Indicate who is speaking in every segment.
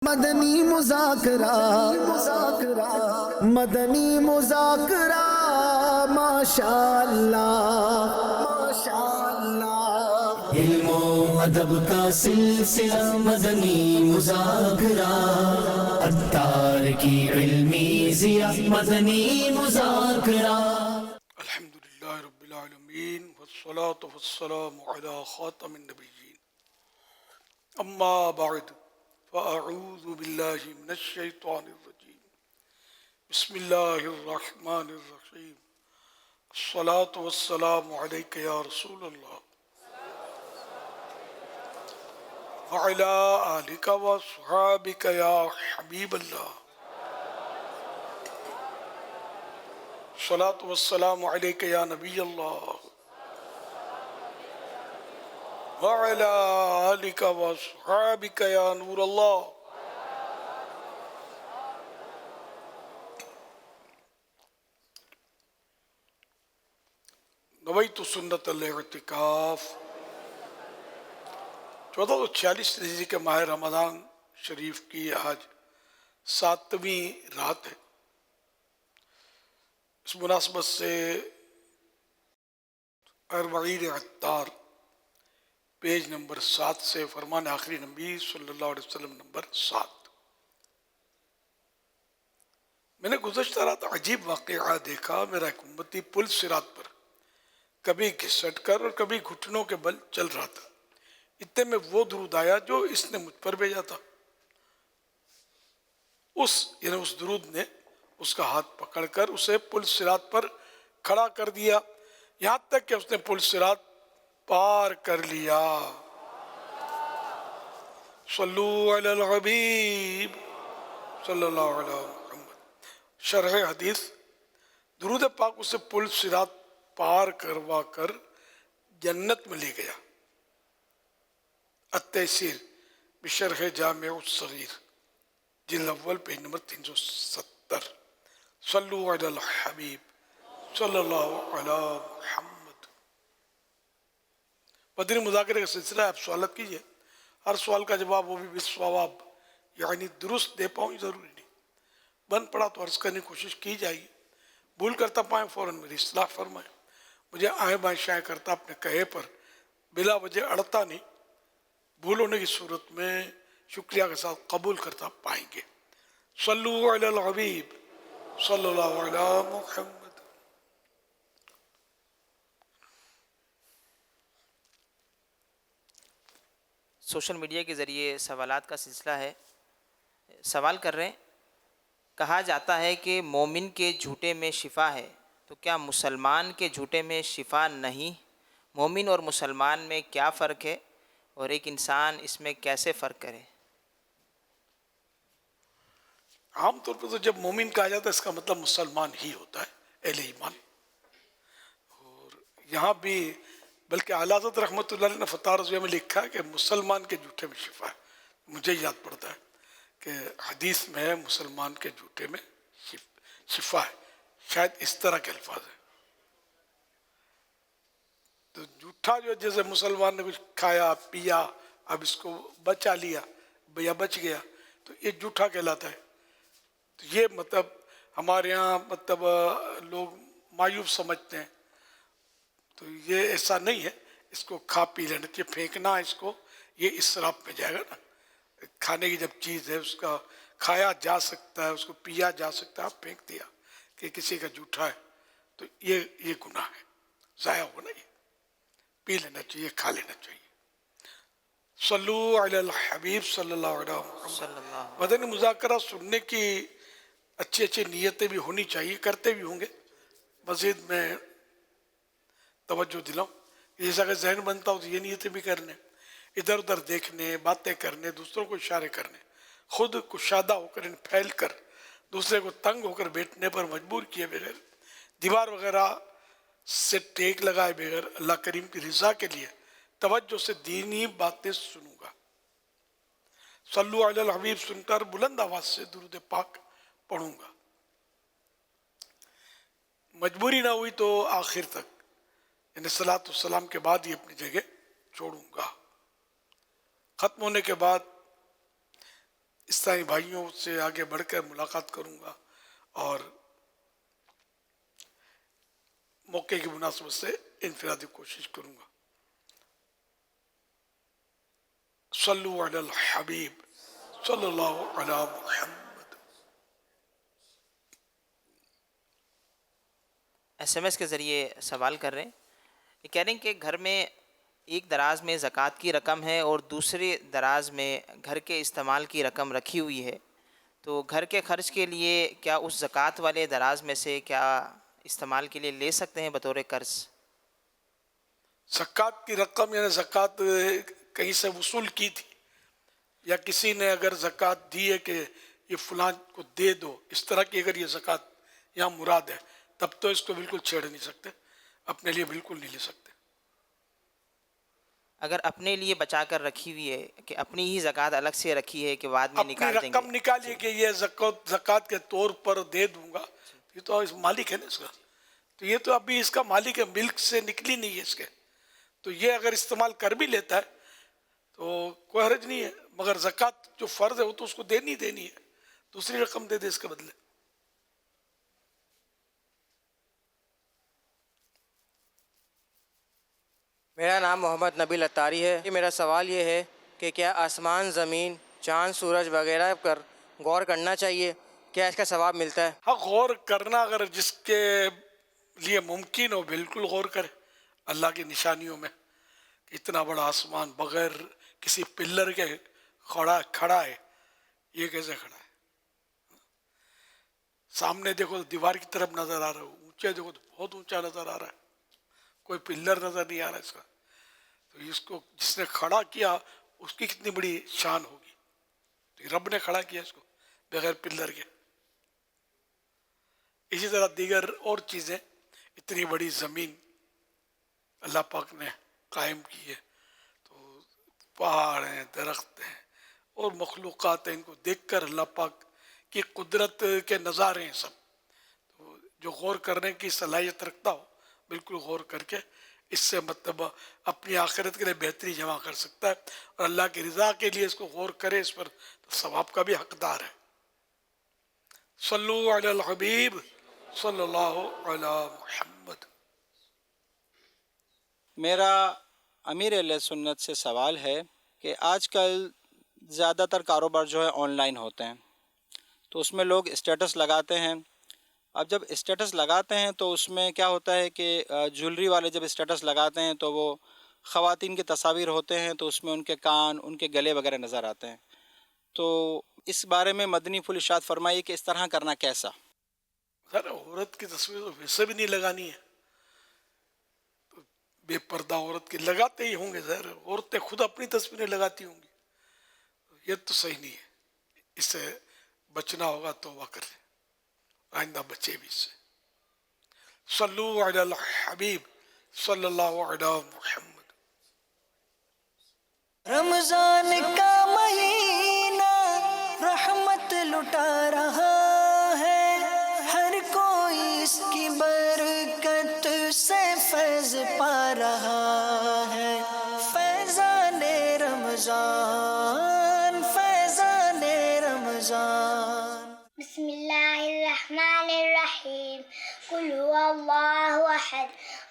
Speaker 1: مدنی مذاکرہ مدنی مذاکرہ ماشاء اللہ ماشاء اللہ،
Speaker 2: علم و ادب کا سلسلہ مدنی مذاکرہ، عطار کی علمی ضیاء مدنی مذاکرہ۔
Speaker 3: الحمدللہ رب العالمین والصلاة والسلام علی خاتم النبیین، اما بعد فاعوذ باللہ من الشیطان الرجیم، بسم اللہ الرحمن الرحیم، الصلاة والسلام علیک یا رسول اللہ وعلی آلک وصحابک یا حبیب اللہ، الصلاة والسلام علیک یا نبی اللہ وعلی آلک وصحابک یا نور اللہ۔ نویت سنت الاعتکاف 1446 ہجری کے ماہ رمضان شریف کی آج 7ویں رات ہے۔ اس مناسبت سے اربعین عطار پیج نمبر 7 سے فرمان آخری نبی صلی اللہ علیہ وسلم نمبر 7۔ میں نے گزشتہ رات عجیب واقعہ دیکھا۔ میرا ایک امتی پل صراط پر کبھی گھسٹ کر اور کبھی گھٹنوں کے بل چل رہا تھا۔ اتنے میں وہ درود آیا جو اس نے مجھ پر بھیجا تھا۔ اس درود نے اس کا ہاتھ پکڑ کر اسے پل صراط پر کھڑا کر دیا، یہاں تک کہ اس نے پل صراط پار کر لیا۔ صلو علی الحبیب صلی اللہ علیہ محمد۔ شرح حدیث، درود پاک اسے پل صراط پار کروا کر جنت میں لے گیا۔ التیسیر بشرح جامع الصغیر، جلد اول پیج نمبر 370۔ صلو علی الحبیب صلی اللہ علی محمد۔ مدنی مذاکرے کا سلسلہ ہے، آپ سوالات کیجئے، ہر سوال کا جواب وہ بھی بالصواب، یعنی درست دے پاؤں ضروری نہیں، بن پڑا تو عرض کرنے کی کوشش کی جائے گی، بھول کرتا پائیں فوراً میری اصلاح فرمائیں، مجھے آئیں بائیں شائع کرتا اپنے کہے پر بلا وجہ اڑتا نہیں، بھول ہونے کی صورت میں شکریہ کے ساتھ قبول کرتا پائیں گے۔ صلو علی الحبیب صلی اللہ علی محمد۔
Speaker 4: سوشل میڈیا کے ذریعے سوالات کا سلسلہ ہے۔ سوال کر رہے ہیں، کہا جاتا ہے کہ مومن کے جھوٹے میں شفا ہے، تو کیا مسلمان کے جھوٹے میں شفا نہیں؟ مومن اور مسلمان میں کیا فرق ہے اور ایک انسان اس میں کیسے فرق کرے؟
Speaker 3: عام طور پر تو جب مومن کہا جاتا ہے اس کا مطلب مسلمان ہی ہوتا ہے، اہل ایمان۔ اور یہاں بھی بلکہ اعلیٰ حضرت رحمۃ اللہ علیہ نے فتح رضویہ میں لکھا ہے کہ مسلمان کے جھوٹے میں شفا ہے۔ مجھے یاد پڑتا ہے کہ حدیث میں مسلمان کے جھوٹے میں شفا ہے، شاید اس طرح کے الفاظ ہیں۔ تو جھوٹا جو جیسے مسلمان نے کچھ کھایا پیا، اب اس کو بچا لیا یا بچ گیا، تو یہ جھوٹا کہلاتا ہے۔ تو یہ مطلب ہمارے ہاں مطلب لوگ مایوب سمجھتے ہیں، تو یہ ایسا نہیں ہے، اس کو کھا پی لینا چاہیے، پھینکنا اس کو یہ اسراف میں جائے گا نا۔ کھانے کی جب چیز ہے اس کا کھایا جا سکتا ہے، اس کو پیا جا سکتا ہے، آپ پھینک دیا کہ کسی کا جھوٹا ہے تو یہ گناہ ہے، ضائع ہونا، یہ پی لینا چاہیے، کھا لینا چاہیے۔ صلو علی الحبیب صلی اللہ علیہ وسلم۔
Speaker 4: صلی اللہ
Speaker 3: مدنی مذاکرہ سننے کی اچھی اچھی نیتیں بھی ہونی چاہیے، کرتے بھی ہوں گے، مزید میں توجہ دلاؤں، جیسا کہ ذہن بنتا ہو تو یہ نیتیں بھی کرنے، ادھر ادھر دیکھنے، باتیں کرنے، دوسروں کو اشارے کرنے، خود کشادہ ہو کر پھیل کر دوسرے کو تنگ ہو کر بیٹھنے پر مجبور کیے بغیر، دیوار وغیرہ سے ٹیک لگائے بغیر اللہ کریم کی رضا کے لیے توجہ سے دینی باتیں سنوں گا۔ صلو علی الحبیب سن کر بلند آواز سے درود پاک پڑھوں گا۔ مجبوری نہ ہوئی تو آخر تک، یعنی صلاۃ والسلام کے بعد ہی اپنی جگہ چھوڑوں گا۔ ختم ہونے کے بعد اسلامی بھائیوں سے آگے بڑھ کر ملاقات کروں گا اور موقع کی مناسبت سے انفرادی کوشش کروں گا. صلو علی الحبیب صلی اللہ علی محمد.
Speaker 4: ایس ایم ایس کے ذریعے سوال کر رہے ہیں. یہ کہہ رہے ہیں کہ گھر میں ایک دراز میں زکوٰۃ کی رقم ہے اور دوسرے دراز میں گھر کے استعمال کی رقم رکھی ہوئی ہے، تو گھر کے خرچ کے لیے کیا اس زکوٰۃ والے دراز میں سے کیا استعمال کے لیے لے سکتے ہیں بطور قرض؟
Speaker 3: زکوٰۃ کی رقم یعنی زکوٰۃ کہیں سے وصول کی تھی یا کسی نے اگر زکوٰۃ دی ہے کہ یہ فلاں کو دے دو، اس طرح کی اگر یہ زکوٰۃ یہاں مراد ہے تب تو اس کو بالکل چھیڑ نہیں سکتے، اپنے لیے بالکل نہیں لے سکتے.
Speaker 4: اگر اپنے لیے بچا کر رکھی ہوئی ہے کہ اپنی ہی زکوٰۃ الگ سے رکھی ہے کہ بعد میں
Speaker 3: اپنی
Speaker 4: نکال دیں
Speaker 3: رقم
Speaker 4: گے،
Speaker 3: نکالیے کہ یہ زکوٰۃ کے طور پر دے دوں گا، یہ تو مالک ہے نا اس کا، تو یہ تو ابھی اس کا مالک ہے، ملک سے نکلی نہیں ہے اس کے، تو یہ اگر استعمال کر بھی لیتا ہے تو کوئی حرج نہیں ہے، مگر زکوٰۃ جو فرض ہے وہ تو اس کو دینی ہے، دوسری رقم دے دے اس کے بدلے.
Speaker 5: میرا نام محمد نبیل اتاری ہے. میرا سوال یہ ہے کہ کیا آسمان، زمین، چاند، سورج وغیرہ پر غور کرنا چاہیے؟ کیا اس کا ثواب ملتا ہے؟
Speaker 3: ہاں، غور کرنا اگر جس کے لیے ممکن ہو بالکل غور کرے. اللہ کی نشانیوں میں اتنا بڑا آسمان بغیر کسی پلر کے کھڑا ہے، یہ کیسے کھڑا ہے؟ سامنے دیکھو تو دیوار کی طرف نظر آ رہا ہے، اونچے دیکھو تو بہت اونچا نظر آ رہا ہے، کوئی پلر نظر نہیں آ رہا اس کا. تو اس کو جس نے کھڑا کیا اس کی کتنی بڑی شان ہوگی. تو رب نے کھڑا کیا اس کو بغیر پلر کے. اسی طرح دیگر اور چیزیں، اتنی بڑی زمین اللہ پاک نے قائم کی ہے، تو پہاڑ ہیں، درخت ہیں اور مخلوقات ہیں، ان کو دیکھ کر اللہ پاک کی قدرت کے نظارے ہیں سب. تو جو غور کرنے کی صلاحیت رکھتا ہو بالکل غور کر کے اس سے مطلب اپنی آخرت کے لیے بہتری جمع کر سکتا ہے، اور اللہ کی رضا کے لیے اس کو غور کرے، اس پر تو ثواب کا بھی حقدار ہے. صلو علی الحبیب صلی اللہ علی محمد.
Speaker 6: میرا امیر اہل سنت سے سوال ہے کہ آج کل زیادہ تر کاروبار جو ہے آن لائن ہوتے ہیں، تو اس میں لوگ اسٹیٹس لگاتے ہیں. اب جب اسٹیٹس لگاتے ہیں تو اس میں کیا ہوتا ہے کہ جولری والے جب اسٹیٹس لگاتے ہیں تو وہ خواتین کے تصاویر ہوتے ہیں، تو اس میں ان کے کان، ان کے گلے وغیرہ نظر آتے ہیں. تو اس بارے میں مدنی پھول ارشاد فرمائیے کہ اس طرح کرنا کیسا؟
Speaker 3: سر عورت کی تصویر تو ویسے بھی نہیں لگانی ہے، تو بے پردہ عورت کی لگاتے ہی ہوں گے، ظاہر عورتیں خود اپنی تصویریں لگاتی ہوں گی، یہ تو صحیح نہیں ہے. اس سے بچنا ہوگا، توبہ کریں، آئندہ بچے بھی اس سے. صلو علی الحبیب صلی اللہ علی محمد.
Speaker 1: رمضان کا مہینہ رحمت لٹا رہا ہے، ہر کوئی اس کی برکت سے فیض پا رہا ہے. فیضان رمضان، فیضان رمضان.
Speaker 7: بسم اللہ الرحمن الرحیم. قل هو اللہ احد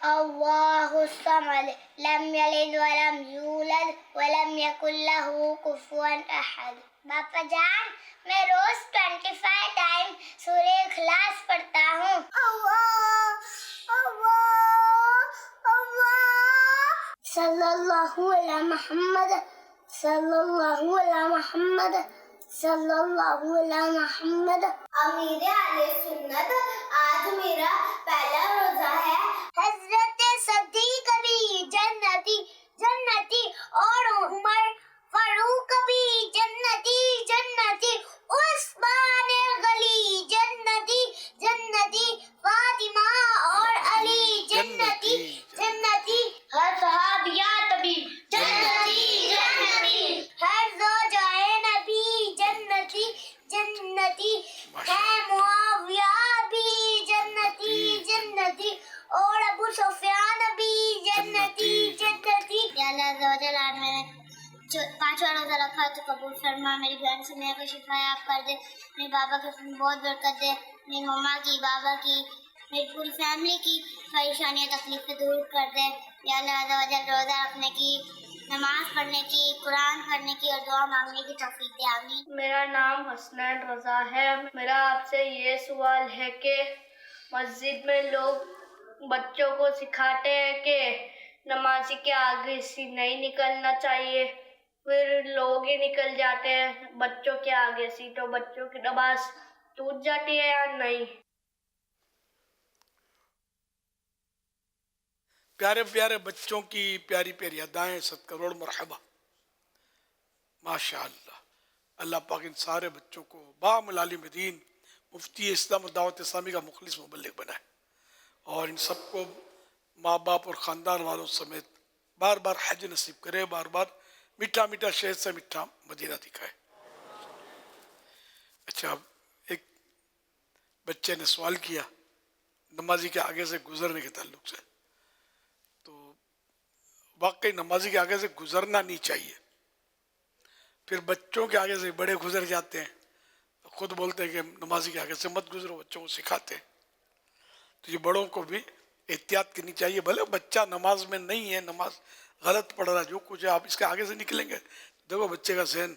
Speaker 7: اللہ الصمد لم یلد ولم یولد ولم یکن له کفوا احد. باپا جان، میں روز 25 ٹائم سورہ اخلاص پڑھتا ہوں. اللہ اللہ اللہ. صلی اللہ علی محمد، صلی اللہ علی محمد، صلی اللہ علی محمد. امیر اہل سنت، آج میرا پہلا روزہ ہے. حضرت صدیق بھی جنتی جنتی اور عمر فاروق بھی جنتی جنتی، عثمان غنی جنتی جنتی، فاطمہ اور علی جنتی جنتی، ہر صحابیات بھی جنتی جنتی، ہر زوجائے نبی جنتی جنتی، ہے معاویہ بھی جنتی جنتی، اور ابو سفیان بھی جنتی جنتی. یا اللہ عز و جل، آج میں نے تو قبول فرما. میری بہن سمیہ کو شفا یاب کر دے. میرے بابا کے بہت برکت دے. میری مما کی, بابا کی, میری پوری فیملی کی پریشانیاں تکلیفیں دور کر دے. یا اللہ عز و جل روزہ رکھنے کی, نماز پڑھنے کی, قرآن پڑھنے کی اور دعا مانگنے کی توفیق دے. آمین.
Speaker 8: میرا نام حسنین رضا ہے. میرا آپ سے یہ سوال ہے کہ مسجد میں لوگ بچوں کو سکھاتے ہیں کہ نمازی کے آگے سے نہیں نکلنا چاہیے, پھر لوگ ہی نکل جاتے ہیں بچوں کے آگے سے, تو بچوں کی نماز ٹوٹ جاتی ہے یا نہیں؟
Speaker 3: پیارے پیارے بچوں کی پیاری پیاری ادائیں, 7 کروڑ مرحبا. ماشاء اللہ. اللہ پاک ان سارے بچوں کو بام العالم دین مفتی اسلام و دعوت اسلامی کا مخلص مبلغ بنائے, اور ان سب کو ماں باپ اور خاندان والوں سمیت بار بار حج نصیب کرے, بار بار میٹھا میٹھا شہد سے میٹھا مدینہ دکھائے. اچھا, ایک بچے نے سوال کیا نمازی کے آگے سے گزرنے کے تعلق سے. تو واقعی نمازی کے آگے سے گزرنا نہیں چاہیے. پھر بچوں کے آگے سے بڑے گزر جاتے ہیں, خود بولتے ہیں کہ نمازی کے آگے سے مت گزرو, بچوں کو سکھاتے ہیں. تو یہ بڑوں کو بھی احتیاط کرنی چاہیے. بھلے بچہ نماز میں نہیں ہے, نماز غلط پڑھ رہا, جو کچھ ہے, آپ اس کے آگے سے نکلیں گے, دیکھو بچے کا ذہن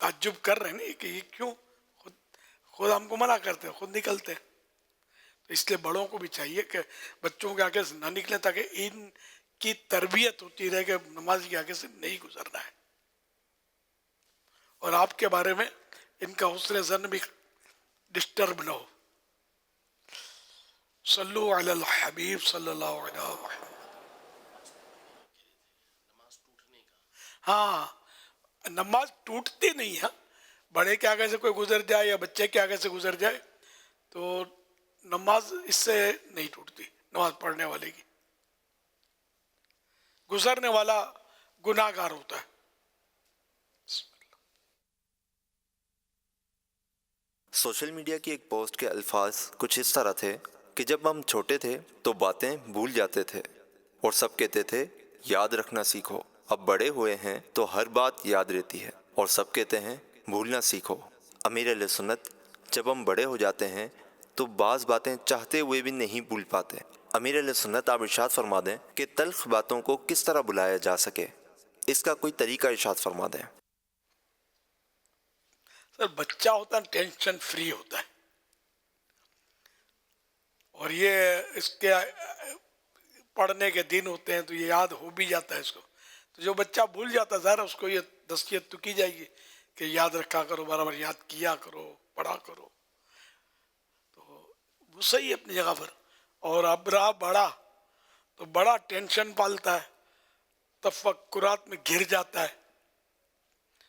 Speaker 3: تعجب کر رہے ہیں نا کہ یہ کیوں, خود ہم کو منع کرتے ہیں, خود نکلتے ہیں. تو اس لیے بڑوں کو بھی چاہیے کہ بچوں کے آگے سے نہ نکلیں, تاکہ ان کی تربیت ہوتی رہے کہ نماز کے آگے سے نہیں گزرنا ہے, اور آپ کے بارے میں ان کا حسن ظن بھی ڈسٹرب نہ ہو. صلو علی الحبیب صلی اللہ علیہ وسلم. ہاں, نماز ٹوٹتی نہیں ہے. بڑے کے آگے سے کوئی گزر جائے یا بچے کے آگے سے گزر جائے تو نماز اس سے نہیں ٹوٹتی, نماز پڑھنے والے کی. گزرنے والا گناہ گار ہوتا ہے.
Speaker 9: سوشل میڈیا کی ایک پوسٹ کے الفاظ کچھ اس طرح تھے کہ جب ہم چھوٹے تھے تو باتیں بھول جاتے تھے اور سب کہتے تھے یاد رکھنا سیکھو. اب بڑے ہوئے ہیں تو ہر بات یاد رہتی ہے اور سب کہتے ہیں بھولنا سیکھو. امیر اہل سنت, جب ہم بڑے ہو جاتے ہیں تو بعض باتیں چاہتے ہوئے بھی نہیں بھول پاتے. امیر اہل سنت آپ ارشاد فرما دیں کہ تلخ باتوں کو کس طرح بلایا جا سکے, اس کا کوئی طریقہ ارشاد فرما دیں.
Speaker 3: سر, بچہ ہوتا ہے ٹینشن فری ہوتا ہے, اور یہ اس کے پڑھنے کے دن ہوتے ہیں تو یہ یاد ہو بھی جاتا ہے اس کو. تو جو بچہ بھول جاتا ہے ظاہر اس کو یہ نصیحت تو کی جائے گی کہ یاد رکھا کرو, برابر یاد کیا کرو, پڑھا کرو. تو وہ صحیح ہے اپنی جگہ پر. اور اب رہا بڑا تو بڑا ٹینشن پالتا ہے, تفکرات میں گر جاتا ہے.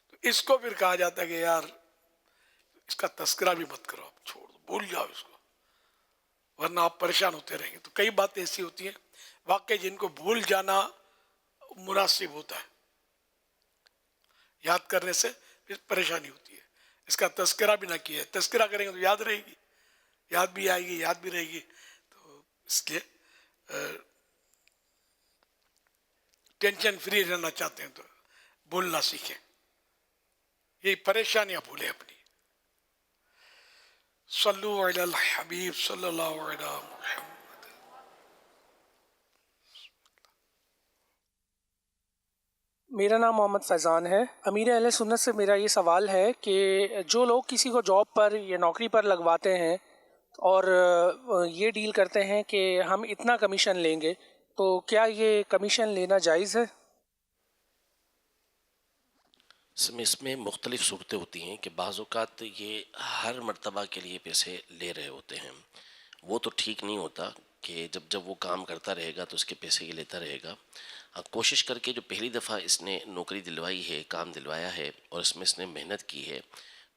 Speaker 3: تو اس کو پھر کہا جاتا ہے کہ یار اس کا تذکرہ بھی مت کرو, آپ چھوڑ دو, بھول جاؤ اس کو, ورنہ آپ پریشان ہوتے رہیں گے. تو کئی باتیں ایسی ہوتی ہیں واقعی جن کو بھول جانا مناسب ہوتا ہے, یاد کرنے سے پھر پریشانی ہوتی ہے. اس کا تذکرہ بھی نہ کیا ہے, تذکرہ کریں گے تو یاد رہے گی, یاد بھی آئے گی, یاد بھی رہے گی. تو اس لیے ٹینشن فری رہنا چاہتے ہیں تو بھولنا سیکھیں, یہی پریشانیاں بھولیں اپنی. صلو علی الحبیب صلی اللہ علیہ وسلم.
Speaker 10: میرا نام محمد فیضان ہے. امیر اہل سنت سے میرا یہ سوال ہے کہ جو لوگ کسی کو جاب پر یا نوکری پر لگواتے ہیں اور یہ ڈیل کرتے ہیں کہ ہم اتنا کمیشن لیں گے, تو کیا یہ کمیشن لینا جائز ہے؟
Speaker 11: اس میں مختلف صورتیں ہوتی ہیں کہ بعض اوقات یہ ہر مرتبہ کے لیے پیسے لے رہے ہوتے ہیں. وہ تو ٹھیک نہیں ہوتا کہ جب وہ کام کرتا رہے گا تو اس کے پیسے یہ لیتا رہے گا. کوشش کر کے جو پہلی دفعہ اس نے نوکری دلوائی ہے, کام دلوایا ہے, اور اس میں اس نے محنت کی ہے,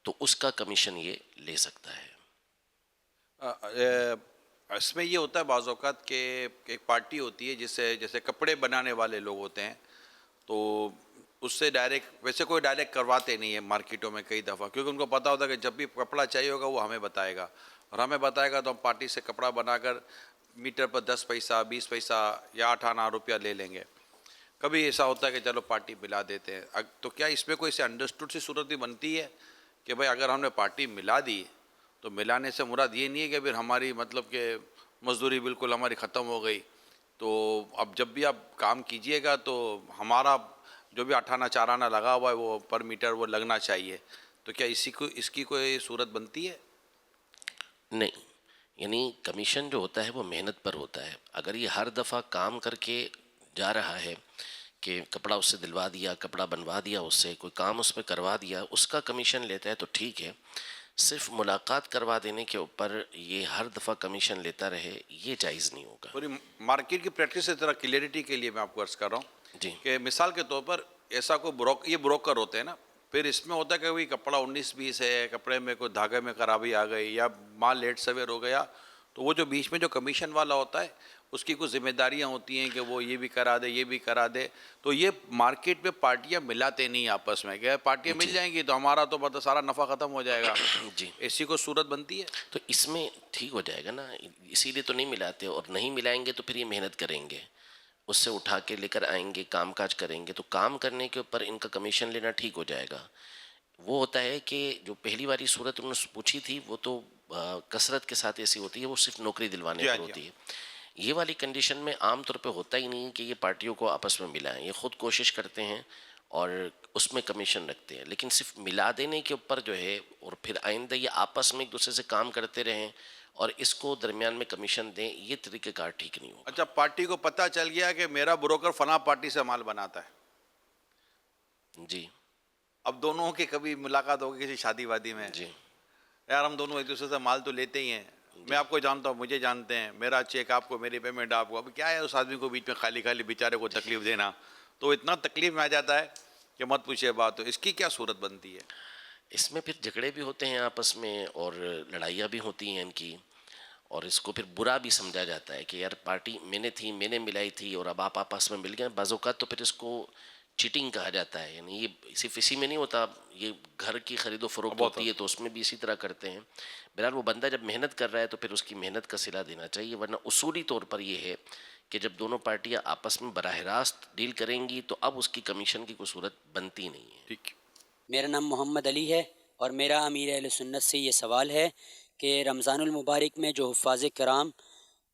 Speaker 11: تو اس کا کمیشن یہ لے سکتا ہے.
Speaker 12: اس میں یہ ہوتا ہے بعض اوقات کہ ایک پارٹی ہوتی ہے جیسے کپڑے بنانے والے لوگ ہوتے ہیں, تو اس سے ڈائریکٹ, ویسے کوئی ڈائریکٹ کرواتے نہیں ہے مارکیٹوں میں کئی دفعہ, کیونکہ ان کو پتہ ہوتا ہے کہ جب بھی کپڑا چاہیے ہوگا وہ ہمیں بتائے گا, اور ہمیں بتائے گا تو ہم پارٹی سے کپڑا بنا کر میٹر پر 10 پیسہ 20 پیسہ یا 8 آنا روپیہ لے لیں گے. کبھی ایسا ہوتا ہے کہ چلو پارٹی ملا دیتے ہیں. تو کیا اس میں کوئی سے انڈرسٹوڈ سی صورت بھی بنتی ہے کہ بھائی اگر ہم نے پارٹی ملا دی تو ملانے سے مراد یہ نہیں ہے کہ پھر ہماری مطلب کہ مزدوری بالکل ہماری ختم ہو گئی, تو اب جب بھی آپ کام کیجئے گا تو ہمارا جو بھی اٹھانا چارانہ لگا ہوا ہے وہ پر میٹر وہ لگنا چاہیے, تو کیا اس کی کوئی صورت بنتی ہے؟
Speaker 11: نہیں, یعنی کمیشن جو ہوتا ہے وہ محنت پر ہوتا ہے. اگر یہ ہر دفعہ کام کر کے جا رہا ہے کہ کپڑا اس سے دلوا دیا, کپڑا بنوا دیا, اس سے کوئی کام اس پہ کروا دیا, اس کا کمیشن لیتا ہے تو ٹھیک ہے. صرف ملاقات کروا دینے کے اوپر یہ ہر دفعہ کمیشن لیتا رہے, یہ جائز نہیں ہوگا.
Speaker 12: پوری مارکیٹ کی پریکٹس سے ذرا کلیئرٹی کے لیے میں آپ کو عرض کر رہا ہوں
Speaker 11: جی,
Speaker 12: کہ مثال کے طور پر ایسا کوئی یہ بروکر ہوتے ہیں نا, پھر اس میں ہوتا ہے کہ کپڑا 19-20 ہے, کپڑے میں کوئی دھاگے میں خرابی آ گئی یا مال لیٹ سویر ہو گیا, تو وہ جو بیچ میں جو کمیشن والا ہوتا ہے اس کی کچھ ذمہ داریاں ہوتی ہیں کہ وہ یہ بھی کرا دے, یہ بھی کرا دے. تو یہ مارکیٹ میں پارٹیاں ملاتے نہیں آپس میں, کہ پارٹیاں مل جائیں گی تو ہمارا تو مطلب سارا نفع ختم ہو جائے گا.
Speaker 11: جی,
Speaker 12: ایسی کوئی صورت بنتی ہے؟
Speaker 11: تو اس میں ٹھیک ہو جائے گا نا, اسی لیے تو نہیں ملاتے, اور نہیں ملائیں گے تو پھر یہ محنت کریں گے, اس سے اٹھا کے لے کر آئیں گے, کام کاج کریں گے, تو کام کرنے کے اوپر ان کا کمیشن لینا ٹھیک ہو جائے گا. وہ ہوتا ہے کہ جو پہلی والی صورت انہوں نے پوچھی تھی وہ تو کثرت کے ساتھ ایسی ہوتی ہے, وہ صرف نوکری دلوانے پر ہوتی ہے. یہ والی کنڈیشن میں عام طور پہ ہوتا ہی نہیں کہ یہ پارٹیوں کو آپس میں ملائیں, یہ خود کوشش کرتے ہیں اور اس میں کمیشن رکھتے ہیں. لیکن صرف ملا دینے کے اوپر جو ہے, اور پھر آئندہ یہ آپس میں ایک دوسرے سے کام کرتے رہیں اور اس کو درمیان میں کمیشن دیں, یہ طریقہ کار ٹھیک نہیں ہوگا.
Speaker 12: اچھا, پارٹی کو پتہ چل گیا کہ میرا بروکر فلاں پارٹی سے مال بناتا ہے,
Speaker 11: جی,
Speaker 12: اب دونوں کی کبھی ملاقات ہوگی کسی شادی وادی میں,
Speaker 11: جی,
Speaker 12: یار ہم دونوں ایک دوسرے سے مال تو لیتے ہی ہیں, میں آپ کو جانتا ہوں, مجھے جانتے ہیں, میرا چیک آپ کو, میری پیمنٹ آپ کو, اب کیا ہے اس آدمی کو بیچ میں خالی خالی بیچارے کو تکلیف دینا, تو اتنا تکلیف میں آ جاتا ہے کہ مت پوچھیے بات. تو اس کی کیا صورت بنتی ہے؟
Speaker 11: اس میں پھر جھگڑے بھی ہوتے ہیں آپس میں اور لڑائیاں بھی ہوتی ہیں ان کی, اور اس کو پھر برا بھی سمجھا جاتا ہے کہ یار پارٹی میں نے تھی, میں نے ملائی تھی, اور اب آپ آپس میں مل گئے. بعض اوقات تو پھر اس کو چیٹنگ کہا جاتا ہے. یعنی یہ صرف اسی میں نہیں ہوتا, یہ گھر کی خرید و فروخت ہوتی ہے تو اس میں بھی اسی طرح کرتے ہیں. بہرحال وہ بندہ جب محنت کر رہا ہے تو پھر اس کی محنت کا صلہ دینا چاہیے, ورنہ اصولی طور پر یہ ہے کہ جب دونوں پارٹیاں آپس میں براہ راست ڈیل کریں گی تو اب اس کی کمیشن کی کوئی صورت بنتی نہیں ہے.
Speaker 12: ٹھیک.
Speaker 13: میرا نام محمد علی ہے اور میرا امیر اہل سنت سے یہ سوال ہے کہ رمضان المبارک میں جو حفاظ کرام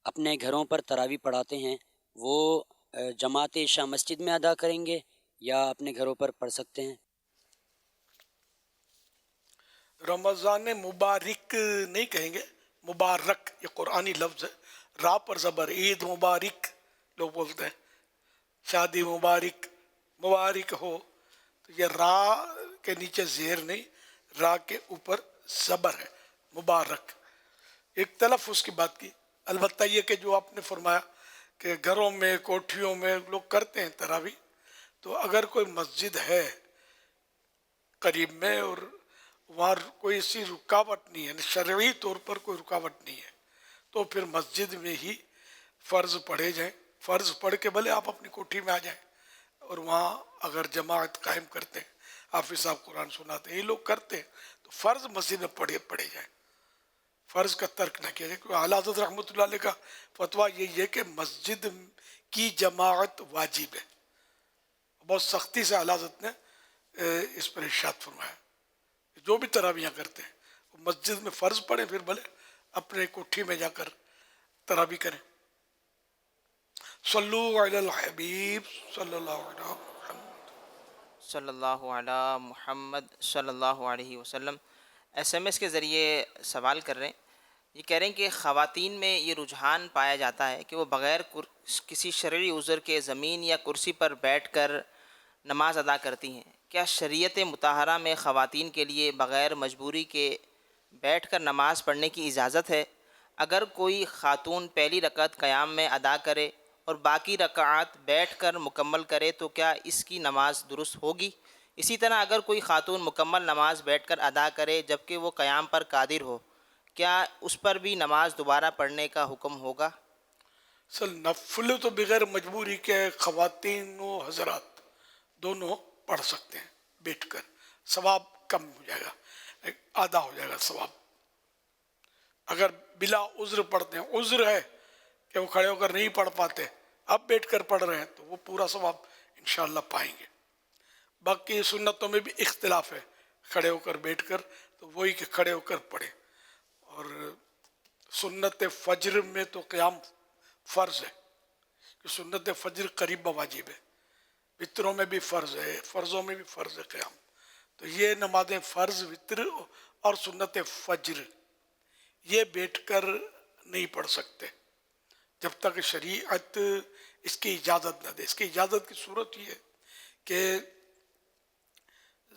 Speaker 13: اپنے گھروں پر تراویح پڑھاتے ہیں وہ جماعت عشاء مسجد میں ادا کریں گے یا اپنے گھروں پر پڑھ سکتے ہیں؟
Speaker 3: رمضان مبارک نہیں کہیں گے, مبارک یہ قرآنی لفظ ہے, را پر زبر, عید مبارک لوگ بولتے ہیں, شادی مبارک, مبارک ہو, تو یہ را کے نیچے زیر نہیں, را کے اوپر زبر ہے, مبارک. ایک تلفظ کی بات کی. البتہ یہ کہ جو آپ نے فرمایا کہ گھروں میں کوٹھیوں میں لوگ کرتے ہیں تراویح, تو اگر کوئی مسجد ہے قریب میں اور وہاں کوئی ایسی رکاوٹ نہیں ہے, شرعی طور پر کوئی رکاوٹ نہیں ہے, تو پھر مسجد میں ہی فرض پڑھے جائیں. فرض پڑھ کے بھلے آپ اپنی کوٹھی میں آ جائیں, اور وہاں اگر جماعت قائم کرتے ہیں, حافظ صاحب قرآن سناتے ہیں, یہ لوگ کرتے ہیں, تو فرض مسجد میں پڑھے جائیں, فرض کا ترک نہ کیا جائے. کیونکہ اعلیٰ حضرت رحمۃ اللہ علیہ کا فتویٰ یہی ہے کہ مسجد کی جماعت واجب ہے. بہت سختی سے اعلیٰ حضرت نے اس پر ارشاد فرمایا, جو بھی تراویحاں کرتے ہیں وہ مسجد میں فرض پڑھیں, پھر بھلے اپنے کوٹھی میں جا کر تراویح کریں. صلو علی الحبیب صلی اللہ علیہ محمد
Speaker 4: صلی اللہ علی محمد صلی اللہ علیہ وسلم. ایس ایم ایس کے ذریعے سوال کر رہے ہیں, یہ کہہ رہے ہیں کہ خواتین میں یہ رجحان پایا جاتا ہے کہ وہ بغیر کسی شرعی عذر کے زمین یا کرسی پر بیٹھ کر نماز ادا کرتی ہیں. کیا شریعت مطہرہ میں خواتین کے لیے بغیر مجبوری کے بیٹھ کر نماز پڑھنے کی اجازت ہے؟ اگر کوئی خاتون پہلی رکعت قیام میں ادا کرے اور باقی رکعات بیٹھ کر مکمل کرے تو کیا اس کی نماز درست ہوگی؟ اسی طرح اگر کوئی خاتون مکمل نماز بیٹھ کر ادا کرے جبکہ وہ قیام پر قادر ہو, کیا اس پر بھی نماز دوبارہ پڑھنے کا حکم ہوگا؟
Speaker 3: اصل نفل تو بغیر مجبوری کے خواتین و حضرات دونوں پڑھ سکتے ہیں بیٹھ کر, ثواب کم ہو جائے گا, آدھا ہو جائے گا ثواب. اگر بلا عذر پڑھتے ہیں, عذر ہے کہ وہ کھڑے ہو کر نہیں پڑھ پاتے, اب بیٹھ کر پڑھ رہے ہیں, تو وہ پورا ثواب انشاءاللہ پائیں گے. باقی سنتوں میں بھی اختلاف ہے, کھڑے ہو کر بیٹھ کر تو وہی کہ کھڑے ہو کر پڑھے. اور سنت فجر میں تو قیام فرض ہے کہ سنت فجر قریب واجب ہے, وطروں میں بھی فرض ہے, فرضوں میں بھی فرض ہے قیام. تو یہ نمازیں فرض, وطر اور سنت فجر یہ بیٹھ کر نہیں پڑھ سکتے جب تک شریعت اس کی اجازت نہ دے. اس کی اجازت کی صورت یہ ہے کہ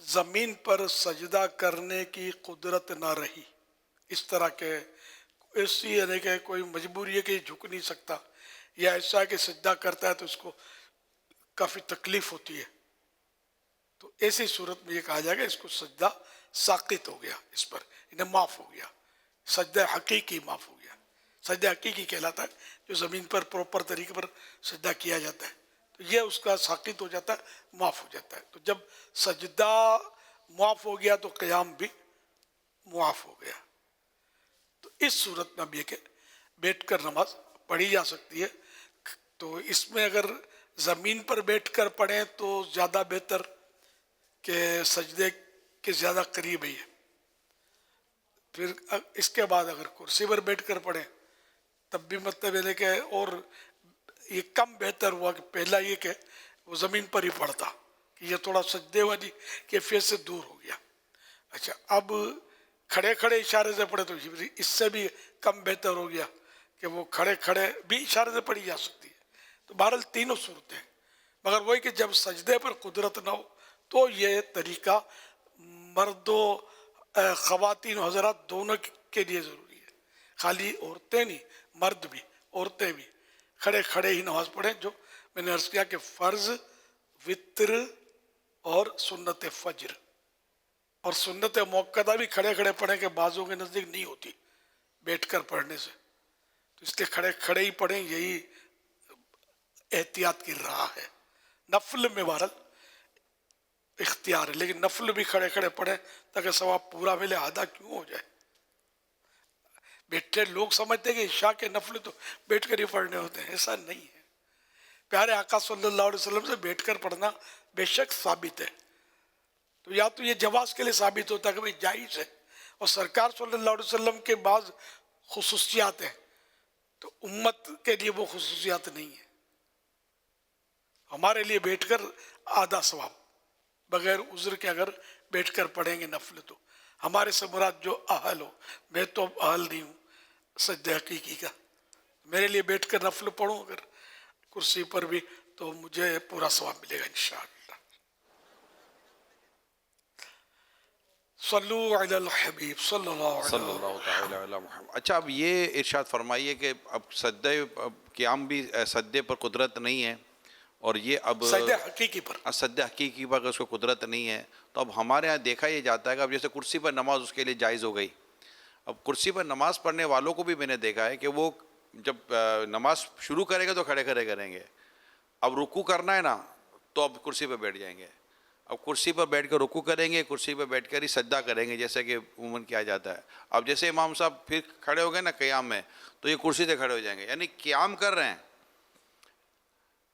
Speaker 3: زمین پر سجدہ کرنے کی قدرت نہ رہی, اس طرح کے ایسی یعنی کہ کوئی مجبوری ہے کہ جھک نہیں سکتا, یا ایسا ہے کہ سجدہ کرتا ہے تو اس کو کافی تکلیف ہوتی ہے, تو ایسی صورت میں یہ کہا جائے گا اس کو سجدہ ساقط ہو گیا, اس پر انہیں معاف ہو گیا, سجدہ حقیقی معاف ہو گیا. سجدہ حقیقی کہلاتا ہے جو زمین پر پراپر طریقے پر سجدہ کیا جاتا ہے, تو یہ اس کا ساقط ہو جاتا ہے, معاف ہو جاتا ہے. تو جب سجدہ معاف ہو گیا تو قیام بھی معاف ہو گیا. تو اس صورت میں بھی ہے کہ بیٹھ کر نماز پڑھی جا سکتی ہے. تو اس میں اگر زمین پر بیٹھ کر پڑھیں تو زیادہ بہتر کہ سجدے کے زیادہ قریب ہی ہے. پھر اس کے بعد اگر کرسی پر بیٹھ کر پڑھیں تب بھی مطلب ہے کہ اور یہ کم بہتر ہوا کہ پہلا یہ کہ وہ زمین پر ہی پڑھتا, کہ یہ تھوڑا سجدے والی کیفیت سے دور ہو گیا. اچھا اب کھڑے کھڑے اشارے سے پڑھے تو اس سے بھی کم بہتر ہو گیا کہ وہ کھڑے کھڑے بھی اشارے سے پڑھی جا سکتی ہے. تو بہرحال تینوں صورتیں, مگر وہی کہ جب سجدے پر قدرت نہ ہو تو یہ طریقہ مرد و خواتین و حضرات دونوں کے لیے ضروری ہے, خالی عورتیں نہیں, مرد بھی عورتیں بھی کھڑے کھڑے ہی نماز پڑھیں, جو میں نے عرض کیا کہ فرض, وطر اور سنت فجر. اور سنت موقدہ بھی کھڑے کھڑے پڑھیں کہ بعضوں کے نزدیک نہیں ہوتی بیٹھ کر پڑھنے سے, تو اس لیے کھڑے کھڑے ہی پڑھیں, یہی احتیاط کی راہ ہے. نفل میں بہرحال اختیار ہے, لیکن نفل بھی کھڑے کھڑے پڑھیں تاکہ ثواب پورا ملے, آدھا کیوں ہو جائے. بیٹھے لوگ سمجھتے ہیں کہ عشاء کے نفل تو بیٹھ کر ہی پڑھنے ہوتے ہیں, ایسا نہیں ہے. پیارے آقا صلی اللہ علیہ وسلم سے بیٹھ کر پڑھنا بے شک ثابت ہے. تو یا تو یہ جواز کے لیے ثابت ہوتا ہے کہ بھئی جائز ہے, اور سرکار صلی اللہ علیہ وسلم کے بعض خصوصیات ہیں تو امت کے لیے وہ خصوصیات نہیں ہیں. ہمارے لیے بیٹھ کر آدھا ثواب, بغیر عذر کے اگر بیٹھ کر پڑھیں گے نفل تو ہمارے سے مراد جو اہل ہو. میں تو اب اہل نہیں ہوں سجدہ حقیقی کا, میرے لیے بیٹھ کر نفل پڑھوں اگر کرسی پر بھی تو مجھے پورا ثواب ملے گا انشاءاللہ. صلو علی الحبیب صلی اللہ
Speaker 12: تعالی علی محمد. اچھا اب یہ ارشاد فرمائیے کہ اب سجدہ قیام بھی سجدے پر قدرت نہیں ہے, اور یہ اب
Speaker 3: سجدہ حقیقی پر
Speaker 12: اس کو قدرت نہیں ہے, تو اب ہمارے ہاں دیکھا یہ جاتا ہے کہ اب جیسے کرسی پر نماز اس کے لیے جائز ہو گئی. اب کرسی پر نماز پڑھنے والوں کو بھی میں نے دیکھا ہے کہ وہ جب نماز شروع کرے گا تو کھڑے کھڑے کریں گے, اب رکوع کرنا ہے نا تو اب کرسی پہ بیٹھ جائیں گے, اب کرسی پر بیٹھ کر رکوع کریں گے, کرسی پہ بیٹھ کر ہی سجدہ کریں گے جیسے کہ عموماً کیا جاتا ہے. اب جیسے امام صاحب پھر کھڑے ہو گئے نا قیام میں تو یہ کرسی سے کھڑے ہو جائیں گے, یعنی قیام کر رہے ہیں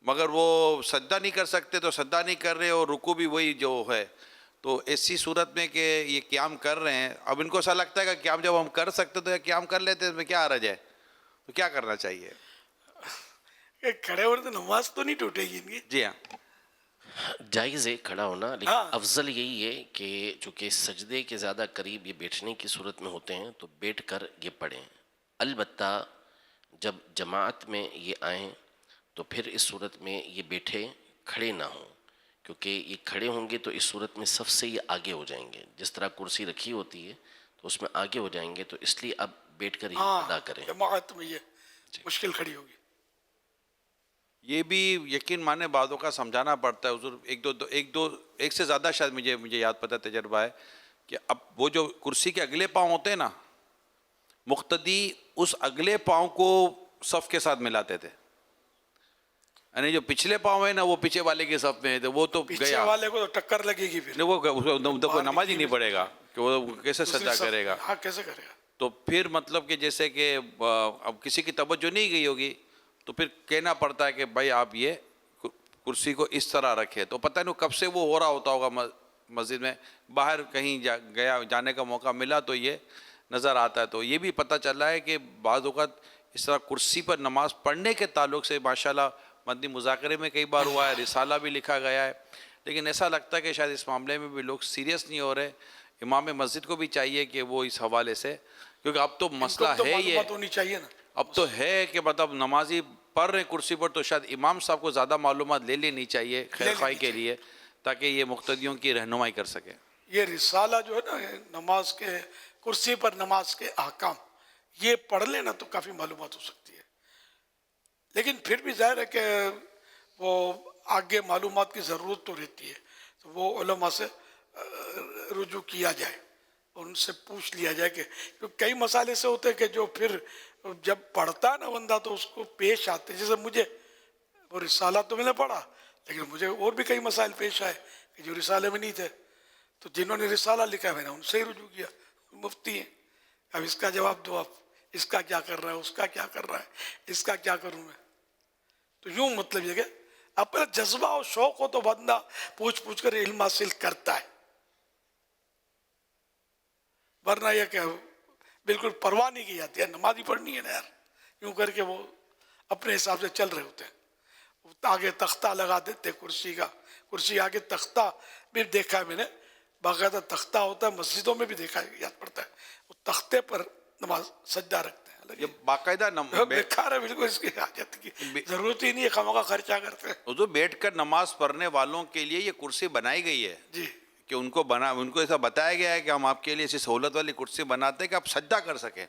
Speaker 12: مگر وہ سجدہ نہیں کر سکتے, تو سجدہ نہیں کر رہے اور رکوع بھی وہی جو ہے. تو ایسی صورت میں کہ یہ قیام کر رہے ہیں, اب ان کو ایسا لگتا ہے کہ قیام جب ہم کر سکتے تو قیام کر لیتے, اس میں کیا حرج ہے, تو کیا کرنا چاہیے؟
Speaker 3: کھڑے ہو رہے تو نماز تو نہیں ٹوٹے گی ان کی.
Speaker 12: جی ہاں
Speaker 11: جائز ہے کھڑا ہونا, لیکن افضل یہی ہے کہ چونکہ سجدے کے زیادہ قریب یہ بیٹھنے کی صورت میں ہوتے ہیں تو بیٹھ کر یہ پڑھیں. البتہ جب جماعت میں یہ آئیں تو پھر اس صورت میں یہ بیٹھے کھڑے نہ ہوں, کیونکہ یہ کھڑے ہوں گے تو اس صورت میں صف سے یہ آگے ہو جائیں گے. جس طرح کرسی رکھی ہوتی ہے تو اس میں آگے ہو جائیں گے, تو اس لیے اب بیٹھ کر ہی ادا کریں.
Speaker 3: جماعت میں یہ مشکل کھڑی ہوگی.
Speaker 12: یہ بھی یقین مانے بعضوں کا سمجھانا پڑتا ہے. حضور ایک سے زیادہ شاید مجھے یاد پتہ تجربہ ہے کہ اب وہ جو کرسی کے اگلے پاؤں ہوتے ہیں نا, مقتدی اس اگلے پاؤں کو صف کے ساتھ ملاتے تھے, یعنی جو پچھلے پاؤں ہیں نا وہ پیچھے والے کے صف میں, وہ تو
Speaker 3: پیچھے والے کو تو ٹکر لگے گی, پھر
Speaker 12: وہ نماز ہی نہیں پڑھے گا کہ وہ کیسے سجدہ کرے گا.
Speaker 3: ہاں کیسے کرے گا.
Speaker 12: تو پھر مطلب کہ جیسے کہ اب کسی کی توجہ نہیں گئی ہوگی تو پھر کہنا پڑتا ہے کہ بھائی آپ یہ کرسی کو اس طرح رکھے تو پتہ نہیں کب سے وہ ہو رہا ہوتا ہوگا مسجد میں، باہر کہیں جانے کا موقع ملا تو یہ نظر آتا ہے. تو یہ بھی پتہ چل رہا ہے کہ بعض اوقات اس طرح کرسی پر نماز پڑھنے کے تعلق سے ماشاءاللہ مدنی مذاکرے میں کئی بار ہوا ہے، رسالہ بھی لکھا گیا ہے، لیکن ایسا لگتا ہے کہ شاید اس معاملے میں بھی لوگ سیریس نہیں ہو رہے. امام مسجد کو بھی چاہیے کہ وہ اس حوالے سے، کیونکہ اب تو مسئلہ ہے یہ،
Speaker 3: ہونی چاہیے نا،
Speaker 12: اب تو ہے کہ مطلب نمازی پڑھ رہے کرسی پر تو شاید امام صاحب کو زیادہ معلومات لے لینی چاہیے خیر خواہی کے لیے، تاکہ یہ مقتدیوں کی رہنمائی کر سکے.
Speaker 3: یہ رسالہ جو ہے نا نماز کے کرسی پر نماز کے احکام یہ پڑھ لینا تو کافی معلومات ہو سکتی ہے. لیکن پھر بھی ظاہر ہے کہ وہ آگے معلومات کی ضرورت تو رہتی ہے، تو وہ علماء سے رجوع کیا جائے اور ان سے پوچھ لیا جائے کہ کئی مسائل سے ہوتے ہیں کہ جو پھر جب پڑھتا ہے نا بندہ تو اس کو پیش آتے. جیسے مجھے وہ رسالہ تو میں نے پڑھا، لیکن مجھے اور بھی کئی مسائل پیش آئے کہ جو رسالے میں نہیں تھے، تو جنہوں نے رسالہ لکھا میں نے ان سے ہی رجوع کیا، مفتی ہیں، اب اس کا جواب دو، آپ اس کا کیا کر رہا ہے، اس کا کیا کر رہا ہے، اس کا کیا کروں میں. تو یوں مطلب یہ کہ اپنا جذبہ اور شوق ہو تو بندہ پوچھ پوچھ کر علم حاصل کرتا ہے، ورنہ یہ کہ بالکل پرواہ نہیں کی جاتی ہے، نماز ہی پڑھنی ہے نا یار، یوں کر کے وہ اپنے حساب سے چل رہے ہوتے ہیں. آگے تختہ لگا دیتے کرسی کا، کرسی آگے تختہ بھی دیکھا ہے میں نے، باقاعدہ تختہ ہوتا ہے، مسجدوں میں بھی دیکھا ہے، یاد پڑتا ہے، وہ تختے پر نماز سجدہ رکھتے ہیں.
Speaker 12: یہ باقاعدہ
Speaker 3: بیکار ہے بالکل، اس کی حاجت کی ضرورت ہی نہیں ہے، خواہ خرچہ کرتے ہیں.
Speaker 12: حضور بیٹھ کر نماز پڑھنے والوں کے لیے یہ کرسی بنائی گئی ہے
Speaker 3: جی،
Speaker 12: کہ ان کو ایسا بتایا گیا ہے کہ ہم آپ کے لیے ایسی سہولت والی کرسی بناتے ہیں کہ آپ سجدہ کر سکیں.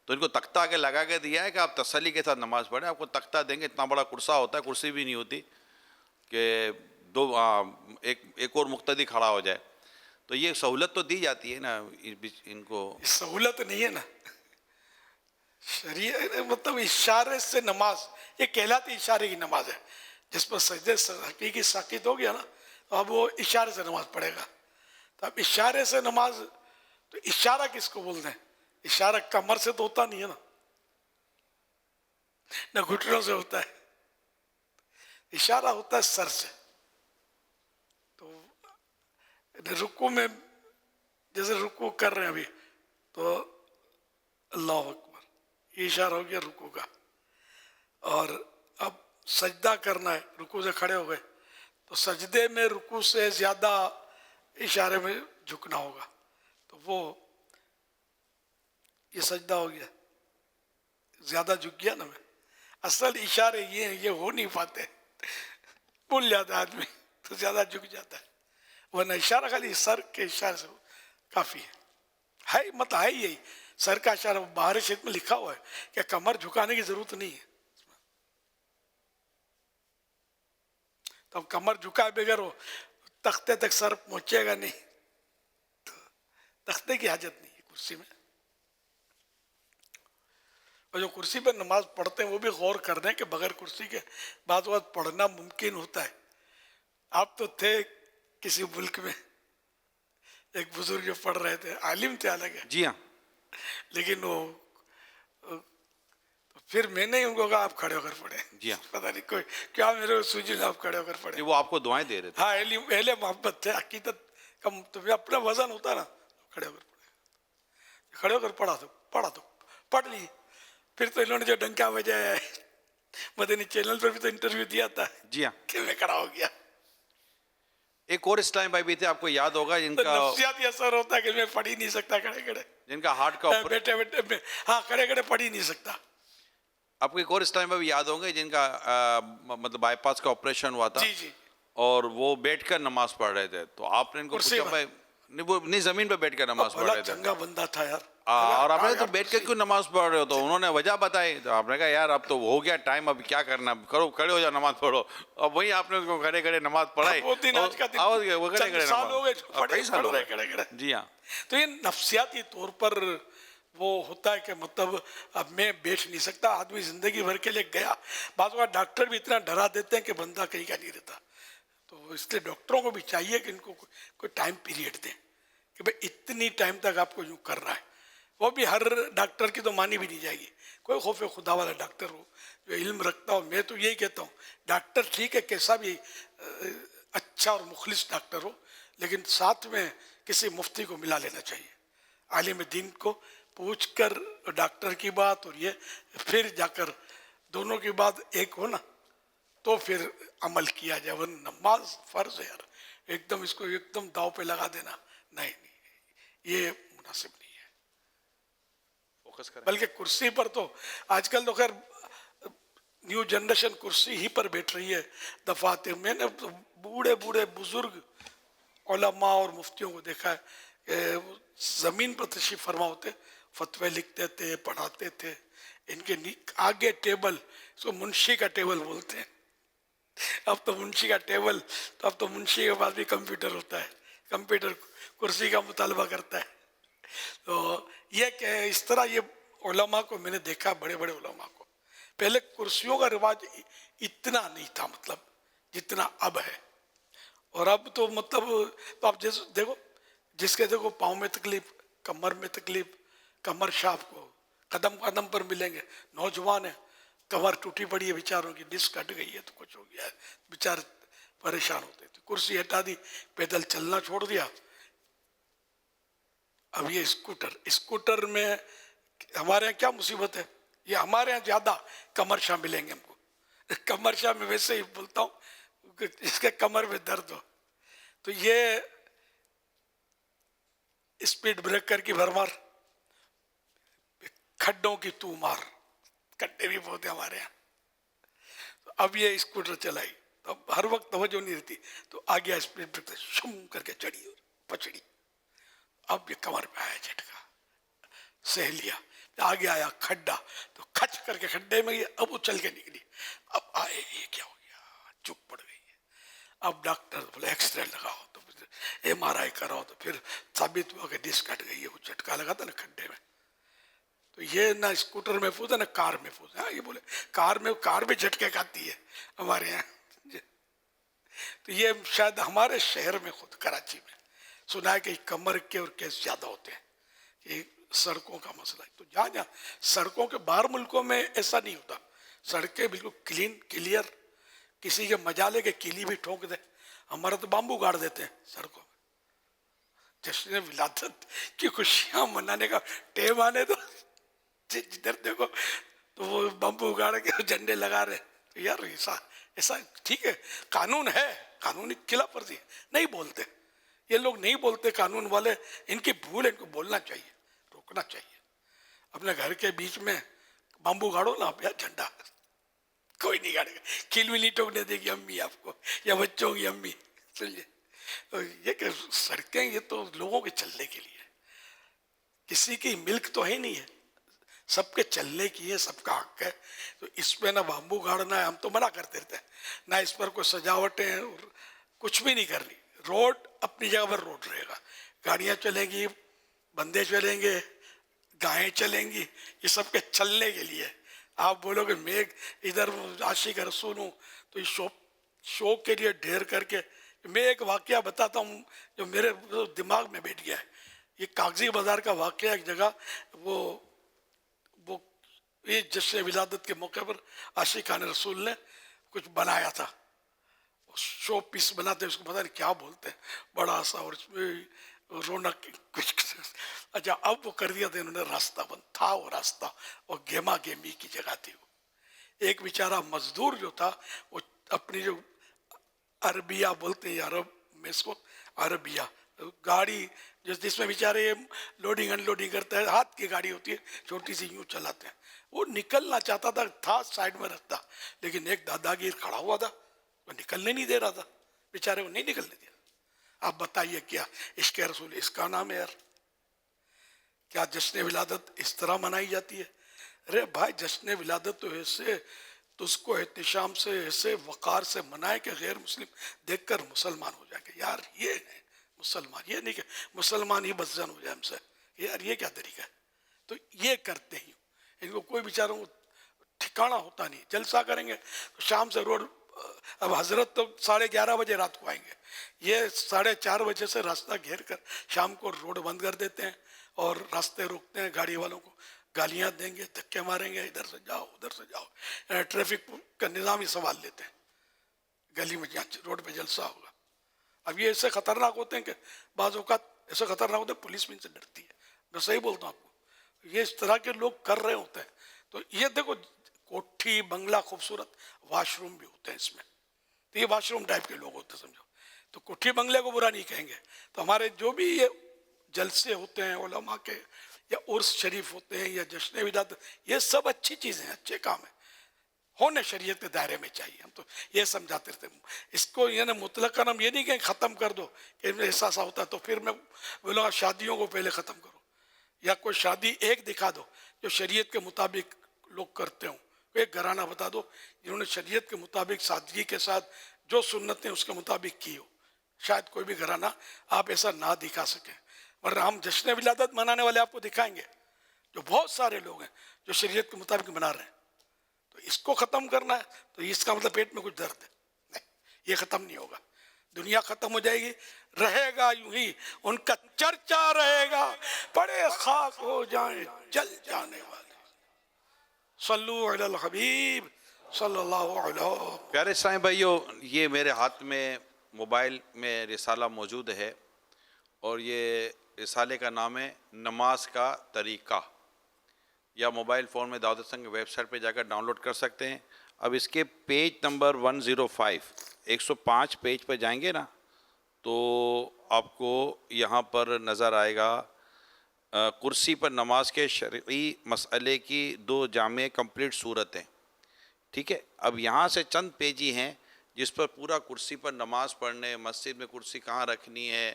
Speaker 12: تو ان کو تختہ کے لگا کے دیا ہے کہ آپ تسلی کے ساتھ نماز پڑھیں. آپ کو تختہ دیں گے، اتنا بڑا کرسا ہوتا ہے، کرسی بھی نہیں ہوتی کہ ایک اور مقتدی کھڑا ہو جائے. تو یہ سہولت تو دی جاتی ہے نا ان کو.
Speaker 3: سہولت نہیں ہے نا، شریعت مطلب اشارے سے نماز، یہ کہلاتی اشارے کی نماز ہے. جس پر سجدے حقیقی ساکت ہو گیا نا تو اب وہ اشارے سے نماز پڑھے گا. تو اب اشارے سے نماز، تو اشارہ کس کو بولتے ہیں؟ اشارہ کمر سے تو ہوتا نہیں ہے نا، نہ گھٹنوں سے ہوتا ہے، اشارہ ہوتا ہے سر سے. تو رکوع میں جیسے رکوع کر رہے ہیں ابھی تو اللہ اکبر، یہ اشارہ ہو گیا رکوع کا. اور اب سجدہ کرنا ہے، رکوع سے کھڑے ہو گئے تو سجدے میں رکوع سے زیادہ اشارے میں جھکنا ہوگا. تو وہ یہ سجدہ ہو گیا، زیادہ جھک گیا نا میں. اصل اشارے یہ ہیں، یہ ہو نہیں پاتے، بھول جاتا ہے آدمی تو زیادہ جھک جاتا ہے. ورنہ اشارہ خالی سر کے اشارے سے کافی ہے مطلب ہے یہی سر کا اشارہ. باہر شریف میں لکھا ہوا ہے کہ کمر جھکانے کی ضرورت نہیں ہے. تو اب کمر جھکائے بغیر وہ تختے تک سر پہنچے گا نہیں، تو تختے کی حاجت نہیں ہے کرسی میں. اور جو کرسی پر نماز پڑھتے ہیں وہ بھی غور کر دیں کہ بغیر کرسی کے بعض وقت پڑھنا ممکن ہوتا ہے. آپ تو تھے کسی ملک میں، ایک بزرگ جو پڑھ رہے تھے، عالم تھے الگ ہے،
Speaker 12: جی ہاں،
Speaker 3: لیکن وہ پھر میں نے ان کو کہا آپ کھڑے ہو کر پڑھیں.
Speaker 12: جی ہاں،
Speaker 3: پتہ نہیں کوئی کیا میرے سوجی آپ کھڑے ہو کر پڑھیں.
Speaker 12: وہ آپ کو دعائیں دے رہے تھے.
Speaker 3: ہاں، اہل محبت تھے، عقیدت کا تو اپنا وزن ہوتا نا، کھڑے ہو کر پڑھے، کھڑے ہو کر پڑھا تو پڑھ لی. پھر تو انہوں نے جو ڈنکا بجایا ہے، مدنی چینل پر بھی تو انٹرویو دیا تھا.
Speaker 12: جی ہاں،
Speaker 3: کہ میں کھڑا ہو گیا.
Speaker 12: ایک اور اسلامی بھائی بھی تھے، آپ کو یاد ہوگا، جن کا
Speaker 3: نفسیاتی اثر ہوتا ہے کہ میں پڑھ ہی نہیں سکتا کھڑے کھڑے،
Speaker 12: جن کا ہارٹ کا
Speaker 3: بیٹھے بیٹھے میں ہاں کھڑے کھڑے پڑھ ہی نہیں سکتا.
Speaker 12: آپ کو ایک اور اسلامی بھائی یاد ہوں گے جن کا مطلب بائی پاس کا آپریشن ہوا تھا،
Speaker 3: جی جی،
Speaker 12: اور وہ بیٹھ کر نماز پڑھ رہے تھے. تو آپ نے ان کو پوچھا بھائی، وہ نہیں زمین پہ بیٹھ کر نماز پڑھ رہے تھے،
Speaker 3: چنگا بندہ تھا یار.
Speaker 12: اور آپ نے تو بیٹھ کر کیوں نماز پڑھ رہے ہو؟ تو انہوں نے وجہ بتائی. تو آپ نے کہا یار اب تو ہو گیا ٹائم، اب کیا کرنا، کرو کھڑے ہو جاؤ نماز پڑھو. اب وہی آپ نے ان کو کھڑے کھڑے نماز پڑھائی.
Speaker 3: وہ دن آج کا دن چند سال ہو گئے کھڑے کھڑے.
Speaker 12: جی ہاں.
Speaker 3: تو یہ نفسیاتی طور پر وہ ہوتا ہے کہ مطلب اب میں بیٹھ نہیں سکتا. آدمی زندگی بھر کے لیے گیا، بعض اوقات ڈاکٹر بھی اتنا ڈرا دیتے ہیں کہ بندہ کہیں کا نہیں رہتا. تو اس لیے ڈاکٹروں کو بھی چاہیے کہ ان کو کوئی ٹائم پیریڈ دیں کہ بھئی اتنی ٹائم تک آپ کو یوں کر رہا ہے. وہ بھی ہر ڈاکٹر کی تو مانی بھی نہیں جائے گی. کوئی خوف خدا والا ڈاکٹر ہو جو علم رکھتا ہو. میں تو یہی کہتا ہوں ڈاکٹر ٹھیک ہے کیسا بھی اچھا اور مخلص ڈاکٹر ہو, لیکن ساتھ میں کسی مفتی کو ملا لینا چاہیے, عالم دین کو پوچھ کر ڈاکٹر کی بات اور یہ پھر جا کر دونوں کی بات ایک ہو نا تو پھر عمل کیا جائے. ورنہ نماز فرض ہے یار, ایک دم اس کو ایک دم داؤ پہ لگا دینا نہیں, یہ مناسب نہیں ہے. بلکہ کرسی پر تو آج کل تو خیر نیو جنریشن کرسی ہی پر بیٹھ رہی ہے. دفاتر میں نے بوڑھے بوڑھے بزرگ علماء اور مفتیوں کو دیکھا ہے کہ زمین پر تشریف فرما ہوتے, فتوے لکھتے تھے, پڑھاتے تھے. ان کے آگے ٹیبل, اس کو منشی کا ٹیبل بولتے ہیں. اب تو منشی کا ٹیبل, تو اب تو منشی کے پاس بھی کمپیوٹر ہوتا ہے, کمپیوٹر کرسی کا مطالبہ کرتا ہے. تو یہ کہ اس طرح یہ علماء کو میں نے دیکھا, بڑے بڑے علماء کو. پہلے کرسیوں کا رواج اتنا نہیں تھا مطلب جتنا اب ہے. اور اب تو مطلب تو آپ جیسے دیکھو جس کے دیکھو پاؤں میں تکلیف, کمر میں تکلیف, کمر شاف کو قدم قدم پر ملیں گے. نوجوان ہیں کمر ٹوٹی پڑی ہے بیچاروں کی, ڈسک کٹ گئی ہے تو کچھ ہو گیا ہے, بیچارے پریشان ہوتے تھے. کرسی ہٹا دی, پیدل چلنا چھوڑ دیا. اب یہ اسکوٹر میں ہمارے یہاں کیا مصیبت ہے, یہ ہمارے یہاں زیادہ کمر شاہ ملیں گے ہم کو. کمر شاہ میں ویسے ہی بولتا ہوں جس کے کمر میں درد ہو. تو یہ اسپیڈ بریکر کی بھرمار, کھڈوں کی تو مار, کھڈے بھی بہت ہیں ہمارے یہاں. اب یہ اسکوٹر چلائی تو اب ہر وقت توجہ نہیں رہتی, تو آ گیا اسپیڈ بریکر, شم کر کے چڑھی اور پچڑی. اب یہ کمر پہ آیا جھٹکا, سہ لیا. آگے آیا کھڈا تو کھچ کر کے کھڈے میں گیا, اب وہ چل کے نکلی. اب آئے یہ کیا ہو گیا, چپ پڑ گئی. اب ڈاکٹر بولے ایکس رے لگاؤ, تو ایم آر آئی کراؤ, تو پھر ثابت ہوا کہ ڈسک کٹ گئی ہے. وہ جھٹکا لگا تھا نا کھڈے میں. تو یہ نہ اسکوٹر محفوظ ہے نہ کار محفوظ ہے. یہ بولے کار بھی جھٹکے کھاتی ہے ہمارے یہاں. تو یہ شاید ہمارے شہر میں خود کراچی میں سنا ہے کہ کمر کے اور کیس زیادہ ہوتے ہیں, یہ سڑکوں کا مسئلہ ہے. تو جہاں سڑکوں کے باہر ملکوں میں ایسا نہیں ہوتا, سڑکیں بالکل کلین کلیئر, کسی کے مجالے کے کیلی بھی ٹھونک دے. ہمارا تو بامبو گاڑ دیتے ہیں سڑکوں میں. جشن ولادت کی خوشیاں منانے کا ٹائم آنے تو جدھر دیکھو تو وہ بامبو گاڑ کے جھنڈے لگا رہے. تو یار ایسا ٹھیک ہے, قانون ہے, قانونی خلاف ورزی ہے, نہیں بولتے یہ لوگ, نہیں بولتے قانون والے. ان کی بھول ہے, ان کو بولنا چاہیے, روکنا چاہیے. اپنے گھر کے بیچ میں بامبو گاڑو نا آپ, یار جھنڈا کوئی نہیں گاڑے گا, کھیل بھی نہیں ٹوکنے دے گی امی آپ کو یا بچوں کی امی. چلیے یہ کہ سڑکیں یہ تو لوگوں کے چلنے کے لیے, کسی کی ملک تو ہے نہیں ہے, سب کے چلنے کی ہے, سب کا حق ہے. تو اس پہ نہ بامبو گاڑنا ہے, ہم تو منع کرتے رہتے ہیں, نہ اس پر کوئی سجاوٹیں اور کچھ بھی نہیں کرنی. روڈ اپنی جگہ پر روڈ رہے گا, گاڑیاں چلیں گی, بندے چلیں گے, گائیں چلیں گی, یہ سب کے چلنے کے لیے. آپ بولو کہ میں ادھر عاشق رسول ہوں تو یہ شوق کے لیے ڈھیر کر کے. میں ایک واقعہ بتاتا ہوں جو میرے دماغ میں بیٹھ گیا ہے. یہ کاغذی بازار کا واقعہ, ایک جگہ وہ یہ جشن ولادت کے موقع پر عاشقان رسول نے کچھ بنایا تھا, شو پیس بناتے ہیں, اس کو پتہ نہیں کیا بولتے ہیں, بڑا سا, اور اس میں رونق کچھ. اچھا اب وہ کر دیا تھا انہوں نے, راستہ بند تھا وہ راستہ, اور گیما گیمی کی جگہ تھی. وہ ایک بیچارہ مزدور جو تھا, وہ اپنی جو عربیہ بولتے ہیں عرب میں اس کو, عربیہ گاڑی جس میں بیچارے یہ لوڈنگ ان لوڈنگ کرتا ہے, ہاتھ کی گاڑی ہوتی ہے چھوٹی سی, یوں چلاتے ہیں. وہ نکلنا چاہتا تھا سائڈ میں رکھتا, لیکن ایک داداگیر کھڑا ہوا تھا, وہ نکلنے نہیں دے رہا تھا, بیچارے کو نہیں نکلنے دیا. آپ بتائیے کیا عشق رسول اس کا نام ہے یار؟ کیا جشن ولادت اس طرح منائی جاتی ہے؟ ارے بھائی جشن ولادت تو ایسے تو اس کو احتشام سے ایسے وقار سے منائے کہ غیر مسلم دیکھ کر مسلمان ہو جائے کہ یار یہ ہے مسلمان, یہ نہیں کہ مسلمان ہی بدزن ہو جائے ہم سے, یار یہ کیا طریقہ ہے. تو یہ کرتے ہی ان کو کوئی بیچاروں کو ٹھکانا ہوتا نہیں. جلسہ کریں گے تو شام سے روڈ اب حضرت تو 11:30 بجے رات کو آئیں گے، یہ 4:30 بجے سے راستہ گھیر کر شام کو روڈ بند کر دیتے ہیں اور راستے روکتے ہیں، گاڑی والوں کو گالیاں دیں گے، دھکے ماریں گے، ادھر سے جاؤ ادھر سے جاؤ، ٹریفک کا نظام ہی سوال لیتے ہیں، گلی میں جہاں روڈ پہ جلسہ ہوگا۔ اب یہ ایسے خطرناک ہوتے ہیں کہ بعض اوقات ایسے خطرناک ہوتے ہیں پولیس بھی ان سے ڈرتی ہے، میں صحیح بولتا ہوں آپ کو، یہ اس طرح کے لوگ کر رہے ہوتے ہیں۔ تو یہ دیکھو کوٹھی بنگلہ خوبصورت، واش روم بھی ہوتے ہیں اس میں، تو یہ واش روم ٹائپ کے لوگ ہوتے ہیں سمجھو، تو کوٹھی بنگلے کو برا نہیں کہیں گے۔ تو ہمارے جو بھی یہ جلسے ہوتے ہیں علماء کے یا عرس شریف ہوتے ہیں یا جشن ولادت، یہ سب اچھی چیزیں ہیں، اچھے کام ہیں، ہونے شریعت کے دائرے میں چاہیے۔ ہم تو یہ سمجھاتے رہتے ہیں اس کو، یعنی مطلق ہم یہ نہیں کہ ختم کر دو کہ احساس ہوتا ہے تو پھر میں بولوں شادیوں کو پہلے ختم کرو، یا کوئی شادی ایک دکھا دو جو شریعت کے مطابق لوگ کرتے ہوں، ایک گھرانہ بتا دو جنہوں نے شریعت کے مطابق سادگی کے ساتھ جو سنتیں اس کے مطابق کی ہو، شاید کوئی بھی گھرانہ آپ ایسا نہ دکھا سکیں، ورنہ ہم جشن ولادت منانے والے آپ کو دکھائیں گے جو بہت سارے لوگ ہیں جو شریعت کے مطابق منا رہے ہیں۔ تو اس کو ختم کرنا ہے تو اس کا مطلب پیٹ میں کچھ درد ہے، نہیں، یہ ختم نہیں ہوگا، دنیا ختم ہو جائے گی، رہے گا یوں ہی، ان کا چرچا رہے گا، پڑے خاک ہو جائیں جل جانے والے، صلو علی الحبیب صلی اللہ علیہ۔
Speaker 12: پیارے اسلامی بھائیو، یہ میرے ہاتھ میں موبائل میں رسالہ موجود ہے، اور یہ رسالے کا نام ہے نماز کا طریقہ، یا موبائل فون میں دعوت اسلام کی ویب سائٹ پہ جا کر ڈاؤن لوڈ کر سکتے ہیں۔ اب اس کے پیج نمبر 105 پیج پہ جائیں گے نا تو آپ کو یہاں پر نظر آئے گا کرسی پر نماز کے شرعی مسئلے کی 2 جامع کمپلیٹ صورتیں، ٹھیک ہے۔ اب یہاں سے چند پیج ہی ہیں جس پر پورا کرسی پر نماز پڑھنے، مسجد میں کرسی کہاں رکھنی ہے،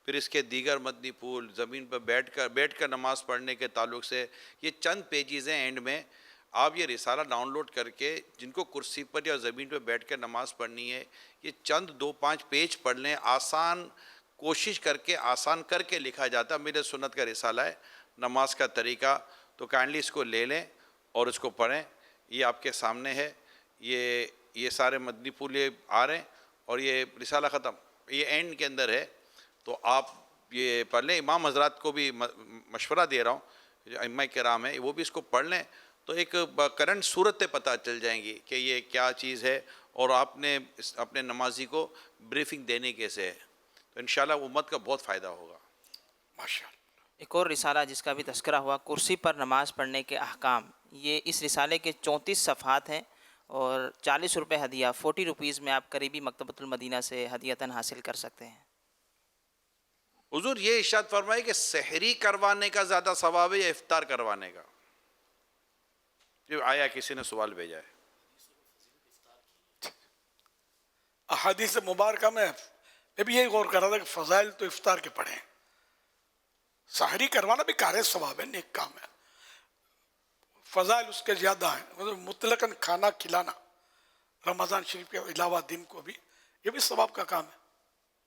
Speaker 12: پھر اس کے دیگر مدنی پھول، زمین پر بیٹھ کر نماز پڑھنے کے تعلق سے یہ چند پیجز ہیں۔ اینڈ میں آپ یہ رسالہ ڈاؤن لوڈ کر کے جن کو کرسی پر یا زمین پر بیٹھ کر نماز پڑھنی ہے، یہ چند 2-5 پیج پڑھ لیں، آسان کوشش کر کے آسان کر کے لکھا جاتا ہے، میرے سنت کا رسالہ ہے نماز کا طریقہ، تو کائنڈلی اس کو لے لیں اور اس کو پڑھیں۔ یہ آپ کے سامنے ہے، یہ سارے مدنی پھول یہ آ رہے ہیں اور یہ رسالہ ختم، یہ اینڈ کے اندر ہے، تو آپ یہ پڑھ لیں۔ امام حضرات کو بھی مشورہ دے رہا ہوں، جو ائمہ کرام ہیں وہ بھی اس کو پڑھ لیں، تو ایک کرنٹ صورتیں پتہ چل جائیں گی کہ یہ کیا چیز ہے اور آپ نے اپنے نمازی کو بریفنگ دینے کیسے ہے، تو انشاءاللہ امت کا بہت فائدہ ہوگا۔
Speaker 3: ماشاءاللہ۔
Speaker 4: ایک اور رسالہ جس کا بھی تذکرہ ہوا، کرسی پر نماز پڑھنے کے احکام، یہ اس رسالے کے 34 صفحات ہیں اور 40 روپے ہدیہ، 40 روپیز میں آپ قریبی مکتبۃ المدینہ سے ہدیتاً حاصل کر سکتے ہیں۔
Speaker 12: حضور یہ ارشاد فرمائے کہ سحری کروانے کا زیادہ ثواب ہے یا افطار کروانے کا؟ جو آیا کسی نے سوال بھیجا ہے۔
Speaker 3: احادیث مبارکہ میں بھی یہی غور کر رہا تھا کہ فضائل تو افطار کے پڑھیں، سحری کروانا بھی کار ثواب ہے، نیک کام ہے، فضائل اس کے زیادہ ہیں، مطلقاً کھانا کھلانا رمضان شریف کے علاوہ دن کو بھی، یہ بھی ثواب کا کام ہے،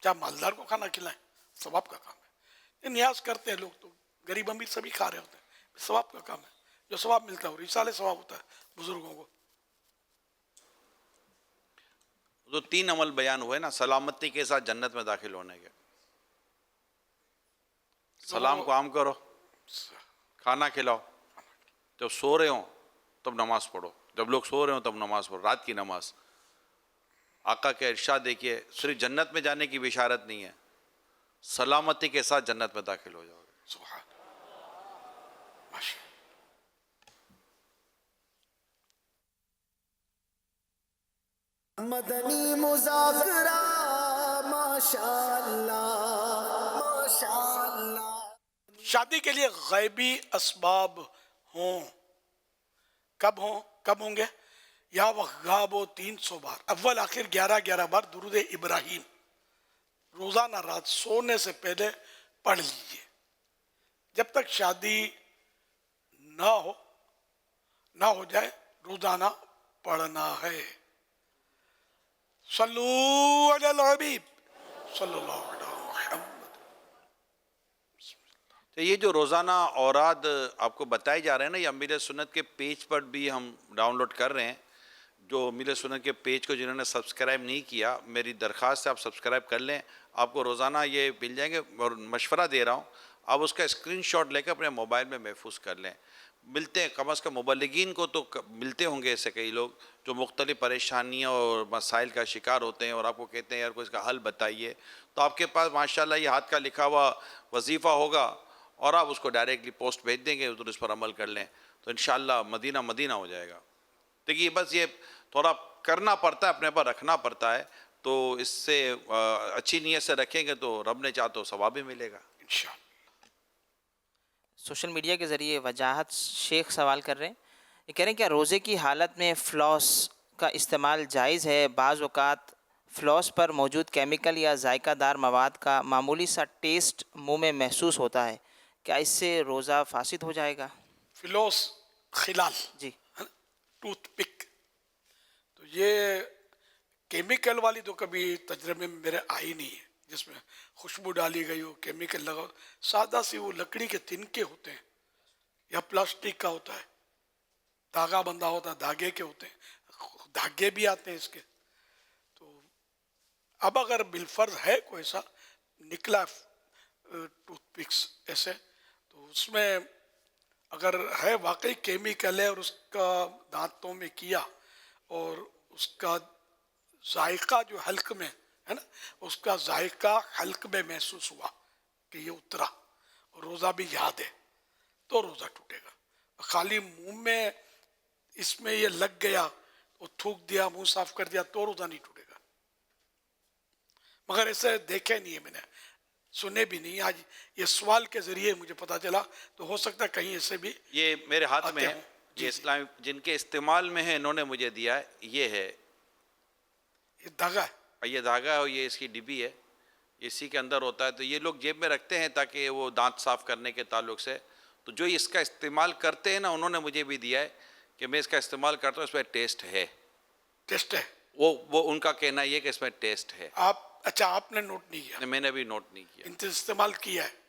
Speaker 3: چاہے مالدار کو کھانا کھلائیں، ثواب کا کام ہے۔ یہ نیاز کرتے ہیں لوگ، تو غریب امیر سبھی کھا رہے ہوتے ہیں، ثواب کا کام ہے، جو ثواب ملتا ہے رسالے ثواب ہوتا ہے بزرگوں کو۔
Speaker 12: تو 3 عمل بیان ہوئے نا سلامتی کے ساتھ جنت میں داخل ہونے کے۔ سلام کو عام کرو، کھانا کھلاؤ، جب سو رہے ہوں تب نماز پڑھو، جب لوگ سو رہے ہوں تب نماز پڑھو، رات کی نماز۔ آقا کے ارشاد دیکھیے، صرف جنت میں جانے کی بشارت نہیں ہے، سلامتی کے ساتھ جنت میں داخل ہو جاؤ گے۔
Speaker 3: سبحان ماشاء
Speaker 1: مدنی مذاکرہ ماشاءاللہ ماشاءاللہ۔
Speaker 3: شادی کے لیے غیبی اسباب ہوں، کب ہوں گے؟ یا وغابو 300 بار، اول آخر 11 بار درود ابراہیم روزانہ رات سونے سے پہلے پڑھ لیجئے، جب تک شادی نہ ہو جائے روزانہ پڑھنا ہے۔ صلو علی الحبیب صلی اللہ علیہ محمد۔
Speaker 12: تو یہ جو روزانہ اوراد آپ کو بتائے جا رہے ہیں نا، یہ امیر سنت کے پیج پر بھی ہم ڈاؤن لوڈ کر رہے ہیں، جو میرے سنت کے پیج کو جنہوں نے سبسکرائب نہیں کیا، میری درخواست ہے آپ سبسکرائب کر لیں. آپ کو روزانہ یہ مل جائیں گے، اور مشورہ دے رہا ہوں، آپ اس کا اسکرین شاٹ لے کے اپنے موبائل میں محفوظ کر لیں. ملتے ہیں کم از کم مبلغین کو تو ملتے ہوں گے ایسے کئی لوگ جو مختلف پریشانیوں اور مسائل کا شکار ہوتے ہیں، اور آپ کو کہتے ہیں یار کوئی اس کا حل بتائیے، تو آپ کے پاس ماشاءاللہ یہ ہاتھ کا لکھا ہوا وظیفہ ہوگا، اور آپ اس کو ڈائریکٹلی پوسٹ بھیج دیں گے، ادھر اس پر عمل کر لیں تو انشاءاللہ مدینہ مدینہ ہو جائے گا. دیکھیے بس یہ تھوڑا کرنا پڑتا ہے، اپنے پر رکھنا پڑتا ہے، تو اس سے اچھی نیت سے رکھیں گے تو رب نے چاہا تو ثواب بھی ملے گا انشاءاللہ.
Speaker 4: سوشل میڈیا کے ذریعے وجاہت شیخ سوال کر رہے ہیں، یہ کہہ رہے ہیں کیا روزے کی حالت میں فلاس کا استعمال جائز ہے؟ بعض اوقات فلاس پر موجود کیمیکل یا ذائقہ دار مواد کا معمولی سا ٹیسٹ منہ میں محسوس ہوتا ہے، کیا اس سے روزہ فاسد ہو جائے گا؟
Speaker 3: فلوس خلال
Speaker 4: جی،
Speaker 3: ٹوتھ پک، تو یہ کیمیکل والی تو کبھی تجربے میں میرے آئی نہیں ہے، جس میں خوشبو ڈالی گئی ہو، کیمیکل لگا ہو. سادہ سی وہ لکڑی کے تنکے ہوتے ہیں یا پلاسٹک کا ہوتا ہے، دھاگا بندھا ہوتا ہے، دھاگے کے ہوتے ہیں، دھاگے بھی آتے ہیں اس کے. تو اب اگر بالفرض ہے کوئی ایسا نکلا ٹوتھ پکس ایسے، تو اس میں اگر ہے واقعی کیمیکل ہے اور اس کا دانتوں میں کیا اور اس کا ذائقہ جو حلق میں ہے نا، اس کا ذائقہ حلق میں محسوس ہوا کہ یہ اترا اور روزہ بھی یاد ہے، تو روزہ ٹوٹے گا. خالی منہ میں اس میں یہ لگ گیا اور تھوک دیا، منہ صاف کر دیا، تو روزہ نہیں ٹوٹے گا. مگر ایسے دیکھے نہیں ہے، میں نے سنے بھی نہیں، آج یہ سوال کے ذریعے مجھے پتا چلا، تو ہو سکتا ہے کہیں ایسے بھی
Speaker 12: یہ میرے ہاتھ میں ہے، یہ اسلام جن کے استعمال میں ہے انہوں نے مجھے دیا ہے. یہ ہے،
Speaker 3: یہ دھاگا ہے،
Speaker 12: یہ دھاگا ہے، اور یہ اس کی ڈبی ہے، اسی کے اندر ہوتا ہے. تو یہ لوگ جیب میں رکھتے ہیں تاکہ وہ دانت صاف کرنے کے تعلق سے. تو جو اس کا استعمال کرتے ہیں نا، انہوں نے مجھے بھی دیا ہے کہ میں اس کا استعمال کرتا ہوں، اس میں ٹیسٹ ہے.
Speaker 3: ٹیسٹ ہے،
Speaker 12: وہ ان کا کہنا یہ کہ اس میں ٹیسٹ ہے.
Speaker 3: اچھا آپ نے نوٹ نہیں کیا؟
Speaker 12: میں نے بھی نوٹ نہیں کیا.
Speaker 3: استعمال کیا ہے؟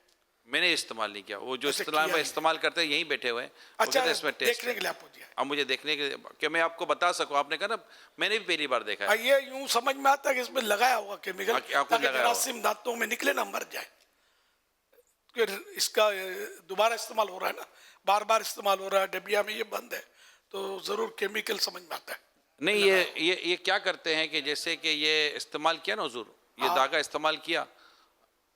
Speaker 12: میں نے استعمال نہیں کیا. وہ جو استعمال کرتے ہیں یہیں بیٹھے ہوئے ہیں.
Speaker 3: اچھا،
Speaker 12: اس میں ٹیسٹ
Speaker 3: دیکھنے کے لیے آپ کو دیا ہے؟
Speaker 12: اب مجھے دیکھنے کے کہ میں آپ کو بتا سکوں. آپ نے کہا نا میں نے بھی پہلی بار دیکھا ہے.
Speaker 3: یہ یوں سمجھ میں آتا ہے کہ اس میں لگایا ہوا کیمیکل تاکہ جراثیم دانتوں میں نکلے نہ، مر جائے. پھر اس کا دوبارہ استعمال ہو رہا ہے نا، بار بار استعمال ہو رہا ہے، ڈبیا میں یہ بند ہے، تو ضرور کیمیکل سمجھ میں آتا ہے.
Speaker 12: نہیں، یہ کیا کرتے ہیں کہ جیسے کہ یہ استعمال کیا نا حضور، یہ دھاگا استعمال کیا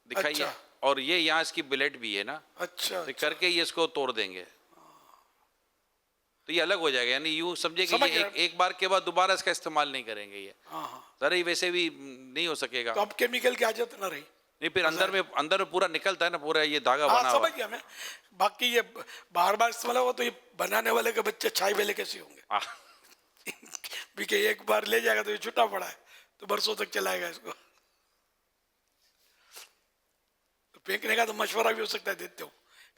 Speaker 12: دکھائیے، اور یہ یہاں اس کی بلیڈ بھی ہے نا،
Speaker 3: اچھا
Speaker 12: کر کے یہ اس کو توڑ دیں گے تو یہ الگ ہو جائے گا. یعنی یوں سمجھے کہ یہ ایک بار کے بعد دوبارہ اس کا استعمال نہیں کریں گے. یہ ذرا ہی ویسے بھی نہیں ہو سکے گا.
Speaker 3: تو اب کیمیکل کی حاجت نہ رہی.
Speaker 12: نہیں، پھر اندر میں پورا نکلتا ہے نا، پورا یہ دھاگا بنا ہوا.
Speaker 3: سمجھ گیا میں. باقی یہ بار بار استعمال ہوگا تو یہ بنانے والے کے بچے چھائی ویلے کیسے ہوں گے؟ کہ ایک بار لے جائے گا تو یہ چھٹا پڑا ہے تو برسوں تک چلائے گا اس کو. تو پھینکنے کا تو مشورہ بھی ہو سکتا ہے دیتے ہو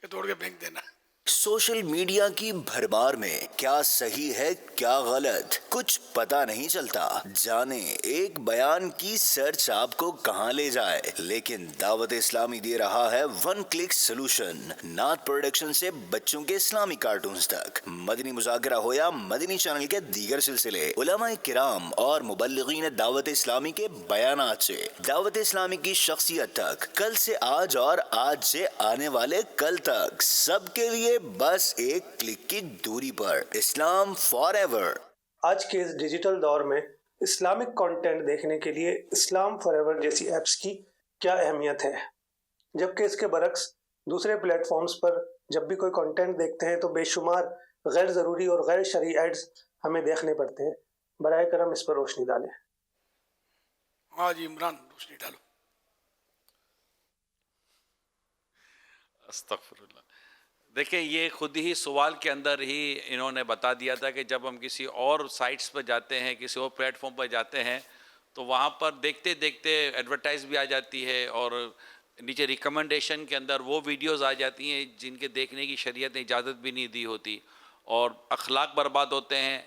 Speaker 3: کہ توڑ کے پھینک دینا.
Speaker 1: سوشل میڈیا کی بھرمار میں کیا صحیح ہے کیا غلط کچھ پتا نہیں چلتا. جانے ایک بیان کی سرچ آپ کو کہاں لے جائے، لیکن دعوت اسلامی دے رہا ہے ون کلک سلوشن. نعت پروڈکشن سے بچوں کے اسلامی کارٹونز تک، مدنی مذاکرہ ہو یا مدنی چینل کے دیگر سلسلے، علماء کرام اور مبلغین دعوت اسلامی کے بیانات سے دعوت اسلامی کی شخصیت تک، کل سے آج اور آج سے آنے والے کل تک، سب کے لیے بس ایک کلک کی دوری پر. اسلام فار ایور.
Speaker 10: آج کے اس ڈیجیٹل دور میں اسلامک کانٹینٹ دیکھنے کے لیے اسلام فار ایور جیسی ایپس کی کیا اہمیت ہے، جبکہ اس کے برعکس دوسرے پلیٹ فارمز پر جب بھی کوئی کانٹینٹ دیکھتے ہیں تو بے شمار غیر ضروری اور غیر شرعی ایڈز ہمیں دیکھنے پڑتے ہیں. براہ کرم اس پر روشنی ڈالیں.
Speaker 3: ہاں جی عمران، روشنی ڈالو.
Speaker 12: استغفر اللہ. دیکھیں، یہ خود ہی سوال کے اندر ہی انہوں نے بتا دیا تھا کہ جب ہم کسی اور سائٹس پر جاتے ہیں، کسی اور پلیٹ فارم پر جاتے ہیں، تو وہاں پر دیکھتے دیکھتے ایڈورٹائز بھی آ جاتی ہے، اور نیچے ریکمنڈیشن کے اندر وہ ویڈیوز آ جاتی ہیں جن کے دیکھنے کی شریعت نے اجازت بھی نہیں دی ہوتی، اور اخلاق برباد ہوتے ہیں،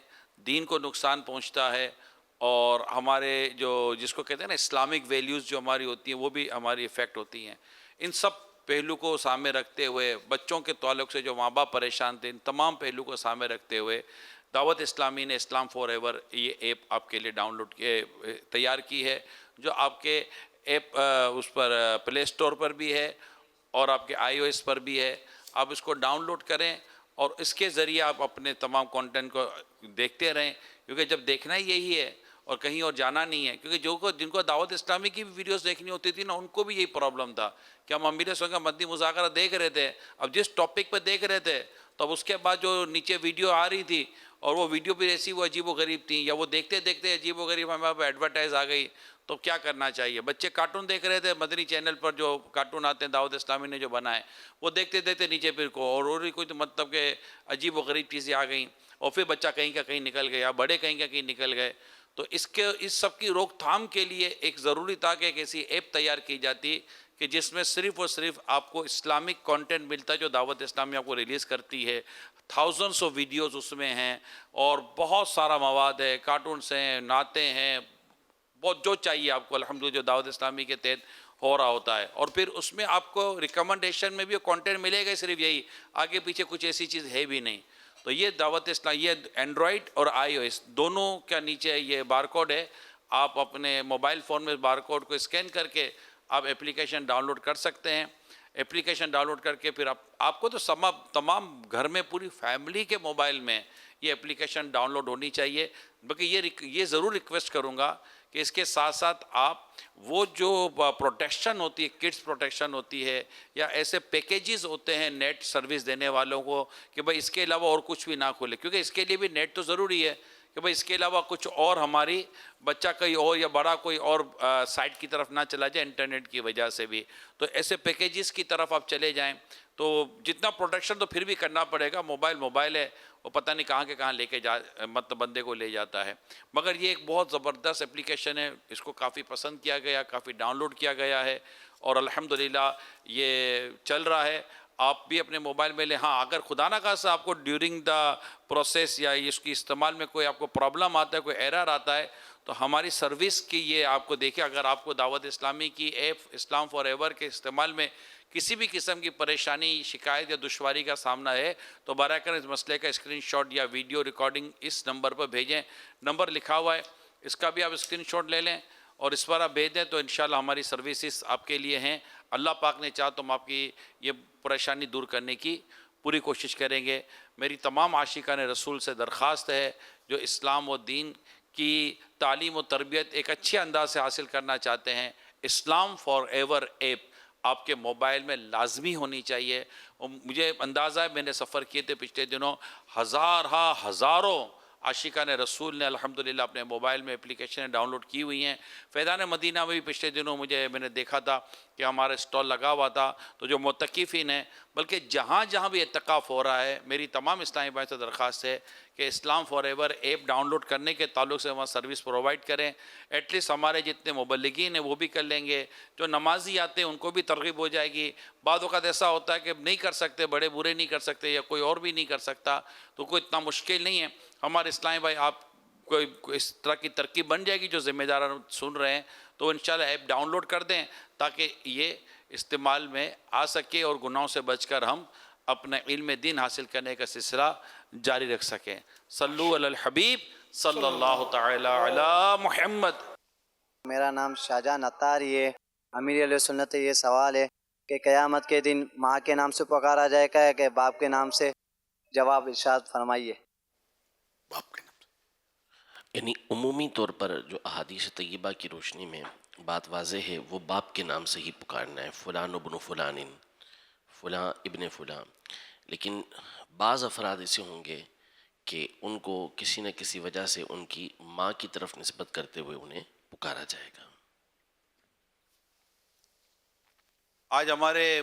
Speaker 12: دین کو نقصان پہنچتا ہے، اور ہمارے جس کو کہتے ہیں نا اسلامک ویلیوز جو ہماری ہوتی ہیں وہ بھی ہماری افیکٹ ہوتی ہیں. ان سب پہلو کو سامنے رکھتے ہوئے، بچوں کے تعلق سے جو ماں باپ پریشان تھے، ان تمام پہلو کو سامنے رکھتے ہوئے دعوت اسلامی نے اسلام فار ایور یہ ایپ آپ کے لیے ڈاؤن لوڈ تیار کی ہے، جو آپ کے ایپ اس پر پلے اسٹور پر بھی ہے اور آپ کے آئی او ایس پر بھی ہے. آپ اس کو ڈاؤن لوڈ کریں اور اس کے ذریعے آپ اپنے تمام کانٹینٹ کو دیکھتے رہیں، کیونکہ جب دیکھنا ہی یہی ہے اور کہیں اور جانا نہیں ہے. کیونکہ جن کو دعوت اسلامی کی بھی ویڈیوز دیکھنی ہوتی تھی نا، ان کو بھی یہی پرابلم تھا کہ ہم امیر سنگ کا مدنی مذاکرہ دیکھ رہے تھے، اب جس ٹاپک پہ دیکھ رہے تھے تو اب اس کے بعد جو نیچے ویڈیو آ رہی تھی اور وہ ویڈیو بھی ایسی وہ عجیب و غریب تھیں، یا وہ دیکھتے دیکھتے عجیب و غریب ہمارے پاس ایڈورٹائز آ گئی، تو کیا کرنا چاہیے؟ بچے کارٹون دیکھ رہے تھے مدنی چینل پر، جو کارٹون آتے ہیں دعوت اسلامی نے جو بنائے، وہ دیکھتے دیکھتے نیچے پھر کو اور کوئی مطلب کہ عجیب و غریب چیزیں آ گئیں، اور پھر بچہ کہیں کا کہیں نکل گیا، بڑے کہیں کا کہیں نکل گئے. تو اس سب کی روک تھام کے لیے ایک ضروری تھا کہ ایک ایسی ایپ تیار کی جاتی کہ جس میں صرف اور صرف آپ کو اسلامک کانٹینٹ ملتا ہے جو دعوت اسلامی آپ کو ریلیز کرتی ہے. تھاؤزنڈس آف ویڈیوز اس میں ہیں اور بہت سارا مواد ہے، کارٹونس ہیں، نعتیں ہیں، بہت جو چاہیے آپ کو الحمدللہ جو دعوت اسلامی کے تحت ہو رہا ہوتا ہے. اور پھر اس میں آپ کو ریکمنڈیشن میں بھی کانٹینٹ ملے گا، صرف یہی، آگے پیچھے کچھ ایسی چیز ہے بھی نہیں. تو یہ دعوت اسلام، یہ اینڈرائڈ اور آئی او ایس دونوں کا نیچے یہ بار کوڈ ہے. آپ اپنے موبائل فون میں بار کوڈ کو اسکین کر کے آپ اپلیکیشن ڈاؤن لوڈ کر سکتے ہیں. اپلیکیشن ڈاؤن لوڈ کر کے پھر آپ کو تو تمام گھر میں پوری فیملی کے موبائل میں یہ اپلیکیشن ڈاؤن لوڈ ہونی چاہیے. بلکہ یہ ضرور ریکویسٹ کروں گا کہ اس کے ساتھ ساتھ آپ وہ جو پروٹیکشن ہوتی ہے، کڈس پروٹیکشن ہوتی ہے، یا ایسے پیکیجز ہوتے ہیں نیٹ سروس دینے والوں کو کہ بھائی اس کے علاوہ اور کچھ بھی نہ کھولے، کیونکہ اس کے لیے بھی نیٹ تو ضروری ہے کہ بھائی اس کے علاوہ کچھ اور ہماری بچہ کوئی اور یا بڑا کوئی اور سائٹ کی طرف نہ چلا جائے انٹرنیٹ کی وجہ سے بھی. تو ایسے پیکیجز کی طرف آپ چلے جائیں تو جتنا پروٹیکشن تو پھر بھی کرنا پڑے گا. موبائل ہے، وہ پتہ نہیں کہاں کے کہاں لے کے مطلب بندے کو لے جاتا ہے. مگر یہ ایک بہت زبردست اپلیکیشن ہے، اس کو کافی پسند کیا گیا، کافی ڈاؤن لوڈ کیا گیا ہے اور الحمدللہ یہ چل رہا ہے. آپ بھی اپنے موبائل میں لیں. ہاں، اگر خدا نہ خواستہ آپ کو ڈیورنگ دا پروسیس یا اس کی استعمال میں کوئی آپ کو پرابلم آتا ہے، کوئی ایرر آتا ہے، تو ہماری سروس کی یہ آپ کو دیکھیں. اگر آپ کو دعوت اسلامی کی ایپ اسلام فار ایور کے استعمال میں کسی بھی قسم کی پریشانی، شکایت یا دشواری کا سامنا ہے تو براہ کرم اس مسئلے کا اسکرین شاٹ یا ویڈیو ریکارڈنگ اس نمبر پر بھیجیں. نمبر لکھا ہوا ہے، اس کا بھی آپ اسکرین شاٹ لے لیں اور اس پر آپ بھیج دیں تو انشاءاللہ ہماری سروسز آپ کے لیے ہیں. اللہ پاک نے چاہا تو ہم آپ کی یہ پریشانی دور کرنے کی پوری کوشش کریں گے. میری تمام عاشقان رسول سے درخواست ہے جو اسلام و دین کی تعلیم و تربیت ایک اچھے انداز سے حاصل کرنا چاہتے ہیں، اسلام فار ایور ایپ آپ کے موبائل میں لازمی ہونی چاہیے. مجھے اندازہ ہے، میں نے سفر کیے تھے پچھلے دنوں، ہزاروں عاشقان رسول نے الحمدللہ اپنے موبائل میں اپلیکیشنیں ڈاؤن لوڈ کی ہوئی ہیں. فیضان مدینہ میں بھی پچھلے دنوں میں نے دیکھا تھا کہ ہمارا اسٹال لگا ہوا تھا، تو جو معتکفین ہیں، بلکہ جہاں جہاں بھی اعتکاف ہو رہا ہے، میری تمام اسلامی بھائی سے درخواست ہے کہ اسلام forever app download کرنے کے تعلق سے وہاں سروس پرووائڈ کریں. ایٹ لیسٹ ہمارے جتنے مبلغین ہیں وہ بھی کر لیں گے، جو نمازی آتے ہیں ان کو بھی ترغیب ہو جائے گی. بعض اوقات ایسا ہوتا ہے کہ نہیں کر سکتے، بڑے برے نہیں کر سکتے یا کوئی اور بھی نہیں کر سکتا، تو کوئی اتنا مشکل نہیں ہے. ہمارے اسلامی بھائی آپ کوئی اس طرح کی ترکیب بن جائے گی، جو ذمہ دار سن رہے ہیں تو انشاءاللہ ایپ ڈاؤن لوڈ کر دیں تاکہ یہ استعمال میں آ سکے اور گناہوں سے بچ کر ہم اپنا علم دین حاصل کرنے کا سلسلہ جاری رکھ سکیں. صلو علی الحبیب صلی اللہ تعالی علی محمد.
Speaker 14: میرا نام شاہجہاں عطاری ہے. امیر علیہ سنت یہ سوال ہے کہ قیامت کے دن ماں کے نام سے پکارا جائے گا کہ باپ کے نام سے؟ جواب ارشاد فرمائیے.
Speaker 11: یعنی عمومی طور پر جو احادیث طیبہ کی روشنی میں بات واضح ہے، وہ باپ کے نام سے ہی پکارنا ہے، فلان ابن فلان، فلاں ابن فلاں. لیکن بعض افراد ایسے ہوں گے کہ ان کو کسی نہ کسی وجہ سے ان کی ماں کی طرف نسبت کرتے ہوئے انہیں پکارا جائے گا.
Speaker 12: آج ہمارے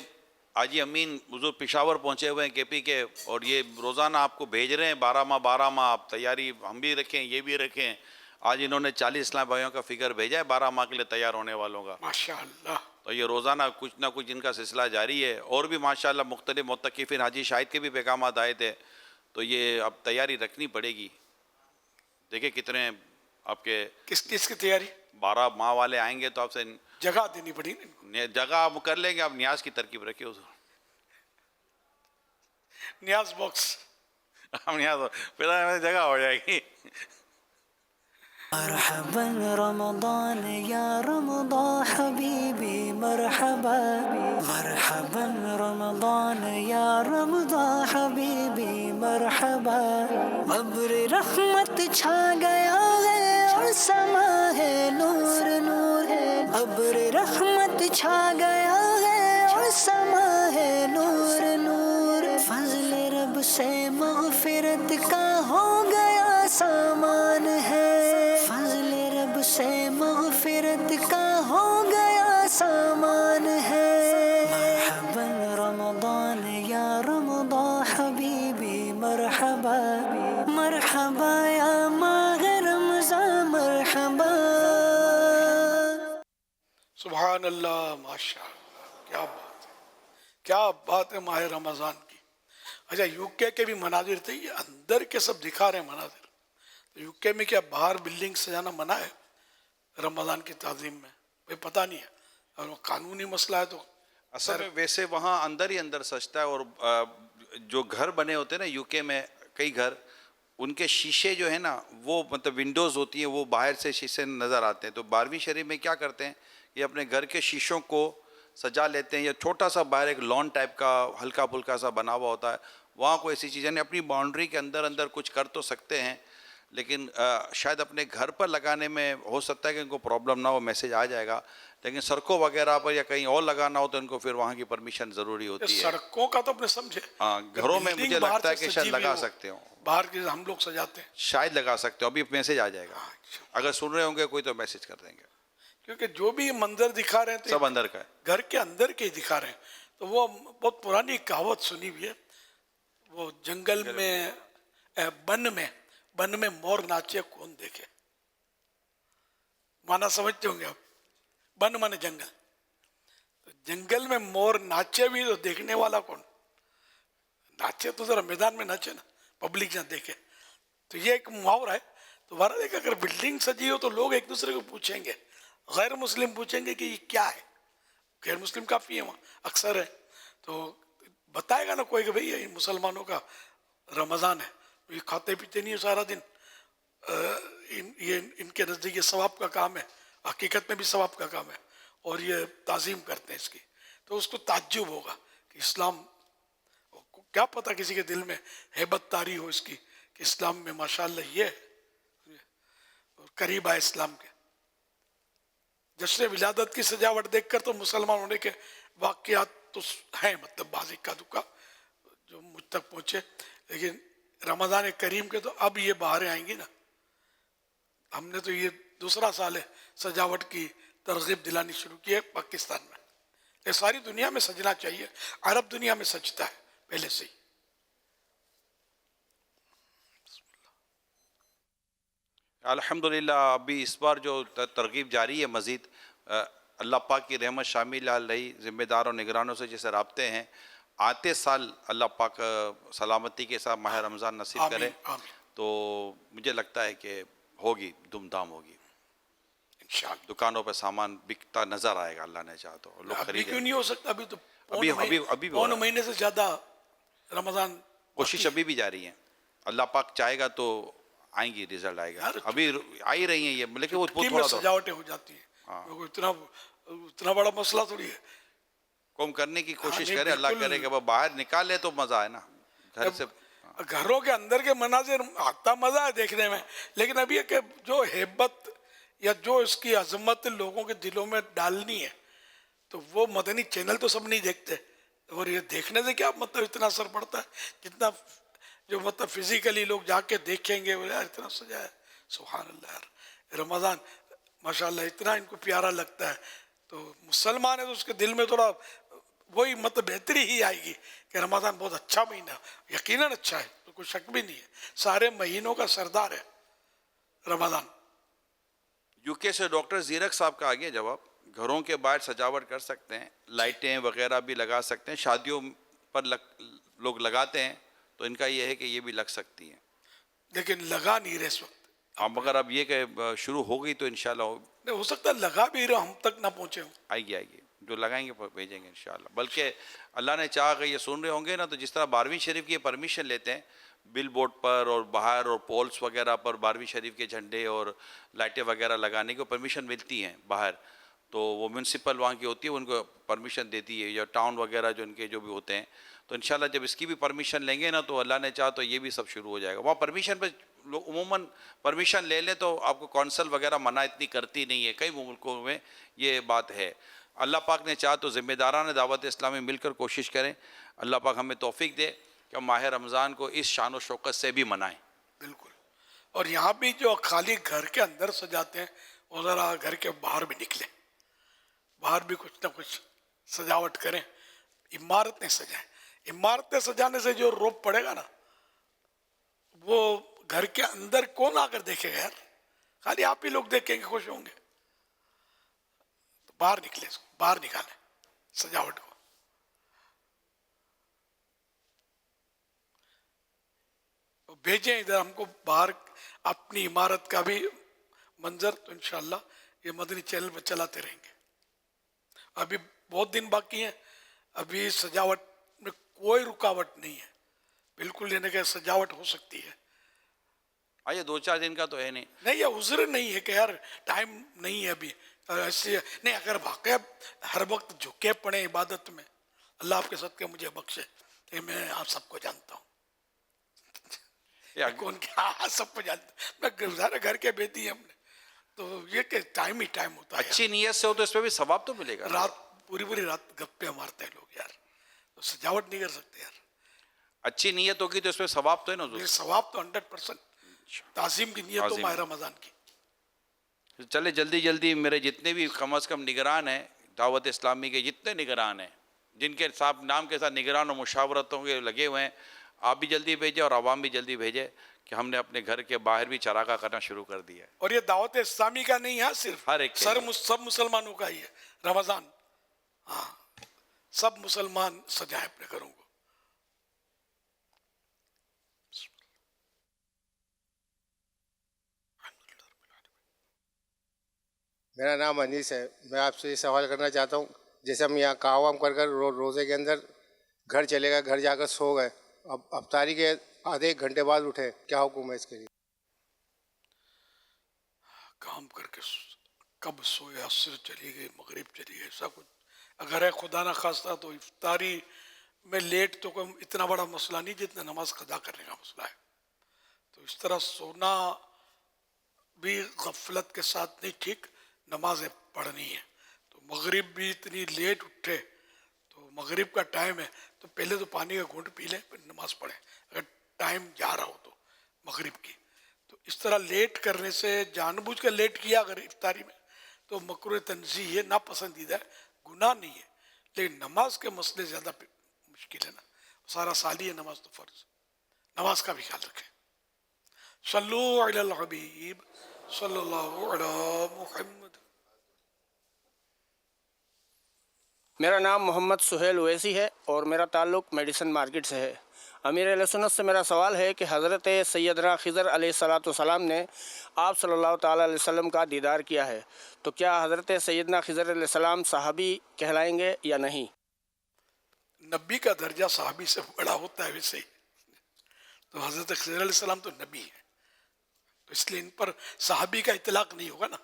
Speaker 12: حاجی امین حضور پشاور پہنچے ہوئے ہیں کے پی کے، اور یہ روزانہ آپ کو بھیج رہے ہیں 12 ماہ آپ تیاری ہم بھی رکھیں، یہ بھی رکھیں. آج انہوں نے 40 اسلام بھائیوں کا فگر بھیجا ہے 12 ماہ کے لیے تیار ہونے والوں کا.
Speaker 3: ماشاءاللہ.
Speaker 12: تو یہ روزانہ کچھ نہ کچھ ان کا سلسلہ جاری ہے. اور بھی ماشاءاللہ مختلف معتکفین، حاجی شاہد کے بھی پیغامات آئے تھے، تو یہ اب تیاری رکھنی پڑے گی. دیکھیں کتنے آپ کے
Speaker 3: کس کی تیاری؟
Speaker 12: 12 ماہ والے آئیں گے تو آپ سے
Speaker 3: جگہ دینی پڑی نا.
Speaker 12: جگہ آپ کر لیں گے. آپ نیاز کی ترکیب رکھے حضور.
Speaker 3: نیاز باکس
Speaker 12: ہم یہاں تو پھر ہمیں جگہ ہو جائے گی.
Speaker 2: مرحبا رمضان یا رمضان حبیبی مرحبا مرحبا رمضان یا رمضان حبیبی مرحبا ابر رحمت چھا گیا ہے اور سما ہے نور نور ابر رحمت چھا گیا ہے اور سما ہے نور نور فضل رب سے مغفرت کا ہو گیا سامان ہے فضل رب سے مغفرت کا ہو گیا سامان ہے مرحبا رمضان یا رمضان حبیبی مرحبا مرحبا یا ماہ رمضان مرحبا.
Speaker 3: سبحان اللہ، ماشاء اللہ، کیا بات ہے، کیا بات ہے ماہ رمضان کی. اچھا یو کے بھی مناظر تھے، یہ اندر کے سب دکھا رہے ہیں مناظر. یو کے میں کیا باہر بلڈنگ سجانا منع ہے رمضان کی تعظیم میں؟ بھائی پتہ نہیں ہے، اور وہ قانونی مسئلہ ہے تو
Speaker 12: اصل میں ویسے وہاں اندر ہی اندر سجتا ہے. اور جو گھر بنے ہوتے ہیں نا یو کے میں، کئی گھر ان کے شیشے جو ہے نا وہ مطلب ونڈوز ہوتی ہیں، وہ باہر سے شیشے نظر آتے ہیں. تو 12ویں شریف میں کیا کرتے ہیں، یہ اپنے گھر کے شیشوں کو سجا لیتے ہیں، یا چھوٹا سا باہر ایک لان ٹائپ کا ہلکا پھلکا سا بنا ہوا ہوتا ہے، وہاں کوئی ایسی چیز یعنی اپنی باؤنڈری کے اندر اندر کچھ کر تو سکتے ہیں، لیکن شاید اپنے گھر پر لگانے میں ہو سکتا ہے کہ ان کو پرابلم نہ ہو، میسیج آ جائے گا. لیکن سڑکوں وغیرہ پر یا کہیں اور لگانا ہو تو ان کو پھر وہاں کی پرمیشن ضروری ہوتی ہے.
Speaker 3: سڑکوں کا تو اپنے سمجھے،
Speaker 12: ہاں گھروں میں مجھے لگتا ہے کہ شاید لگا سکتے ہوں،
Speaker 3: باہر کے ہم لوگ سجاتے ہیں
Speaker 12: شاید لگا سکتے ہو. ابھی میسیج آ جائے گا، اگر سن رہے ہوں گے کوئی تو میسیج کر دیں گے.
Speaker 3: کیونکہ جو بھی منظر دکھا رہے ہیں
Speaker 12: سب اندر کا ہے،
Speaker 3: گھر کے اندر کے ہی دکھا رہے ہیں. تو وہ بہت پرانی کہاوت سنی ہوئی ہے، وہ جنگل میں بن میں مور ناچے کون دیکھے. مانا سمجھتے ہوں گے آپ، بن مانے جنگل، تو جنگل میں مور ناچے بھی تو دیکھنے والا کون؟ ناچے تو ذرا میدان میں ناچے نا، پبلک نہ دیکھے. تو یہ ایک محاورہ ہے. تو بہرحال ایک اگر بلڈنگ سجی ہو تو لوگ ایک دوسرے کو پوچھیں گے، غیر مسلم پوچھیں گے کہ یہ کیا ہے. غیر مسلم کافی ہے وہاں، اکثر ہے، تو بتائے گا نا کوئی کہ بھئی یہ مسلمانوں کا رمضان ہے، یہ کھاتے پیتے نہیں سارا دن، یہ ان کے نزدیک یہ ثواب کا کام ہے، حقیقت میں بھی ثواب کا کام ہے، اور یہ تعظیم کرتے ہیں اس کی. تو اس کو تعجب ہوگا کہ اسلام، کیا پتہ کسی کے دل میں ہیبت طاری ہو اس کی کہ اسلام میں ماشاءاللہ یہ ہے، قریب آئے اسلام کے. جشن ولادت کی سجاوٹ دیکھ کر تو مسلمان ہونے کے واقعات تو ہیں، مطلب بعض اکا دکا جو مجھ تک پہنچے، لیکن رمضان کریم کے تو اب یہ بہاریں آئیں گی نا. ہم نے تو یہ دوسرا سال ہے سجاوٹ کی ترغیب دلانی شروع کی ہے پاکستان میں. یہ ساری دنیا میں سجنا چاہیے، عرب دنیا میں سجتا ہے پہلے سے ہی.
Speaker 12: الحمدللہ ابھی اس بار جو ترغیب جاری ہے مزید، اللہ پاک کی رحمت شامل رہی، ذمہ دار اور نگرانوں سے جیسے رابطے ہیں، آتے سال اللہ پاک سلامتی کے ساتھ ماہ رمضان نصیب کرے. تو مجھے لگتا ہے کہ ہوگی، دھوم دھام ہوگی انشاءاللہ. دکانوں پہ سامان بکتا نظر آئے گا اللہ نے چاہا تو، لوگ
Speaker 3: ابھی
Speaker 12: خریدیں.
Speaker 3: کیوں نہیں ہو سکتا؟ ابھی تو
Speaker 12: ابھی
Speaker 3: پون مہینے سے زیادہ رمضان
Speaker 12: کوشش ابھی بھی جاری ہے. اللہ پاک چاہے گا تو آئیں گی، رزلٹ آئے گا. ابھی آ ہی رہی ہیں یہ، لیکن وہ تھوڑا
Speaker 3: سجاوٹیں ہو جاتی ہیں، اتنا بڑا مسئلہ تھوڑی ہے.
Speaker 12: قوم کرنے کی کوشش کرے، اللہ کرے کہ وہ باہر نکالے تو مزہ ہے نا. گھر سے
Speaker 3: گھروں کے اندر کے مناظر آتا مزہ ہے دیکھنے میں، لیکن ابھی کہ جو ہیبت یا جو اس کی عظمت لوگوں کے دلوں میں ڈالنی ہے، تو وہ مدنی چینل تو سب نہیں دیکھتے. اور یہ دیکھنے سے کیا مطلب اتنا اثر پڑتا ہے جتنا جو مطلب فزیکلی لوگ جا کے دیکھیں گے، یار اتنا سجا ہے، سبحان اللہ. یار رمضان ماشاءاللہ اتنا ان کو پیارا لگتا ہے. تو مسلمان ہے تو اس کے دل میں تھوڑا وہی مطلب بہتری ہی آئے گی کہ رمضان بہت اچھا مہینہ، یقیناً اچھا ہے، تو کوئی شک بھی نہیں ہے، سارے مہینوں کا سردار ہے رمضان.
Speaker 12: یو کے سے ڈاکٹر زیرک صاحب کا آگے جواب، گھروں کے باہر سجاوٹ کر سکتے ہیں، لائٹیں وغیرہ بھی لگا سکتے ہیں، شادیوں پر لوگ لگاتے ہیں، تو ان کا یہ ہے کہ یہ بھی لگ سکتی ہیں،
Speaker 3: لیکن لگا نہیں رہے اس وقت.
Speaker 12: مگر اب یہ کہ شروع ہو گئی تو انشاءاللہ
Speaker 3: ہو سکتا ہے لگا بھی رہے ہم تک نہ پہنچے ہوں.
Speaker 12: آئے گی جو لگائیں گے بھیجیں گے انشاءاللہ. بلکہ اللہ نے چاہا کہ یہ سن رہے ہوں گے نا، تو جس طرح 12ویں شریف کی پرمیشن لیتے ہیں بل بورڈ پر اور باہر اور پولس وغیرہ پر 12ویں شریف کے جھنڈے اور لائٹیں وغیرہ لگانے کی پرمیشن ملتی ہیں باہر، تو وہ میونسپل وہاں کی ہوتی ہے، ان کو پرمیشن دیتی ہے، یا ٹاؤن وغیرہ جو ان کے جو بھی ہوتے ہیں. تو انشاءاللہ جب اس کی بھی پرمیشن لیں گے نا تو اللہ نے چاہا تو یہ بھی سب شروع ہو جائے گا. وہاں پرمیشن پہ لوگ عموماً پرمیشن لے لیں تو آپ کو کونسل وغیرہ منع اتنی کرتی نہیں ہے، کئی ملکوں میں یہ بات ہے. اللہ پاک نے چاہا تو ذمہ داران دعوت اسلامی مل کر کوشش کریں. اللہ پاک ہمیں توفیق دے کہ ہم ماہ رمضان کو اس شان و شوکت سے بھی منائیں.
Speaker 3: بالکل. اور یہاں بھی جو خالی گھر کے اندر سجاتے ہیں وہ ذرا گھر کے باہر بھی نکلیں، باہر بھی کچھ نہ کچھ سجاوٹ کریں، عمارتیں سجائیں. عمارتیں سجانے سے جو روب پڑے گا نا، وہ گھر کے اندر کون آ کر دیکھے گا یار؟ خالی آپ ہی لوگ دیکھیں گے، خوش ہوں گے. تو باہر نکلیں، باہر نکالیں سجاوٹ کو. بھیجیں ادھر ہم کو باہر اپنی عمارت کا بھی منظر، تو انشاءاللہ یہ مدنی چینل پہ چلاتے رہیں گے. ابھی بہت دن باقی ہیں، ابھی سجاوٹ میں کوئی رکاوٹ نہیں ہے، بالکل یعنی کہ سجاوٹ ہو سکتی ہے.
Speaker 12: آئیے 2-4 دن کا تو ہے نہیں.
Speaker 3: نہیں، یہ عذر نہیں ہے کہ یار ٹائم نہیں ہے ابھی ایسے نہیں. اگر واقعہ ہر وقت جھکے پڑے عبادت میں، اللہ آپ کے صدقے مجھے بخشے کہ میں آپ سب کو جانتا ہوں، کون کیا سب کو جانتا ہوں، میں سارے گھر کے بیٹی ہیں ہم نے، تو یہ کہ ٹائم ہی ٹائم ہوتا ہے.
Speaker 12: اچھی نیت سے ہو تو اس پہ بھی ثواب تو ملے گا.
Speaker 3: رات پوری رات گپے مارتے ہیں لوگ یار، تو سجاوٹ نہیں کر سکتے یار.
Speaker 12: اچھی نیت ہوگی تو اس پہ ثواب تو ہے نا.
Speaker 3: یہ ثواب تو 100% تعظیم کی نیت ہو ماہ رمضان کی.
Speaker 12: چلے جلدی میرے جتنے بھی کم از کم نگران ہیں دعوت اسلامی کے، جتنے نگران ہیں جن کے ساتھ نام کے ساتھ نگران و مشاورتوں کے لگے ہوئے ہیں، آپ بھی جلدی بھیجیں اور عوام بھی جلدی بھیجیں کہ ہم نے اپنے گھر کے باہر بھی چراغاہ کرنا شروع کر دیا ہے.
Speaker 3: اور یہ دعوت اسلامی کا نہیں ہے، صرف
Speaker 12: ہر ایک
Speaker 3: سب مسلمانوں کا ہی ہے. رمضان ہاں سب مسلمان سجائیں اپنے گھروں کو.
Speaker 15: میرا نام انیس ہے. میں آپ سے یہ سوال کرنا چاہتا ہوں، جیسے ہم یہاں کام کر کر روزے کے اندر گھر چلے گئے، گھر جا کر سو گئے، اب افطاری کے آدھے ایک گھنٹے بعد اٹھے، کیا حکم ہے اس کے لیے؟
Speaker 3: کام کر کے کب سوئے، عصر چلی گئی، مغرب چلی گئی، سب کچھ. اگر ہے خدا نہ خواستہ تو افطاری میں لیٹ تو کوئی اتنا بڑا مسئلہ نہیں جتنا نماز قضا کرنے کا مسئلہ ہے. تو اس طرح سونا بھی غفلت کے ساتھ نہیں ٹھیک، نمازیں پڑھنی ہے. تو مغرب بھی اتنی لیٹ اٹھے تو مغرب کا ٹائم ہے تو پہلے تو پانی کا گھونٹ پی لیں پھر نماز پڑھیں اگر ٹائم جا رہا ہو تو مغرب کی. تو اس طرح لیٹ کرنے سے، جان بوجھ کر لیٹ کیا اگر افطاری میں تو مکروہ تنزیہ ہے، ناپسندیدہ ہے، گناہ نہیں ہے. لیکن نماز کے مسئلے زیادہ مشکل ہے نا، سارا سال ہی ہے نماز، تو فرض نماز کا بھی خیال رکھیں. صلو علی الحبیب صلی اللہ علی محمد.
Speaker 16: میرا نام محمد سہیل اویسی ہے اور میرا تعلق میڈیسن مارکیٹ سے ہے. امیر اہل سنت سے میرا سوال ہے کہ حضرت سیدنا خضر علیہ السلام نے آپ صلی اللہ تعالیٰ علیہ وسلم کا دیدار کیا ہے، تو کیا حضرت سیدنا خضر علیہ السلام صحابی کہلائیں گے یا نہیں؟
Speaker 3: نبی کا درجہ صحابی سے بڑا ہوتا ہے ویسے ہی، تو حضرت خضر علیہ السلام تو نبی ہے، تو اس لیے ان پر صحابی کا اطلاق نہیں ہوگا نا.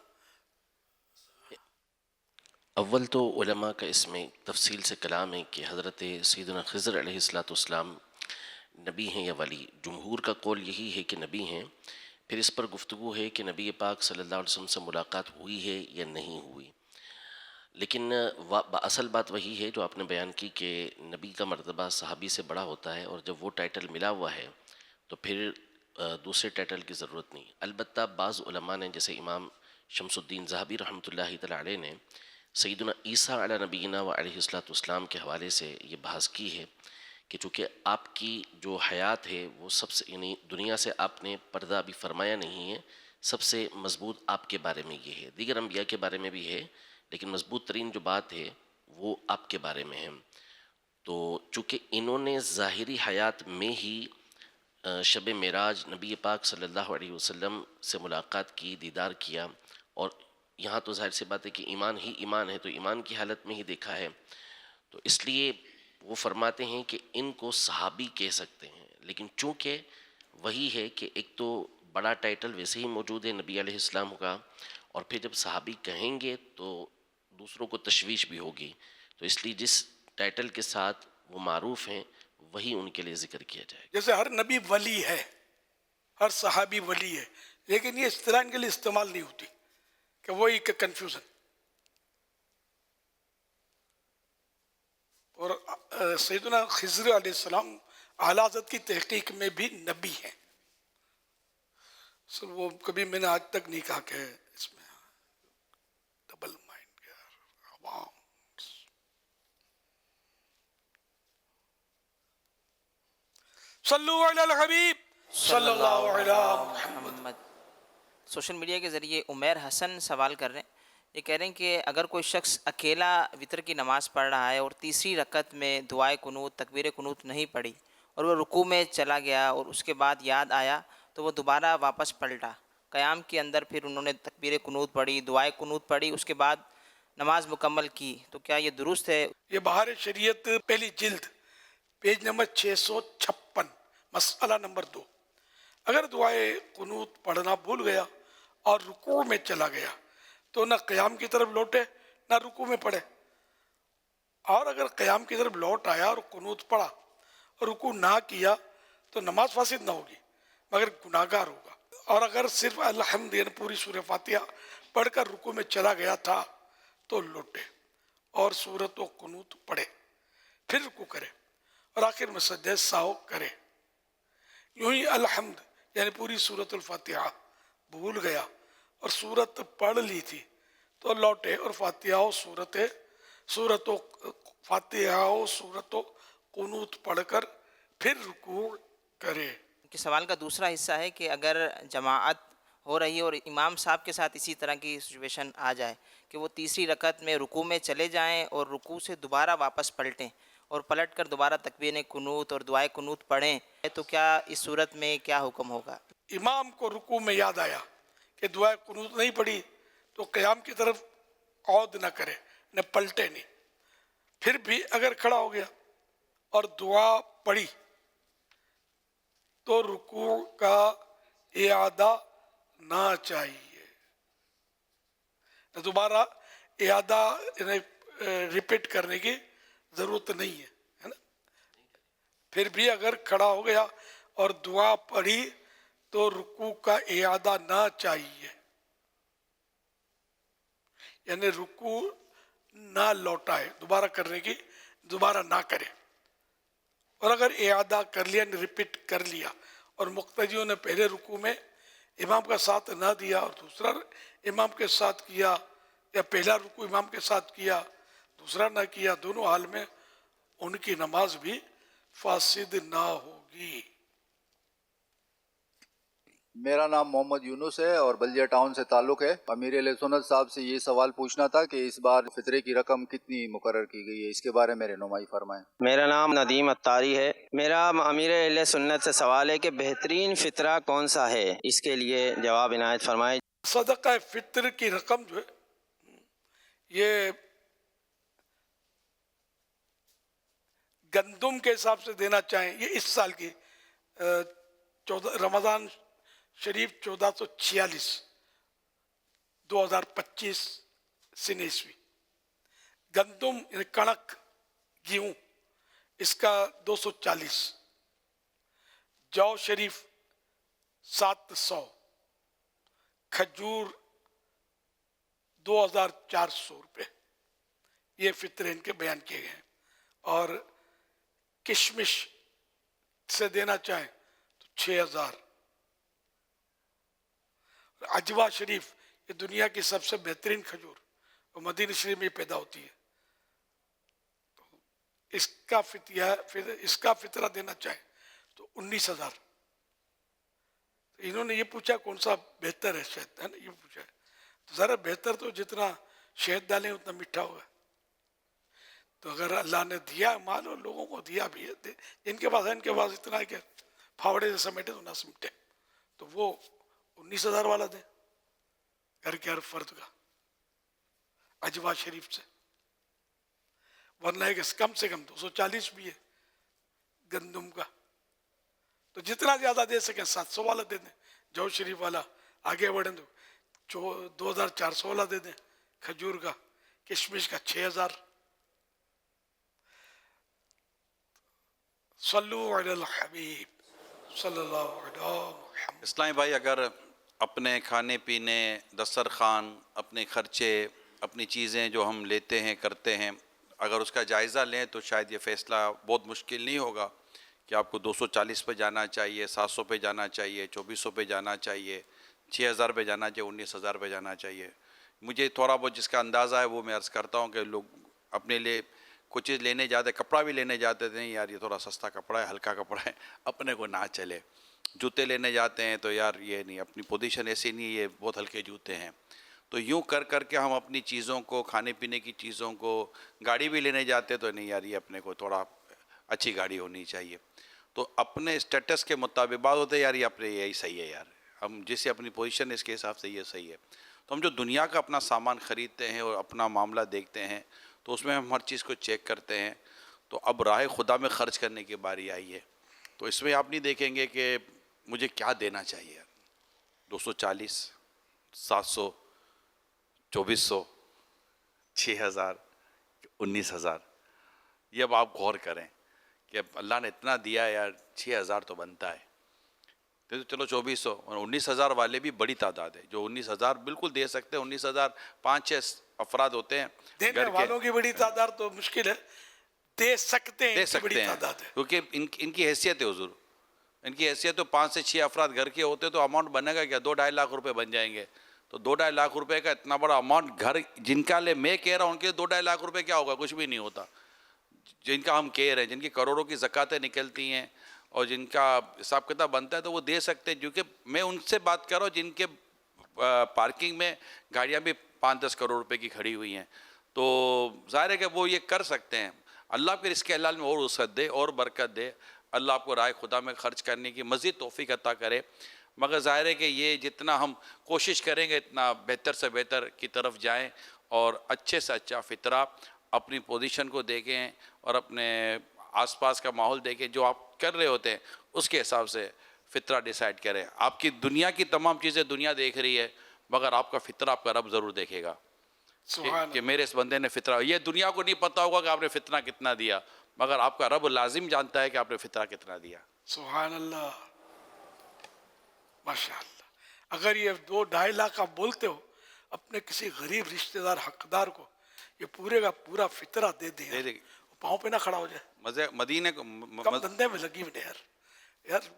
Speaker 11: اول تو علماء کا اس میں تفصیل سے کلام ہے کہ حضرت سیدنا خضر علیہ السلام نبی ہیں یا ولی. جمہور کا قول یہی ہے کہ نبی ہیں. پھر اس پر گفتگو ہے کہ نبی پاک صلی اللہ علیہ وسلم سے ملاقات ہوئی ہے یا نہیں ہوئی. لیکن اصل بات وہی ہے جو آپ نے بیان کی کہ نبی کا مرتبہ صحابی سے بڑا ہوتا ہے، اور جب وہ ٹائٹل ملا ہوا ہے تو پھر دوسرے ٹائٹل کی ضرورت نہیں. البتہ بعض علماء نے، جیسے امام شمس الدین ذہبی رحمۃ اللہ تعالی علیہ نے سیدنا عیسیٰ علی نبینا و علیہ السلام کے حوالے سے یہ بحث کی ہے کہ چونکہ آپ کی جو حیات ہے وہ سب سے، یعنی دنیا سے آپ نے پردہ ابھی فرمایا نہیں ہے، سب سے مضبوط آپ کے بارے میں یہ ہے. دیگر انبیاء کے بارے میں بھی ہے لیکن مضبوط ترین جو بات ہے وہ آپ کے بارے میں ہے. تو چونکہ انہوں نے ظاہری حیات میں ہی شب معراج نبی پاک صلی اللہ علیہ وسلم سے ملاقات کی، دیدار کیا، اور یہاں تو ظاہر سی بات ہے کہ ایمان ہی ایمان ہے، تو ایمان کی حالت میں ہی دیکھا ہے، تو اس لیے وہ فرماتے ہیں کہ ان کو صحابی کہہ سکتے ہیں، لیکن چونکہ وہی ہے کہ ایک تو بڑا ٹائٹل ویسے ہی موجود ہے نبی علیہ السلام کا، اور پھر جب صحابی کہیں گے تو دوسروں کو تشویش بھی ہوگی، تو اس لیے جس ٹائٹل کے ساتھ وہ معروف ہیں وہی ان کے لیے ذکر کیا جائے گا۔
Speaker 3: جیسے ہر نبی ولی ہے، ہر صحابی ولی ہے، لیکن یہ اصطلاح ان کے لیے استعمال نہیں ہوتی کہ وہی کہ کنفیوژن. اور سیدنا خضر علیہ السلام اعلیٰ حضرت کی تحقیق میں بھی نبی ہیں. سر وہ کبھی میں نے آج تک نہیں کہا کہ اس میں ڈبل مائنڈ عوام. صلو علی الحبیب صلی اللہ علیہ محمد.
Speaker 4: سوشل میڈیا کے ذریعے عمیر حسن سوال کر رہے ہیں، یہ کہہ رہے ہیں کہ اگر کوئی شخص اکیلا وطر کی نماز پڑھ رہا ہے اور تیسری رکعت میں دعائے قنوت تکبیر قنوت نہیں پڑھی اور وہ رکوع میں چلا گیا اور اس کے بعد یاد آیا تو وہ دوبارہ واپس پلٹا، قیام کے اندر پھر انہوں نے تکبیر قنوت پڑھی، دعائے قنوت پڑھی، اس کے بعد نماز مکمل کی، تو کیا یہ درست ہے؟
Speaker 3: یہ بہار شریعت پہلی جلد پیج نمبر 656 مسئلہ نمبر 2. اگر دعائے قنوت پڑھنا بھول گیا اور رکوع میں چلا گیا تو نہ قیام کی طرف لوٹے نہ رکوع میں پڑھے، اور اگر قیام کی طرف لوٹ آیا اور قنوت پڑھا اور رکوع نہ کیا تو نماز فاسد نہ ہوگی مگر گناہگار ہوگا. اور اگر صرف الحمد یعنی پوری سورہ فاتحہ پڑھ کر رکوع میں چلا گیا تھا تو لوٹے اور سورت و قنوت پڑھے، پھر رکوع کرے اور آخر میں سجدہ سہو کرے. یوں ہی الحمد یعنی پوری سورت الفاتحہ بھول گیا اور سورت پڑھ لی تھی تو لوٹے اور فاتحہ و سورت و قنوت پڑھ کر پھر رکوع کرے.
Speaker 4: کہ سوال کا دوسرا حصہ ہے کہ اگر جماعت ہو رہی ہے اور امام صاحب کے ساتھ اسی طرح کی سچویشن آ جائے کہ وہ تیسری رکعت میں رکوع میں چلے جائیں اور رکوع سے دوبارہ واپس پلٹیں اور پلٹ کر دوبارہ تکبیر قنوت اور دعائے قنوت پڑھیں، تو کیا اس صورت میں کیا حکم ہوگا؟
Speaker 3: امام کو رکوع میں یاد آیا کہ دعائے قنوت نہیں پڑھی تو قیام کی طرف عود نہ کرے، نہ پلٹے نہیں. پھر بھی اگر کھڑا ہو گیا اور دعا پڑھی تو رکوع کا اعادہ نہ چاہیے، دوبارہ اعادہ ریپیٹ کرنے کی ضرورت نہیں ہے نا. پھر بھی اگر کھڑا ہو گیا اور دعا پڑھی تو رکوع کا اعادہ نہ چاہیے، یعنی رکوع نہ لوٹائے، دوبارہ کرنے کی دوبارہ نہ کرے. اور اگر اعادہ کر لیا ریپیٹ کر لیا اور مقتدیوں نے پہلے رکوع میں امام کا ساتھ نہ دیا اور دوسرا امام کے ساتھ کیا، یا پہلا رکوع امام کے ساتھ کیا دوسرا نہ کیا، دونوں حال میں ان کی نماز بھی فاسد نہ ہوگی.
Speaker 17: میرا نام محمد یونس ہے اور بلدیہ ٹاؤن سے تعلق ہے. امیر اہل سنت صاحب سے یہ سوال پوچھنا تھا کہ اس بار فطرے کی رقم کتنی مقرر کی گئی ہے، اس کے بارے میں رہنمائی فرمائیں.
Speaker 5: میرا نام ندیم اتاری ہے. میرا امیر اہل سنت سے سوال ہے کہ بہترین فطرہ کون سا ہے، اس کے لیے جواب عنایت فرمائیں.
Speaker 3: صدقہ فطر کی رقم جو ہے یہ گندم کے حساب سے دینا چاہیں. یہ اس سال کی رمضان شریف 1446 2025 سن عیسوی. گندم یعنی کنک گیہوں اس کا 240، جو شریف 700، کھجور 2400 روپے. یہ فطرے ان کے بیان کیے گئے ہیں. اور کشمش سے دینا چاہیں تو 6000. عجوا شریف یہ دنیا کی سب سے بہترین کھجور وہ مدینہ شریف میں پیدا ہوتی ہے، اس کا فطرہ دینا چاہیں تو 19000. انہوں نے یہ پوچھا کون سا بہتر ہے، شہد ہے نا، یہ پوچھا ہے. تو ذرا بہتر تو جتنا شہد ڈالیں اتنا میٹھا ہوگا. تو اگر اللہ نے دیا مال اور لوگوں کو دیا بھی ہے، ان کے پاس ہے، ان کے پاس اتنا ہے کہ پھاوڑے سے سمیٹے تو نہ سمٹے، تو وہ 19000 والا دیں گھر کے ہر فرد کا. اجوا شریف سے، ورنہ ہے کہ کم سے کم 240 بھی ہے گندم کا. تو جتنا زیادہ دے سکیں 700 والا دے دیں. جو شریف والا آگے بڑھیں تو 2400 والا دے دیں. کھجور کا، کشمش کا 6000. صلو علی الحبیب صلی اللہ علیہ وسلم.
Speaker 12: اسلامی بھائی، اگر اپنے کھانے پینے، دسترخوان، اپنے خرچے، اپنی چیزیں جو ہم لیتے ہیں کرتے ہیں، اگر اس کا جائزہ لیں تو شاید یہ فیصلہ بہت مشکل نہیں ہوگا کہ آپ کو 240 پہ جانا چاہیے، 700 پہ جانا چاہیے، 2400 پہ جانا چاہیے، 6000 پہ جانا چاہیے، 19000 پہ جانا چاہیے. مجھے تھوڑا بہت جس کا اندازہ ہے وہ میں عرض کرتا ہوں کہ لوگ اپنے لیے کچھ چیز لینے جاتے، کپڑا بھی لینے جاتے تھے، یار یہ تھوڑا سستا کپڑا ہے، ہلکا کپڑا ہے، اپنے کو نہ چلے. جوتے لینے جاتے ہیں تو یار یہ نہیں، اپنی پوزیشن ایسی نہیں، یہ بہت ہلکے جوتے ہیں. تو یوں کر کر کے ہم اپنی چیزوں کو، کھانے پینے کی چیزوں کو، گاڑی بھی لینے جاتے تو نہیں یار یہ اپنے کو تھوڑا اچھی گاڑی ہونی چاہیے. تو اپنے اسٹیٹس کے مطابق بات ہوتے ہیں، یار یہ اپنے یہی صحیح ہے، یار ہم جس سے اپنی پوزیشن ہے اس کے حساب سے یہ صحیح ہے. تو ہم جو دنیا کا اپنا سامان خریدتے ہیں اور اپنا معاملہ دیکھتے ہیں تو اس میں ہم ہر چیز کو چیک کرتے ہیں. تو اب راہ خدا میں خرچ کرنے کی باری آئی ہے. تو اس میں آپ نہیں دیکھیں گے کہ مجھے کیا دینا چاہیے، 240، 700، 2400، 6000، 19000. یہ اب آپ غور کریں کہ اب اللہ نے اتنا دیا ہے، یار 6000 تو بنتا ہے. تو چلو 2400 اور 19000 والے بھی بڑی تعداد ہے جو 19000 بالکل دے سکتے ہیں. 19000 5-6 افراد ہوتے ہیں
Speaker 3: دینے والوں کی بڑی تعداد تو مشکل ہے، دے سکتے ہیں،
Speaker 12: دے
Speaker 3: ان کی
Speaker 12: سکتے
Speaker 3: بڑی
Speaker 12: ہیں
Speaker 3: تعداد ہے.
Speaker 12: کیونکہ ان کی حیثیت ہے حضور، ان کی حیثیت تو 5 سے 6 افراد گھر کے ہوتے تو اماؤنٹ بنے گا کیا، 2-2.5 لاکھ روپے بن جائیں گے. تو 2-2.5 لاکھ روپے کا اتنا بڑا اماؤنٹ گھر جن کا لے میں کہہ رہا ہوں ان کے 2-2.5 لاکھ روپے کیا ہوگا، کچھ بھی نہیں ہوتا. جن کا ہم کہہ رہے ہیں، جن کی کروڑوں کی زکاتیں نکلتی ہیں اور جن کا حساب کتاب بنتا ہے تو وہ دے سکتے ہیں. کیونکہ میں ان سے بات کر رہا ہوں جن کے پارکنگ میں گاڑیاں بھی 5-10 کروڑ روپے کی کھڑی ہوئی ہیں. تو ظاہر ہے کہ وہ یہ کر سکتے ہیں. اللہ پھر اس کے حلال میں اور وسعت دے اور برکت دے. اللہ آپ کو رائے خدا میں خرچ کرنے کی مزید توفیق عطا کرے. مگر ظاہر ہے کہ یہ جتنا ہم کوشش کریں گے اتنا بہتر سے بہتر کی طرف جائیں اور اچھے سے اچھا فطرہ اپنی پوزیشن کو دیکھیں اور اپنے آس پاس کا ماحول دیکھیں. جو آپ کر رہے ہوتے ہیں اس کے حساب سے فطرہ ڈیسائیڈ کریں. آپ کی دنیا کی تمام چیزیں دنیا دیکھ رہی ہے مگر آپ کا فطرہ آپ کا رب ضرور دیکھے گا کہ میرے اس بندے نے فطرہ. یہ دنیا کو نہیں پتہ ہوگا کہ آپ نے فطرہ کتنا دیا مگر آپ کا رب لازم جانتا ہے کہ آپ نے فطرہ کتنا دیا.
Speaker 3: سبحان اللہ، ماشاء اللہ. اگر یہ 2-2.5 لاکھ آپ بولتے ہو اپنے کسی غریب رشتہ دار حقدار کو یہ پورے کا پورا فطرہ دے دیں، پاؤں پہ نہ کھڑا ہو جائے.
Speaker 12: مزے مدینے کو
Speaker 3: کم دندے میں لگی ہوئی یار.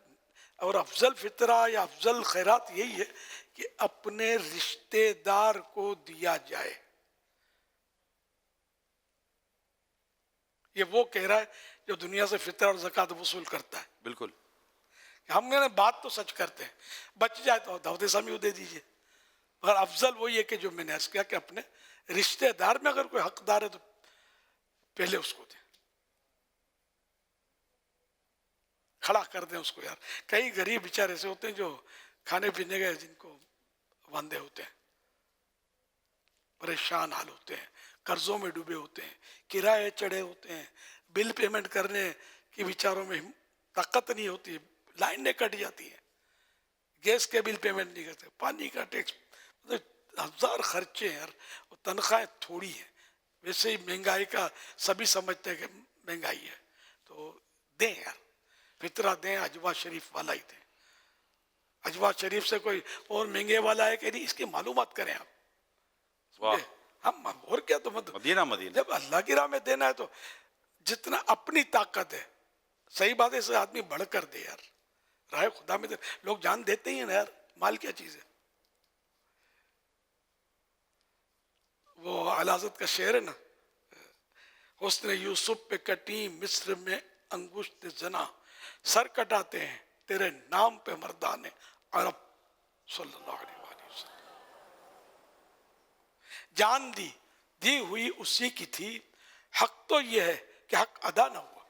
Speaker 3: اور افضل فطرہ یا افضل خیرات یہی ہے کہ اپنے رشتہ دار کو دیا جائے. یہ وہ کہہ رہا ہے جو دنیا سے فطرہ اور زکوٰۃ وصول کرتا ہے.
Speaker 12: بالکل
Speaker 3: ہم نے بات تو سچ کرتے ہیں، بچ جائے تو دعوت اسلامی دے دیجئے. مگر افضل وہی ہے کہ جو میں نے عرض کیا کہ اپنے رشتہ دار میں اگر کوئی حقدار ہے تو پہلے اس کو دیں، کھڑا کر دیں اس کو. یار کئی غریب بیچارے ایسے ہوتے ہیں جو کھانے پینے گئے جن کو واندے ہوتے ہیں، پریشان حال ہوتے ہیں، قرضوں میں ڈوبے ہوتے ہیں، کرائے چڑھے ہوتے ہیں، بل پیمنٹ کرنے کی بیچاروں میں طاقت نہیں ہوتی، لائنیں کٹ جاتی ہیں، گیس کے بل پیمنٹ نہیں کرتے، پانی کا ٹیکس، ہزار خرچے ہیں یار. اور تنخواہیں تھوڑی ہیں. ویسے ہی مہنگائی کا سبھی سمجھتے ہیں کہ مہنگائی ہے. تو دیں یار فطرہ دیں، اجوا شریف والا ہی دیں. اجوا شریف سے کوئی اور مہنگے والا ہے کہ نہیں اس کی معلومات کریں آپ. ہم اور کیا تو
Speaker 12: مدینہ
Speaker 3: جب اللہ کی راہ میں دینا ہے تو جتنا اپنی طاقت ہے، صحیح بات ہے، اس سے آدمی بڑھ کر دے یار. راہ خدا میں دے. لوگ جان دیتے ہی ہیں نا یار، مال کیا چیز ہے. وہ اعلیٰ حضرت کا شعر ہے نا، حسن یوسف پہ کٹی مصر میں انگشت زنا، سر کٹاتے ہیں تیرے نام پہ مردان عرب صلی اللہ علیہ وآلہ وسلم. جان دی ہوئی اسی کی تھی، حق تو یہ ہے کہ حق ادا نہ ہوا.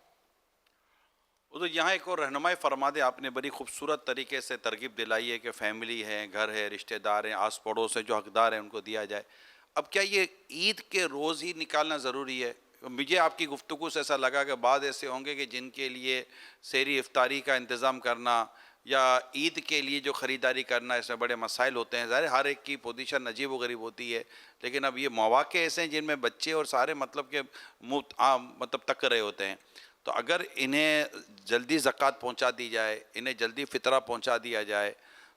Speaker 12: تو یہاں ایک اور رہنمائی فرما دے. آپ نے بڑی خوبصورت طریقے سے ترغیب دلائی ہے کہ فیملی ہے، گھر ہے، رشتہ دار ہیں، آس پڑوس سے جو حقدار ہیں ان کو دیا جائے. اب کیا یہ عید کے روز ہی نکالنا ضروری ہے؟ مجھے آپ کی گفتگو سے ایسا لگا کہ بعض ایسے ہوں گے کہ جن کے لیے سحری افطاری کا انتظام کرنا یا عید کے لیے جو خریداری کرنا، اس میں بڑے مسائل ہوتے ہیں. ظاہر ہر ایک کی پوزیشن عجیب و غریب ہوتی ہے، لیکن اب یہ مواقع ایسے ہیں جن میں بچے اور سارے مطلب کہ مطلب تک رہے ہوتے ہیں. تو اگر انہیں جلدی زکوٰۃ پہنچا دی جائے، انہیں جلدی فطرہ پہنچا دیا جائے،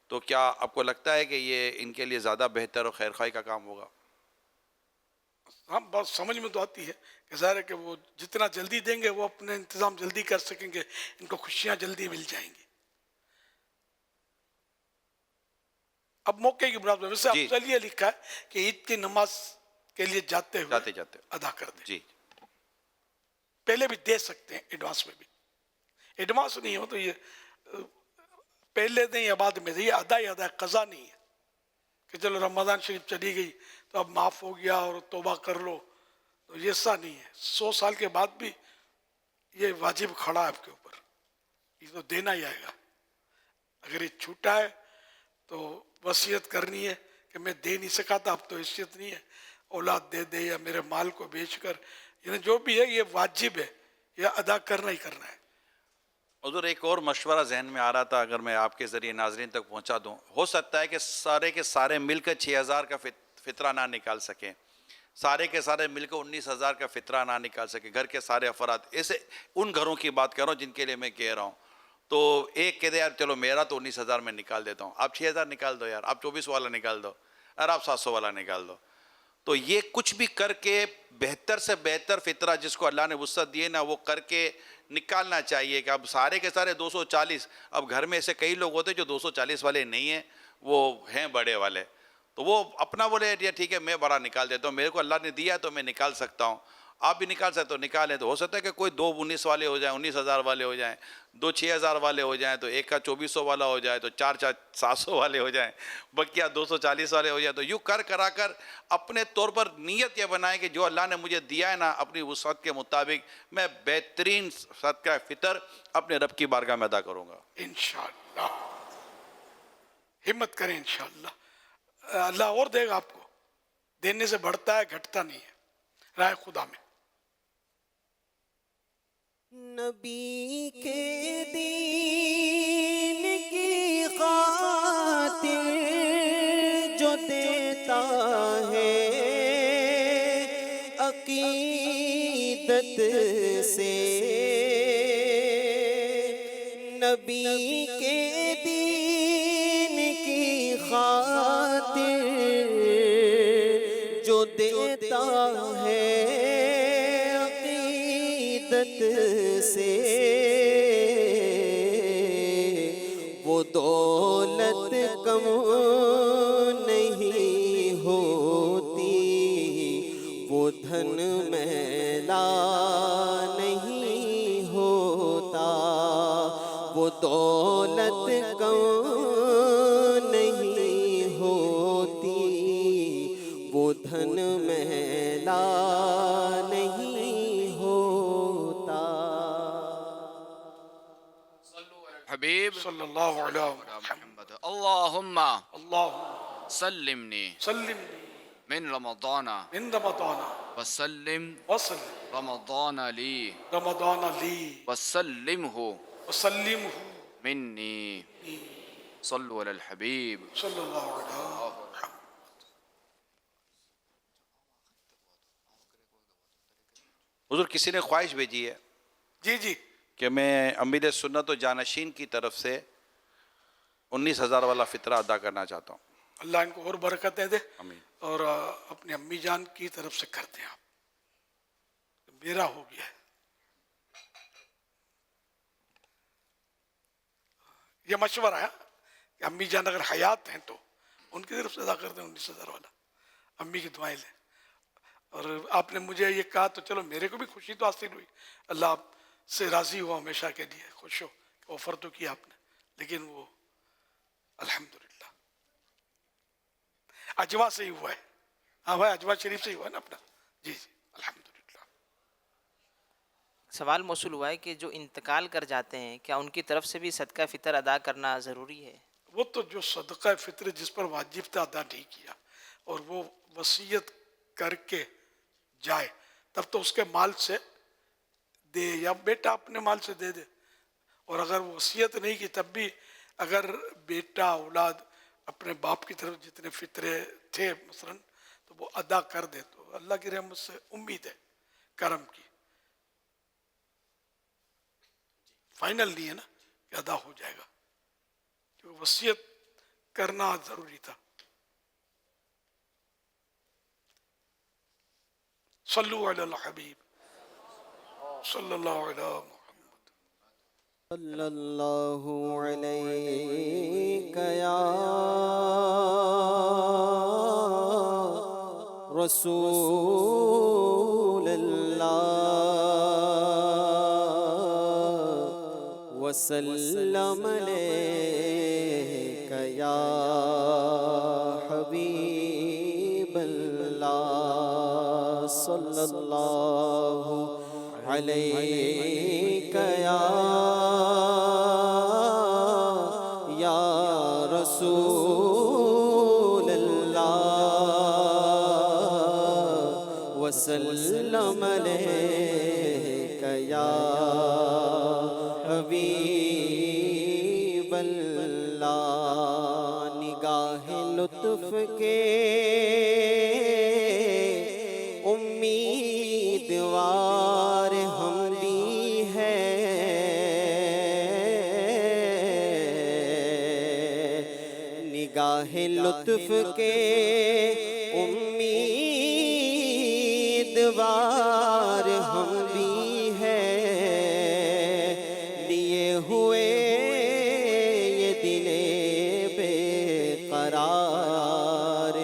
Speaker 12: تو کیا آپ کو لگتا ہے کہ یہ ان کے لیے زیادہ بہتر اور خیرخواہی کا کام ہوگا؟
Speaker 3: ہاں، بات سمجھ میں تو آتی ہے کہ ظاہر ہے کہ وہ جتنا جلدی دیں گے وہ اپنے انتظام جلدی کر سکیں گے، ان کو خوشیاں جلدی مل جائیں گی. اب موقع کی بنیاد پر ویسے افضل یہ لکھا ہے کہ عید کی نماز کے لیے جاتے ہوئے ادا کر دیں.
Speaker 12: جی
Speaker 3: پہلے بھی دے سکتے ہیں، ایڈوانس میں بھی. ایڈوانس نہیں ہو تو یہ پہلے دیں یا بعد میں دیں، یہ ادا قضا نہیں ہے کہ چلو رمضان شریف چلی گئی تو اب معاف ہو گیا اور توبہ کر لو. تو یہ ایسا نہیں ہے. 100 سال کے بعد بھی یہ واجب کھڑا ہے آپ کے اوپر، یہ تو دینا ہی آئے گا. اگر یہ چھوٹا ہے تو وصیت کرنی ہے کہ میں دے نہیں سکا تھا، اب تو حیثیت نہیں ہے، اولاد دے دے یا میرے مال کو بیچ کر، یعنی جو بھی ہے یہ واجب ہے، یہ ادا کرنا ہی کرنا ہے.
Speaker 12: حضور ایک اور مشورہ ذہن میں آ رہا تھا، اگر میں آپ کے ذریعے ناظرین تک پہنچا دوں. ہو سکتا ہے کہ سارے کے سارے مل کر 6,000 کا فطرہ نہ نکال سکیں، سارے کے سارے مل کر 19,000 کا فطرہ نہ نکال سکیں، گھر کے سارے افراد. ایسے ان گھروں کی بات کر رہا ہوں جن کے لیے میں کہہ رہا ہوں. تو ایک کہتے یار چلو میرا تو 19,000 میں نکال دیتا ہوں، آپ 6,000 نکال دو، یار آپ 24 والا نکال دو، اور آپ 700 والا نکال دو. تو یہ کچھ بھی کر کے بہتر سے بہتر فطرہ جس کو اللہ نے وسعت دی ہے نا، وہ کر کے نکالنا چاہیے. کہ اب سارے کے سارے 240، اب گھر میں ایسے کئی لوگ ہوتے جو 240 والے نہیں ہیں، وہ ہیں بڑے والے، تو وہ اپنا بولے ٹھیک ہے میں بڑا نکال دیتا ہوں، میرے کو اللہ نے دیا تو میں نکال سکتا ہوں، آپ بھی نکال سکتے ہو نکالیں. تو ہو سکتا ہے کہ کوئی 2 19 والے ہو جائیں، 19,000 والے ہو جائیں، 2 6,000 والے ہو جائیں، تو ایک کا 2400 والا ہو جائے، تو 4 700 والے ہو جائیں، بقیہ 240 والے ہو جائیں. تو یوں کرا کر اپنے طور پر نیت یہ بنائیں کہ جو اللہ نے مجھے دیا ہے نا، اپنی وسعت کے مطابق میں بہترین صدقہ فطر اپنے رب کی بارگاہ میں ادا کروں گا.
Speaker 3: انشاءاللہ ہمت کریں، انشاءاللہ اللہ اور دے گا آپ کو. دینے سے بڑھتا ہے، گھٹتا نہیں ہے. رائے خدا میں
Speaker 2: نبی کے دین کی خاطر جو دیتا ہے عقیدت سے، نبی کے دین کی خاطر جو دیتا ہے سے، وہ دولت کم نہیں ہوتی، وہ دھن میلا نہیں ہوتا، وہ دولت کم نہیں ہوتی، وہ دھن میلا نہیں
Speaker 18: حبیب
Speaker 3: صلی اللہ علیہ
Speaker 18: محمد. اللہم سلمنی من رمضان وسلم رمضان لی وسلمہ منی. صلو علی الحبیب
Speaker 3: صلی اللہ علیہ.
Speaker 12: حضور کسی نے خواہش بھیجی ہے
Speaker 3: جی
Speaker 12: کہ میں امیر سنت و جانشین کی طرف سے 19,000 والا فطرہ ادا کرنا چاہتا ہوں.
Speaker 3: اللہ ان کو اور برکتیں دے، اور اپنی امی جان کی طرف سے کرتے ہیں آپ. میرا ہو گیا ہے. یہ مشورہ ہے کہ امی جان اگر حیات ہیں تو ان کی طرف سے ادا کرتے ہیں 19,000 والا. امی کی دعائیں لیں. اور آپ نے مجھے یہ کہا تو چلو میرے کو بھی خوشی تو حاصل ہوئی، اللہ آپ سے راضی ہوا ہمیشہ کے لیے، خوش ہو. آفر تو کیا آپ نے، لیکن وہ الحمدللہ اجوا سے ہی ہوا ہے. ہاں بھائی اجوا شریف سے ہی ہوا ہے نا اپنا. جی الحمدللہ.
Speaker 4: سوال موصول ہوا ہے کہ جو انتقال کر جاتے ہیں کیا ان کی طرف سے بھی صدقہ فطر ادا کرنا ضروری ہے؟
Speaker 3: وہ تو جو صدقہ فطر جس پر واجب تھا ادا نہیں کیا، اور وہ وصیت کر کے جائے تب تو اس کے مال سے دے، یا بیٹا اپنے مال سے دے دے. اور اگر وصیت نہیں کی تب بھی اگر بیٹا اولاد اپنے باپ کی طرف جتنے فطرے تھے مثلا تو وہ ادا کر دے تو اللہ کی رحمت سے امید ہے کرم کی. فائنل نہیں ہے نا کہ ادا ہو جائے گا، کیونکہ وصیت کرنا ضروری تھا. صلو علی الحبیب صلی اللہ علیہ محمد
Speaker 2: صلی اللہ علیہ یا رسول اللہ وسلم علیک یا حبیب اللہ صلی اللہ علیک یا رسول اللہ وسلم علیک یا حبیب اللہ. نگاہ لطف کے امیدوار ہم بھی ہیں، نگاہ لطف کے امیدوار ہم بھی ہیں، لیے ہوئے یہ دل بے قرار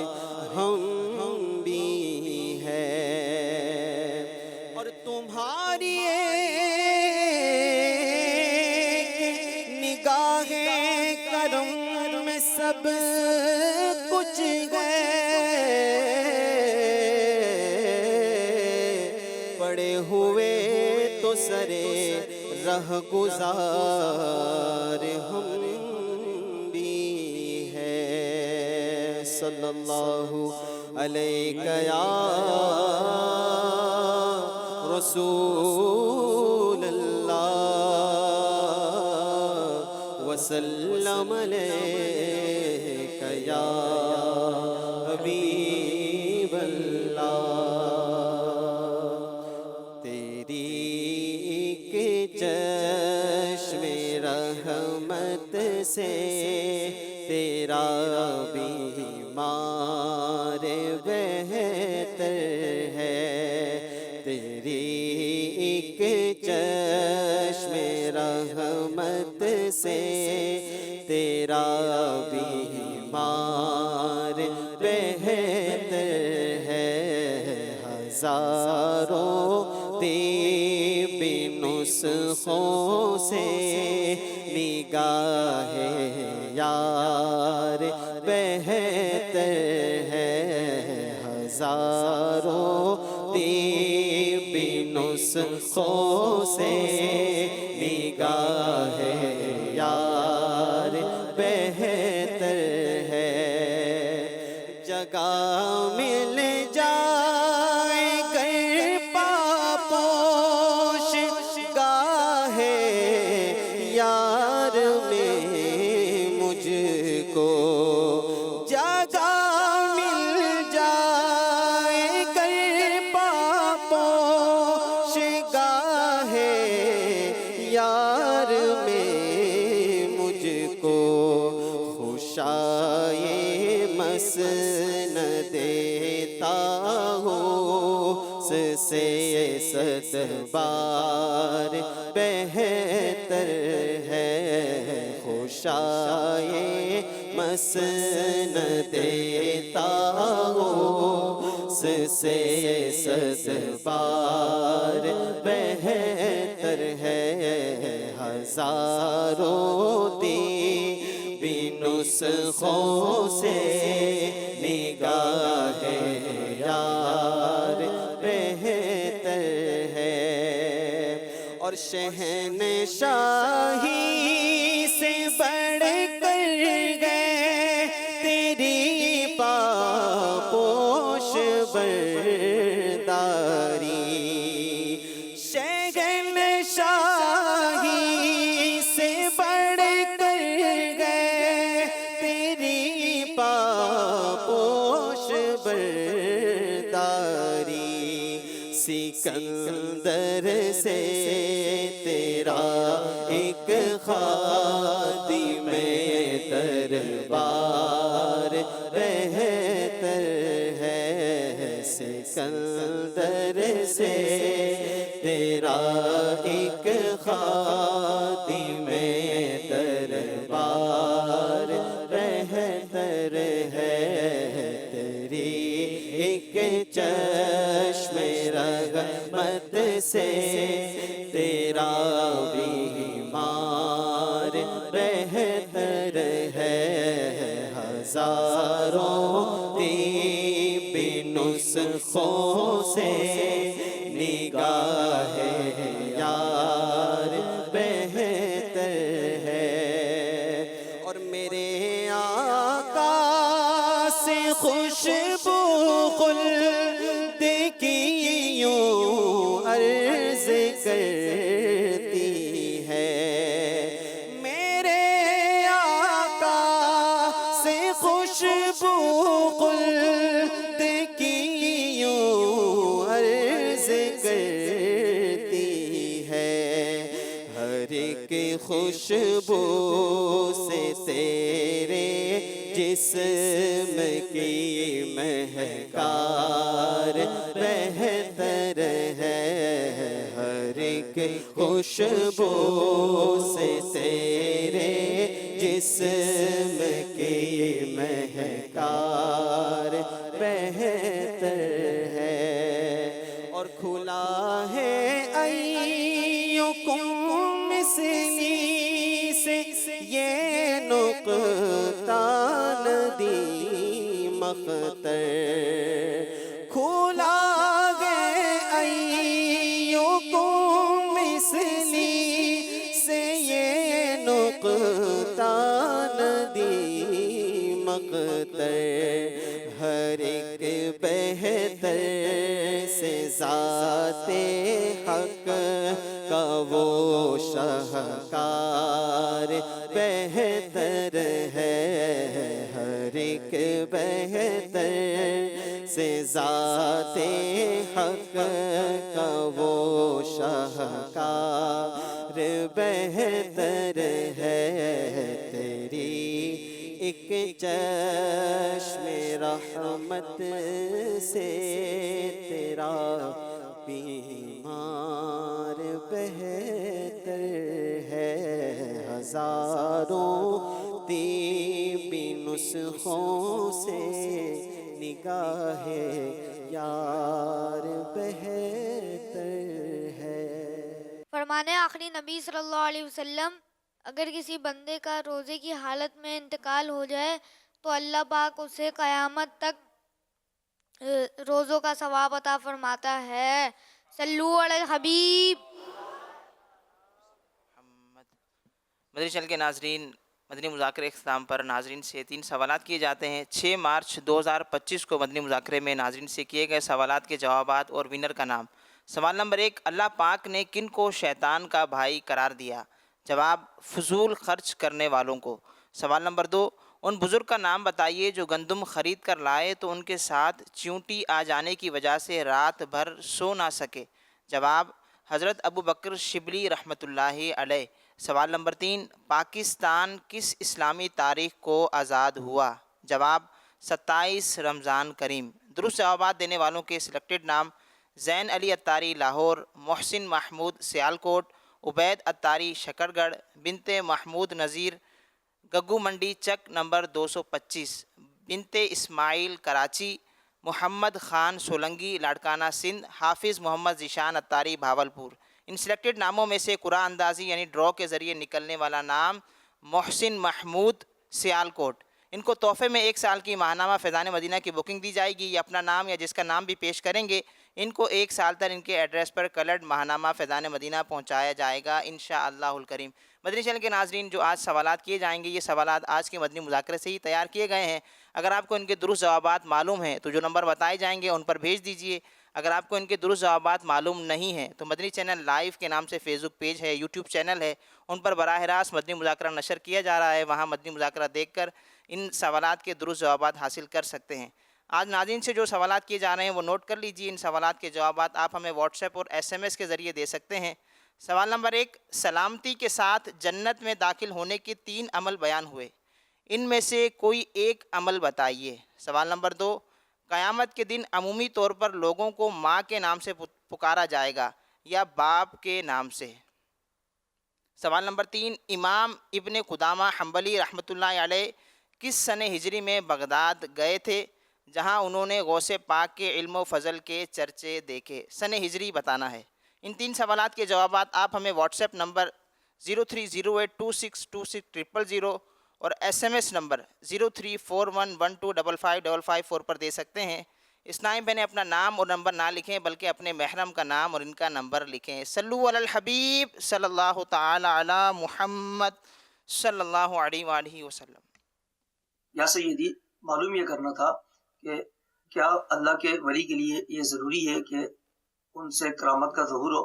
Speaker 2: ہم بھی ہیں. اور تمہاری ایک نگاہ کرم میں سب کچھ ہے، پڑے ہوئے تو سرے رہ گزار ہم بھی ہیں. صلی اللہ علیہ یا رسول اللہ وسلم علیک یا حبیب اللہ. تیری ایک چشم رحمت سے تیرا بیمار بہتر ہے، تیری ایک چشم رحمت سے تیرا بیمار بہتر ہے. ہزاروں طب نسخوں سے نگاہ یار بہتر ہے، ہزاروں طب نسخوں سے نگاہ یار بہتر ہے. جگہ مل جائے گر پاپوش گاہ یار میں مجھ کو، جگہ مل جائے گر پاپوش گاہ یار میں مجھ کو، خوشائے مسند دیتا ہوں سے صد بار بہتر ہے، خوشائے مسند دیتا ہوں سے صد بار بہتر ہے. ہزاروں طب نسخوں سے نگاہ یار بہتر ہے. اور شہنشاہی سے بڑھ کر گئے تیری پاپوش بر سکندر سے تیرا ایک خادم دربار بہتر ہے، سکندر سے تیرا ایک خادم دربار بہتر ہے، تیری ایک چشم رحمت سے تیرا بیمار بہتر ہے، ہزاروں طب نسخوں سے نگاہ یار بہتر ہے، اور میرے آقا سے خوشبو خلد کی یوں عرض کرتی ہے، میرے آقا سے خوشبو خلد کی یوں عرض کرتی ہے، ہر ایک خوشبو سے تیرے جسم کی مہکار بہتر ہے، ہر ایک خوشبو سے تیرے جسم کی مہکار بہتر ہے، اور کھلا ہے ایکم مثلی سے یہ نقطہ ندیم اختر، کھلا ہے ایکم مثلی سے یہ نقطہ ندیم اختر، ہر ایک بہتر سے ذات حق کا وہ شاہکار بہتر ہے، ہر ایک بہتر سے ذات حق کا وہ شاہکار بہتر ہے، تیری ایک چشم رحمت سے تیرا بیمار بہتر ہے، ہزاروں طب نسخوں سے نگاہ یار بہتر ہے۔
Speaker 19: فرمانے آخری نبی صلی اللہ علیہ وسلم، اگر کسی بندے کا روزے کی حالت میں انتقال ہو جائے تو اللہ پاک اسے قیامت تک روزوں کا ثواب عطا فرماتا ہے۔ صلو علی الحبیب۔
Speaker 4: مدنی چینل کے ناظرین، مدنی مذاکرے اختتام پر ناظرین سے 3 سوالات کیے جاتے ہیں۔ 6 مارچ 2025 کو مدنی مذاکرے میں ناظرین سے کیے گئے سوالات کے جوابات اور ونر کا نام۔ سوال نمبر 1، اللہ پاک نے کن کو شیطان کا بھائی قرار دیا؟ جواب، فضول خرچ کرنے والوں کو۔ سوال نمبر 2، ان بزرگ کا نام بتائیے جو گندم خرید کر لائے تو ان کے ساتھ چیونٹی آ جانے کی وجہ سے رات بھر سو نہ سکے۔ جواب، حضرت ابو بکر شبلی رحمۃ اللہ علیہ۔ سوال نمبر 3، پاکستان کس اسلامی تاریخ کو آزاد ہوا؟ جواب، 27 رمضان کریم۔ درست جوابات دینے والوں کے سلیکٹڈ نام: زین علی اتاری لاہور، محسن محمود سیالکوٹ، عبید اتاری شکرگڑھ، بنت محمود نذیر گگو منڈی چک نمبر 225، بنت اسماعیل کراچی، محمد خان سولنگی لاڑکانہ سندھ، حافظ محمد ذیشان اتاری بھاولپور۔ ان سلیکٹڈ ناموں میں سے قرعہ اندازی یعنی ڈرا کے ذریعے نکلنے والا نام محسن محمود سیالکوٹ۔ ان کو تحفے میں 1 سال کی ماہنامہ فیضان مدینہ کی بکنگ دی جائے گی۔ یہ اپنا نام یا جس کا نام بھی پیش کریں گے ان کو 1 سال تک ان کے ایڈریس پر کلرڈ ماہنامہ فیضان مدینہ پہنچایا جائے گا انشاءاللہ الکریم۔ مدنی چینل کے ناظرین، جو آج سوالات کیے جائیں گے یہ سوالات آج کے مدنی مذاکرے سے ہی تیار کیے گئے ہیں۔ اگر آپ کو ان کے درست جوابات معلوم ہیں تو جو نمبر بتائے جائیں گے ان پر بھیج دیجئے۔ اگر آپ کو ان کے درست جوابات معلوم نہیں ہیں تو مدنی چینل لائیو کے نام سے فیس بک پیج ہے، یوٹیوب چینل ہے، ان پر براہ راست مدنی مذاکرہ نشر کیا جا رہا ہے، وہاں مدنی مذاکرہ دیکھ کر ان سوالات کے درست جوابات حاصل کر سکتے ہیں۔ آج ناظرین سے جو سوالات کیے جا رہے ہیں وہ نوٹ کر لیجیے. ان سوالات کے جوابات آپ ہمیں واٹس ایپ اور SMS کے ذریعے دے سکتے ہیں. سوال نمبر 1، سلامتی کے ساتھ جنت میں داخل ہونے کے 3 عمل بیان ہوئے، ان میں سے کوئی ایک عمل بتائیے. سوال نمبر 2، قیامت کے دن عمومی طور پر لوگوں کو ماں کے نام سے پکارا جائے گا یا باپ کے نام سے. سوال نمبر 3، امام ابن قدامہ حنبلی رحمۃ اللہ علیہ کس سنہ ہجری میں بغداد گئے تھے جہاں انہوں نے غوث پاک کے علم و فضل کے چرچے دیکھے؟ سنہ ہجری بتانا ہے. ان 3 سوالات کے جوابات آپ ہمیں واٹس ایپ نمبر 030826260000 اور SMS نمبر 034112555554 پر دے سکتے ہیں. اسلامی بہنیں اپنا نام اور نمبر نہ لکھیں بلکہ اپنے محرم کا نام اور ان کا نمبر لکھیں. صلو علی الحبیب صلی اللہ تعالی علی محمد صلی اللہ علیہ وآلہ وسلم.
Speaker 20: یا سیدی، معلوم یہ کرنا تھا کہ کیا اللہ کے ولی کے لیے یہ ضروری ہے کہ ان سے کرامت کا ظہور ہو؟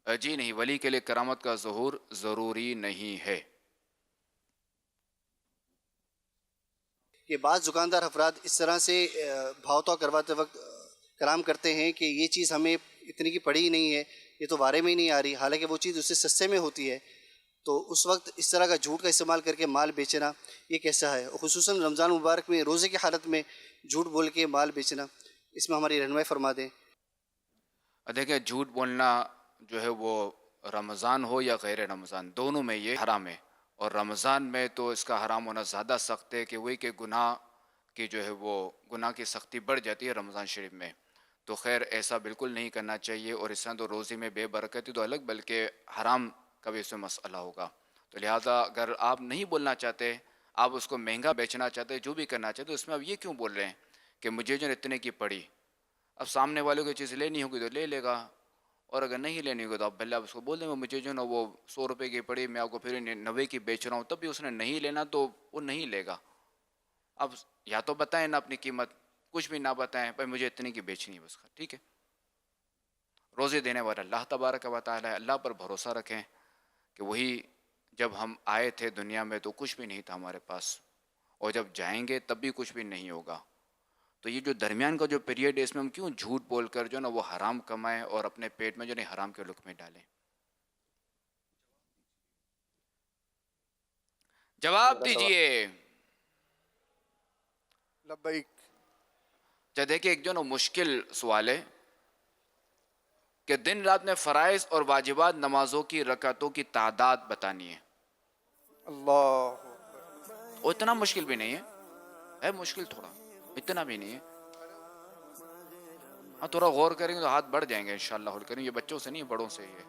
Speaker 18: جی نہیں، ولی کے لیے کرامت کا ظہور ضروری نہیں ہے.
Speaker 21: کہ بعض دکاندار افراد اس طرح سے بھاؤ تاؤ کرواتے وقت کلام کرتے ہیں کہ یہ چیز ہمیں اتنی کی پڑی ہی نہیں ہے، یہ تو بارے میں ہی نہیں آ رہی، حالانکہ وہ چیز اس سے سستے میں ہوتی ہے. تو اس وقت اس طرح کا جھوٹ کا استعمال کر کے مال بیچنا یہ کیسا ہے؟ خصوصاً رمضان مبارک میں روزے کی حالت میں جھوٹ بول کے مال بیچنا، اس میں ہماری رہنمائی فرما دیں.
Speaker 18: دیکھیں، جھوٹ بولنا جو ہے وہ رمضان ہو یا غیر رمضان، دونوں میں یہ حرام ہے. اور رمضان میں تو اس کا حرام ہونا زیادہ سخت ہے کہ وہی کہ گناہ کی جو ہے وہ گناہ کی سختی بڑھ جاتی ہے رمضان شریف میں. تو خیر ایسا بالکل نہیں کرنا چاہیے. اور اس طرح تو روزے میں بے برکتی تو الگ، بلکہ حرام کا بھی اس میں مسئلہ ہوگا. تو لہٰذا اگر آپ نہیں بولنا چاہتے، آپ اس کو مہنگا بیچنا چاہتے، جو بھی کرنا چاہتے، اس میں اب یہ کیوں بول رہے ہیں کہ مجھے جو اتنے کی پڑی؟ اب سامنے والوں کو چیز لینی ہوگی تو لے لے گا، اور اگر نہیں لینی ہوگی تو آپ پہلے آپ اس کو بول دیں گے مجھے جو نا وہ 100 روپے کی پڑی، میں آپ کو پھر 90 کی بیچ رہا ہوں، تب بھی اس نے نہیں لینا تو وہ نہیں لے گا. اب یا تو بتائیں نا اپنی قیمت، کچھ بھی نہ بتائیں، بھائی مجھے اتنی کی بیچنی ہے بس، ٹھیک ہے. روزے دینے والا اللہ تبارک و تعالی، اللہ پر بھروسہ رکھیں کہ وہی جب ہم آئے تھے دنیا میں تو کچھ بھی نہیں تھا ہمارے پاس، اور جب جائیں گے تب بھی کچھ بھی نہیں ہوگا. تو یہ جو درمیان کا جو پیریڈ ہے اس میں ہم کیوں جھوٹ بول کر جو نا وہ حرام کمائیں اور اپنے پیٹ میں جو نہیں حرام کے لقمے ڈالیں؟ جواب دیجئے.
Speaker 22: لبیک.
Speaker 18: دیکھیں ایک جو نا مشکل سوال ہے کہ دن رات میں فرائض اور واجبات نمازوں کی رکعتوں کی تعداد بتانی ہے.
Speaker 22: اللہ،
Speaker 18: اتنا مشکل بھی نہیں ہے مشکل تھوڑا، اتنا بھی نہیں ہے. ہاں تھوڑا غور کریں گے تو ہاتھ بڑھ جائیں گے انشاءاللہ کریں. یہ بچوں سے نہیں، بڑوں سے. یہ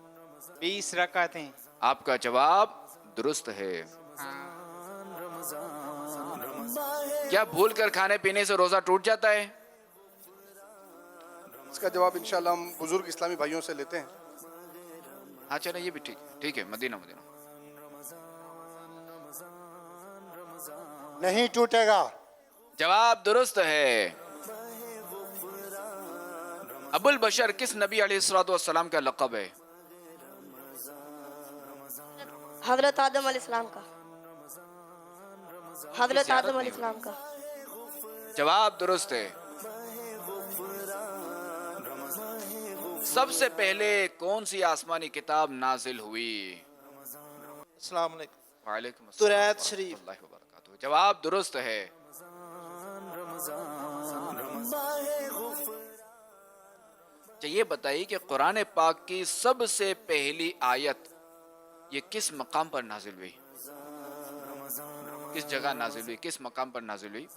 Speaker 23: 20 رکعتیں.
Speaker 18: آپ کا جواب درست ہے. کیا بھول کر کھانے پینے سے روزہ ٹوٹ جاتا ہے؟
Speaker 22: اس کا جواب انشاءاللہ ہم بزرگ اسلامی بھائیوں سے لیتے ہیں.
Speaker 18: ہاں چلیں یہ بھی ٹھیک ہے. مدینہ
Speaker 22: نہیں ٹوٹے گا.
Speaker 18: جواب درست ہے. ابو البشر کس نبی علیہ الصلوۃ والسلام کا لقب ہے؟
Speaker 24: حضرت آدم علیہ السلام کا. حضرت آدم علیہ السلام کا.
Speaker 18: جواب درست ہے. سب سے پہلے کون سی آسمانی کتاب نازل ہوئی؟
Speaker 2: السلام علیکم.
Speaker 18: وعلیکم السلام
Speaker 2: تورات شریف.
Speaker 18: اللہ وبرکاتہ. جواب درست ہے. یہ بتائیے کہ قرآن پاک کی سب سے پہلی آیت یہ کس مقام پر نازل ہوئی؟ کس جگہ نازل ہوئی؟ کس مقام پر نازل ہوئی؟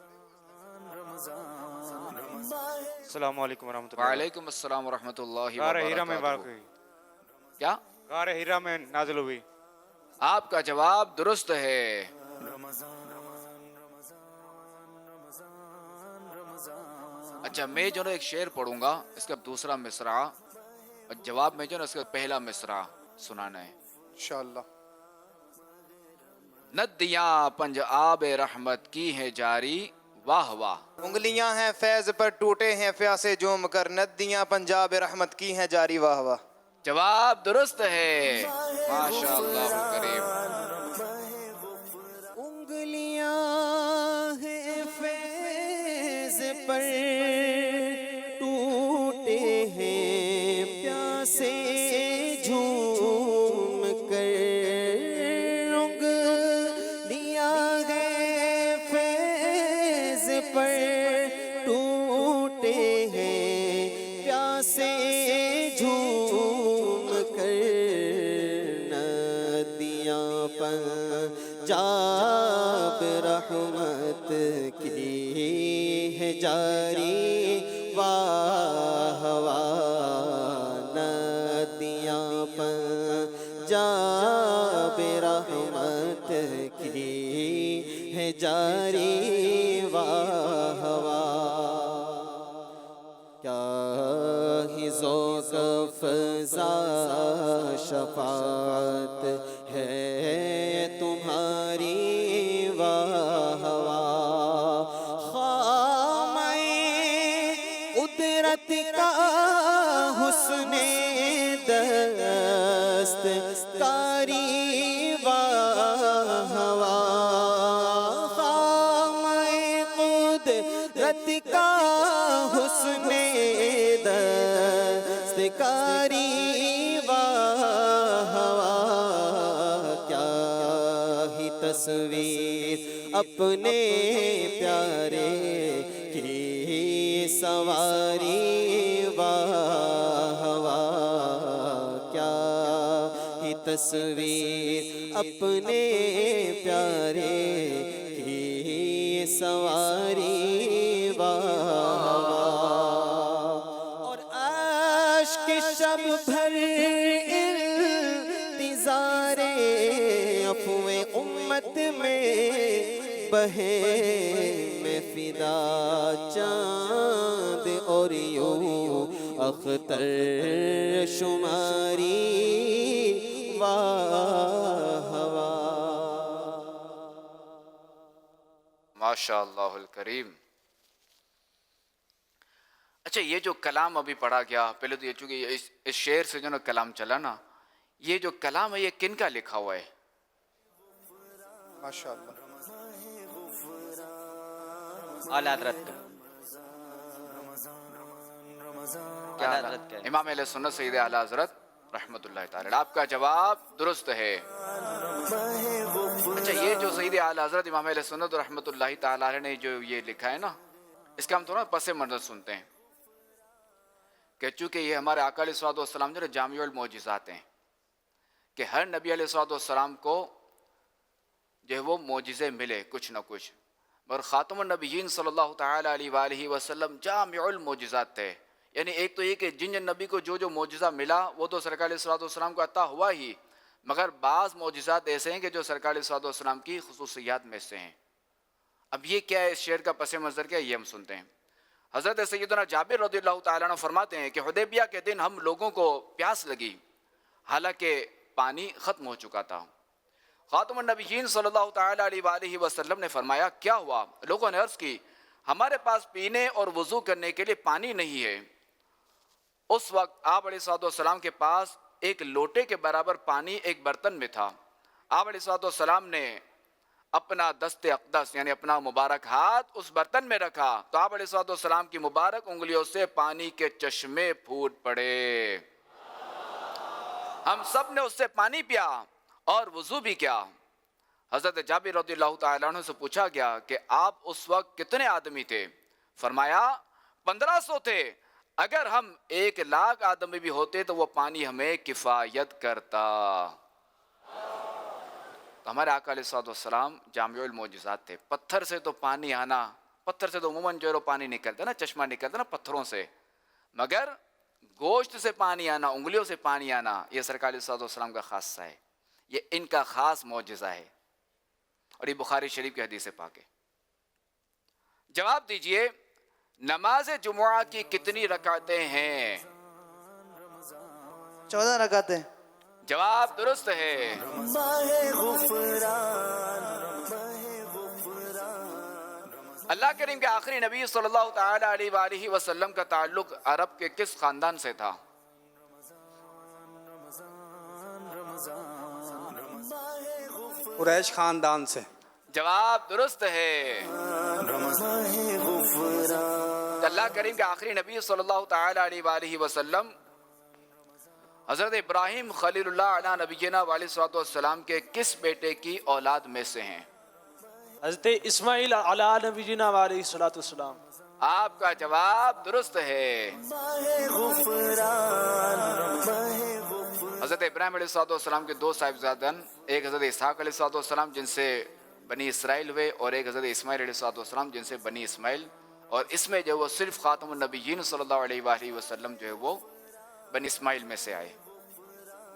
Speaker 23: السلام علیکم ورحمۃ اللہ.
Speaker 18: وعلیکم السلام ورحمۃ اللہ
Speaker 23: غار ہیرا میں
Speaker 18: وبرکاتہ.
Speaker 23: واقع ہوئی.
Speaker 18: کیا؟
Speaker 23: غار ہیرا میں نازل ہوئی.
Speaker 18: آپ کا جواب درست ہے. اچھا میں جو نا ایک شعر پڑھوں گا، اس کا دوسرا مصرع اور جواب میں جو نا اس کا پہلا مصرع سنانا ہے
Speaker 22: انشاءاللہ.
Speaker 18: ندیاں پنج آب رحمت کی ہیں جاری، واہ واہ.
Speaker 23: انگلیاں ہیں فیض پر ٹوٹے ہیں پیاسے جوم کر، ندیاں پنجاب رحمت کی ہیں جاری، واہ واہ.
Speaker 18: جواب درست ہے. ماشاء اللہ کریم.
Speaker 2: انگلیاں ہیں فیض پنجاب رحمت کی ہے جاری واہ واہ ندیاں پنجاب رحمت کی ہے جاری واہ واہ کیا ہی ذوق افزا شفاعت ہے تمہاری واہ واہ خامہ قدرت کا حسن دستکاری واہ واہ خامہ قدرت کا حسن دستکاری واہ واہ کیا ہی تصویر اپنے پیارے کی سواری واہ واہ کیا ہی تصویر اپنے پیارے کی سواری واہ اور اشک شب بھر انتظار عفو امت میں بہے میں فدا چاند اور یوں اختر شماری واہ واہ
Speaker 18: ماشاء اللہ الکریم. اچھا یہ جو کلام ابھی پڑھا گیا، پہلے تو یہ چونکہ اس شعر سے جو نا کلام چلا نا، یہ جو کلام ہے یہ کن کا لکھا ہوا ہے؟
Speaker 22: ماشاء اللہ
Speaker 4: اعلی حضرت کا.
Speaker 18: امام اہل سنت سید اعلی حضرت رحمت اللہ تعالی. آپ کا جواب درست ہے. اچھا یہ جو سید اعلی حضرت امام اہل سنت رحمت اللہ تعالی نے جو یہ لکھا ہے نا، اس کا ہم تھوڑا پس منظر سنتے ہیں کہ چونکہ یہ ہمارے آقا علیہ الصلوۃ والسلام جو ہے جامع المعجزات ہیں، کہ ہر نبی علیہ الصلوۃ والسلام کو جو ہے وہ معجزے ملے کچھ نہ کچھ، مگر خاتم النبیین صلی اللہ تعالی علیہ وآلہ وسلم جامع المعجزات تھے. یعنی ایک تو یہ کہ جن جن نبی کو جو جو معجزہ ملا وہ تو سرکار علیہ الصلوۃ والسلام کو عطا ہوا ہی، مگر بعض معجزات ایسے ہیں کہ جو سرکار علیہ الصلوۃ والسلام کی خصوصیات میں سے ہیں. اب یہ کیا ہے، اس شعر کا پس منظر کیا ہے، یہ ہم سنتے ہیں. حضرت سیدنا جابر رضی اللہ تعالیٰ عنہ فرماتے ہیں کہ حدیبیہ کے دن ہم لوگوں کو پیاس لگی، حالانکہ پانی ختم ہو چکا تھا. خاتم النبیین صلی اللہ تعالیٰ علیہ وآلہ وسلم نے فرمایا کیا ہوا؟ لوگوں نے عرض کی ہمارے پاس پینے اور وضو کرنے کے لیے پانی نہیں ہے. اس وقت آپ علیہ الصلوۃ والسلام کے پاس ایک لوٹے کے برابر پانی ایک برتن میں تھا. آپ علیہ الصلوۃ والسلام نے اپنا دست اقدس یعنی اپنا مبارک ہاتھ اس برتن میں رکھا تو آپ علیہ الصلوۃ والسلام کی مبارک انگلیوں سے پانی کے چشمے پھوٹ پڑے. ہم سب نے اس سے پانی پیا اور وضو بھی کیا. حضرت جابر رضی اللہ تعالیٰ عنہ سے پوچھا گیا کہ آپ اس وقت کتنے آدمی تھے؟ فرمایا 1500 تھے. اگر ہم 1,00,000 آدمی بھی ہوتے تو وہ پانی ہمیں کفایت کرتا. تو ہمارے آقا علیہ الصلوۃ والسلام جامع المعجزات تھے. پتھر سے تو پانی آنا، پتھر سے تو عموماً جو ہے پانی نکلتا نا، چشمہ نکلتا نا پتھروں سے، مگر گوشت سے پانی آنا، انگلیوں سے پانی آنا، یہ سرکار علیہ الصلوۃ والسلام کا خاصہ ہے، یہ ان کا خاص معجزہ ہے. اور یہ بخاری شریف کی حدیث پاک ہے. جواب دیجئے نماز جمعہ کی کتنی رکعتیں ہیں؟
Speaker 21: 14 رکعتیں.
Speaker 18: جواب درست ہے. اللہ کریم کے آخری نبی صلی اللہ تعالی علیہ وآلہ وسلم کا تعلق عرب کے کس خاندان سے تھا؟
Speaker 22: قریش خاندان سے.
Speaker 18: جواب درست ہے. اللہ کریم کے آخری نبی صلی اللہ تعالی علیہ وآلہ وسلم حضرت ابراہیم خلیل اللہ علیہ نبینا علیہ الصلوۃ والسلام کے کس بیٹے کی اولاد میں سے ہیں؟
Speaker 6: حضرت اسماعیل علیہ نبینا علیہ الصلوۃ والسلام.
Speaker 18: آپ کا جواب درست ہے. حضرت ابراہیم علیہ السلام کے دو صاحبزادن، ایک حضرت اسحاق علیہ السلام جن سے بنی اسرائیل ہوئے، اور ایک حضرت اسماعیل علیہ السلام جن سے بنی اسماعیل، اور اس میں جو وہ صرف خاتم النبیین صلی اللہ علیہ وآلہ وسلم جو ہے وہ بنی اسماعیل میں سے آئے۔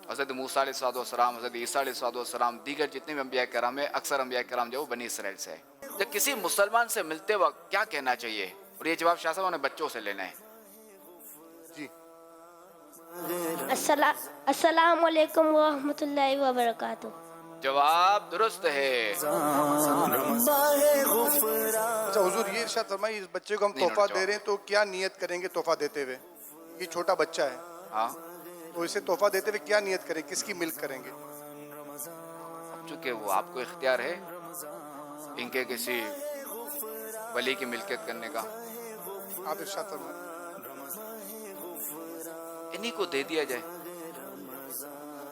Speaker 18: حضرت موسیٰ علیہ السلام، حضرت عیسیٰ علیہ السلام، دیگر جتنے بھی انبیاء کرام ہیں، اکثر انبیاء کرام جو وہ بنی اسرائیل سے آئے۔ جب کسی مسلمان سے ملتے وقت کیا کہنا چاہیے؟ اور یہ جواب شاہ صاحب نے بچوں سے لینا ہے۔
Speaker 22: جی
Speaker 24: السلام علیکم ورحمۃ اللہ وبرکاتہ۔
Speaker 18: جواب درست ہے۔
Speaker 22: اچھا حضور، یہ ارشاد فرمائیے، اس بچے کو ہم تحفہ دے رہے ہیں تو کیا نیت کریں گے تحفہ دیتے ہوئے؟ یہ چھوٹا بچہ ہے،
Speaker 18: ہاں،
Speaker 22: تو اسے تحفہ دیتے ہوئے کیا نیت کریں، کس کی ملک کریں گے؟
Speaker 18: چونکہ وہ آپ کو اختیار ہے ان کے کسی ولی کی ملکیت کرنے کا،
Speaker 22: آپ ارشاد فرمائیں۔
Speaker 18: انہی کو دے دیا جائے،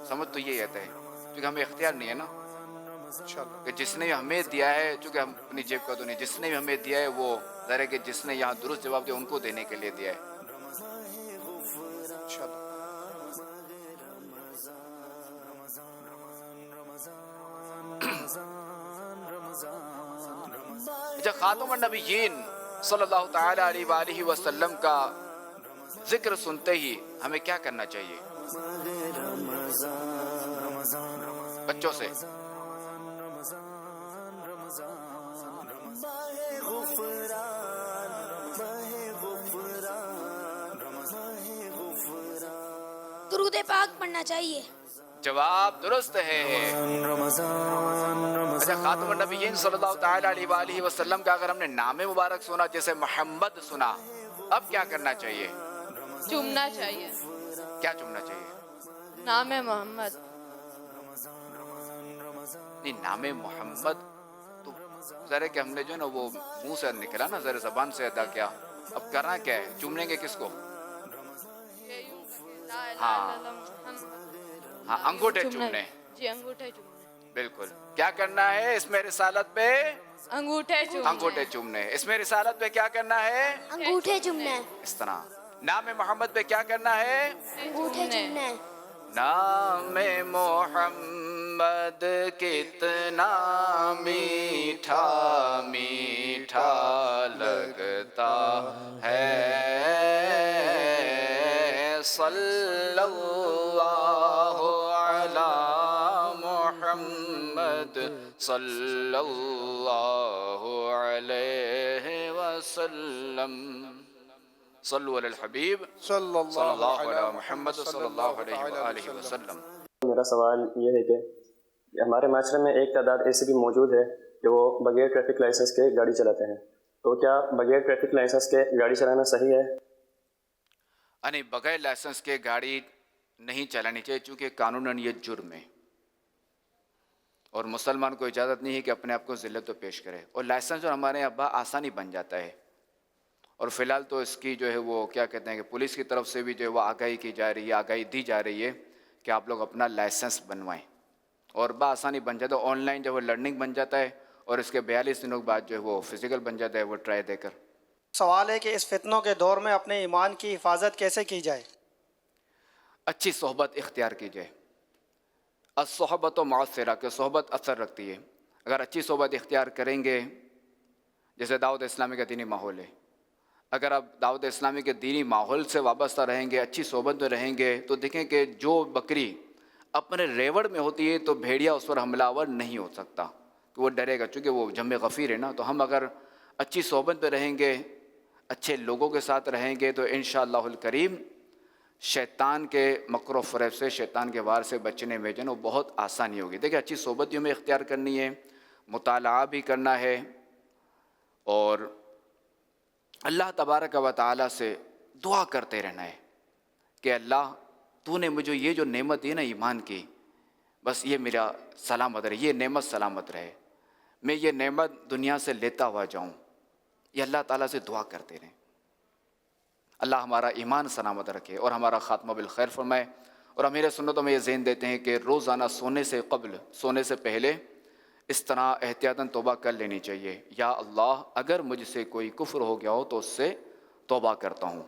Speaker 18: سمجھ تو یہ آتا ہے، کیونکہ ہمیں اختیار نہیں ہے نا، کہ جس نے ہمیں دیا ہے، چونکہ ہم اپنی جیب کا تو نہیں، جس نے بھی ہمیں دیا ہے وہ ظاہر ہے کہ جس نے یہاں درست جواب دیا ان کو دینے کے لیے دیا ہے۔ اچھا، خاتم النبیین صلی اللہ تعالی علیہ وآلہ وسلم کا ذکر سنتے ہی ہمیں کیا کرنا چاہیے بچوں سے؟
Speaker 24: درود پاک پڑھنا چاہیے۔
Speaker 18: جواب درست ہے۔ اچھا، خاتم النبیین صلی اللہ تعالی علیہ وآلہ وسلم کا اگر ہم نے نام مبارک سنا، جیسے محمد سنا، اب کیا کرنا چاہیے؟
Speaker 7: چومنا چاہیے۔
Speaker 18: کیا چومنا چاہیے؟
Speaker 7: نام محمد۔
Speaker 18: نہیں، نام محمد تو ذرا کہ ہم نے جو ہے نا وہ منہ سے نکلا نا، ذرا زبان سے ادا کیا، اب کرنا کیا ہے؟ چومنے کے کس کو؟ ہاں، انگوٹھے چومنے۔
Speaker 7: جی، انگوٹھے چومنے۔
Speaker 18: بالکل۔ کیا کرنا ہے اس میں رسالت پہ؟
Speaker 7: انگوٹھے چومنے۔
Speaker 18: انگوٹھے چومنے۔ اس میں رسالت پہ کیا کرنا ہے؟
Speaker 24: انگوٹھے چومنا۔
Speaker 18: اس طرح نام محمد پہ کیا کرنا ہے؟
Speaker 24: انگوٹھے چومنا۔
Speaker 18: نام محمد کتنا میٹھا میٹھا لگتا ہے، صلی اللہ علی محمد صلی اللہ علیہ وسلم، صلو علی الحبیب صلی اللہ علی محمد صلی اللہ علیہ وآلہ وسلم۔
Speaker 8: میرا سوال یہ ہے کہ ہمارے معاشرے میں ایک تعداد ایسی بھی موجود ہے کہ وہ بغیر ٹریفک لائسنس کے گاڑی چلاتے ہیں، تو کیا بغیر ٹریفک لائسنس کے گاڑی چلانا صحیح ہے؟
Speaker 18: نہیں، بغیر لائسنس کے گاڑی نہیں چلانی چاہیے، چونکہ قانوناً یہ جرم ہے، اور مسلمان کو اجازت نہیں ہے کہ اپنے آپ کو ذلت و پیش کرے، اور لائسنس جو ہمارے یہاں آسانی بن جاتا ہے، اور فی الحال تو اس کی جو ہے وہ کیا کہتے ہیں کہ پولیس کی طرف سے بھی جو ہے وہ آگاہی کی جا رہی ہے، آگاہی دی جا رہی ہے کہ آپ لوگ اپنا لائسنس بنوائیں، اور بآسانی بن جاتا ہے، آن لائن جو ہے لرننگ بن جاتا ہے، اور اس کے 42 دنوں کے بعد جو ہے وہ فزیکل بن جاتا ہے، وہ ٹرائی دے کر۔
Speaker 9: سوال ہے کہ اس فتنوں کے دور میں اپنے ایمان کی حفاظت کیسے کی جائے؟
Speaker 18: اچھی صحبت اختیار کی جائے۔ الصحبت و معثرہ، کہ صحبت اثر رکھتی ہے، اگر اچھی صحبت اختیار کریں گے، جیسے دعوت اسلامی کا دینی ماحول ہے، اگر آپ دعوت اسلامی کے دینی ماحول سے وابستہ رہیں گے، اچھی صحبت میں رہیں گے، تو دیکھیں کہ جو بکری اپنے ریوڑ میں ہوتی ہے تو بھیڑیا اس پر حملہ آور نہیں ہو سکتا، کہ وہ ڈرے گا، چونکہ وہ جم غفیر ہے نا۔ تو ہم اگر اچھی صحبت میں رہیں گے، اچھے لوگوں کے ساتھ رہیں گے، تو انشاءاللہ الکریم شیطان کے مکر و فریب سے، شیطان کے وار سے بچنے میں جو ہے بہت آسانی ہوگی۔ دیکھیں، اچھی صحبت بھی ہمیں اختیار کرنی ہے، مطالعہ بھی کرنا ہے، اور اللہ تبارک و تعالیٰ سے دعا کرتے رہنا ہے کہ اللہ تو نے مجھے یہ جو نعمت دی نا ایمان کی، بس یہ میرا سلامت رہے، یہ نعمت سلامت رہے، میں یہ نعمت دنیا سے لیتا ہوا جاؤں، یہ اللہ تعالیٰ سے دعا کرتے رہیں، اللہ ہمارا ایمان سلامت رکھے اور ہمارا خاتمہ بالخیر فرمائے۔ اور امیر سنتوں میں یہ ذہن دیتے ہیں کہ روزانہ سونے سے قبل، سونے سے پہلے اس طرح احتیاطاً توبہ کر لینی چاہیے، یا اللہ اگر مجھ سے کوئی کفر ہو گیا ہو تو اس سے توبہ کرتا ہوں،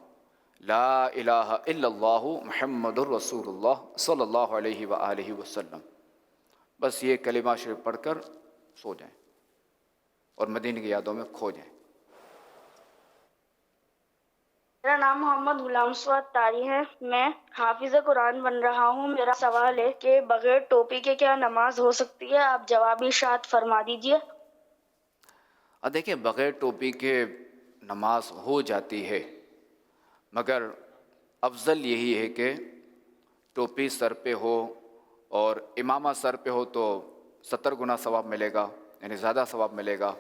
Speaker 18: لا الہ الا اللہ محمد الرسول اللہ صلی اللہ علیہ وآلہ وسلم. بس یہ کلمہ شریف پڑھ کر سو جائیں اور مدینے کی یادوں میں کھو جائیں.
Speaker 24: میرا نام محمد غلام سعد طاری ہے. میں حافظ قرآن بن رہا ہوں. میرا سوال ہے کہ بغیر ٹوپی کے کیا نماز ہو سکتی ہے؟ آپ جواب ارشاد فرما دیجیے.
Speaker 18: دیکھیں بغیر ٹوپی کے نماز ہو جاتی ہے، مگر افضل یہی ہے کہ ٹوپی سر پہ ہو اور امامہ سر پہ ہو تو 70 گنا ثواب ملے گا، یعنی زیادہ ثواب ملے گا،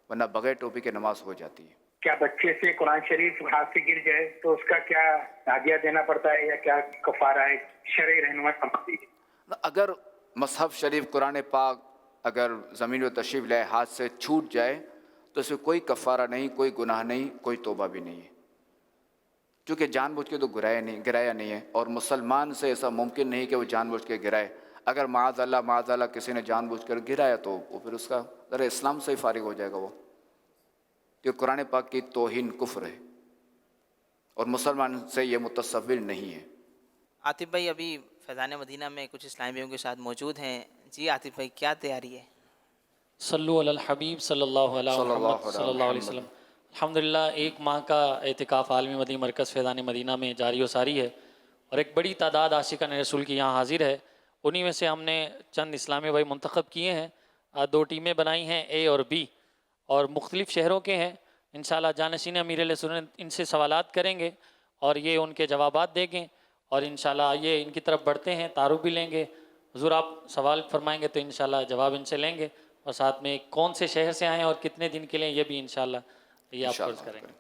Speaker 18: ورنہ بغیر ٹوپی کے نماز ہو جاتی ہے.
Speaker 1: کیا بچے سے قرآن شریف ہاتھ سے گر جائے تو اس کا کیا ہدیہ دینا پڑتا ہے یا کیا کفارہ ہے؟ شرعی رہنمائی فرمائیے.
Speaker 18: اگر مصحف شریف قرآن پاک اگر زمین و تشریف لائے ہاتھ سے چھوٹ جائے تو اس میں کوئی کفارہ نہیں، کوئی گناہ نہیں، کوئی توبہ بھی نہیں ہے، کیونکہ جان بوجھ کے تو گرایا نہیں ہے، اور مسلمان سے ایسا ممکن نہیں کہ وہ جان بوجھ کے گرائے. اگر معاذ اللہ کسی نے جان بوجھ کر گرایا تو وہ پھر اس کا ذرا اسلام سے ہی فارغ ہو جائے گا وہ، کہ قرآن پاک کی توہین کفر ہے اور مسلمان سے یہ متصور نہیں ہے.
Speaker 4: عاطف بھائی ابھی فیضان مدینہ میں کچھ اسلامیوں کے ساتھ موجود ہیں. جی عاطف بھائی کیا تیاری ہے؟
Speaker 10: صلو علی الحبیب صلی اللہ علیہ محمد صلی اللہ علیہ وسلم. الحمدللہ 1 ماہ کا اعتکاف عالمی مدنی مرکز فیضان مدینہ میں جاری و ساری ہے، اور ایک بڑی تعداد عاشقان رسول کی یہاں حاضر ہے. انہی میں سے ہم نے چند اسلامی بھائی منتخب کیے ہیں. 2 ٹیمیں بنائی ہیں، اے اور بی، اور مختلف شہروں کے ہیں. انشاءاللہ جانشین امیر علیہ سنت ان سے سوالات کریں گے اور یہ ان کے جوابات دیں گے، اور انشاءاللہ یہ ان کی طرف بڑھتے ہیں، تعارف بھی لیں گے. حضور آپ سوال فرمائیں گے تو انشاءاللہ جواب ان سے لیں گے، اور ساتھ میں کون سے شہر سے آئے ہیں اور کتنے دن کے لیے یہ بھی انشاءاللہ یہ آپ فرض کریں گے.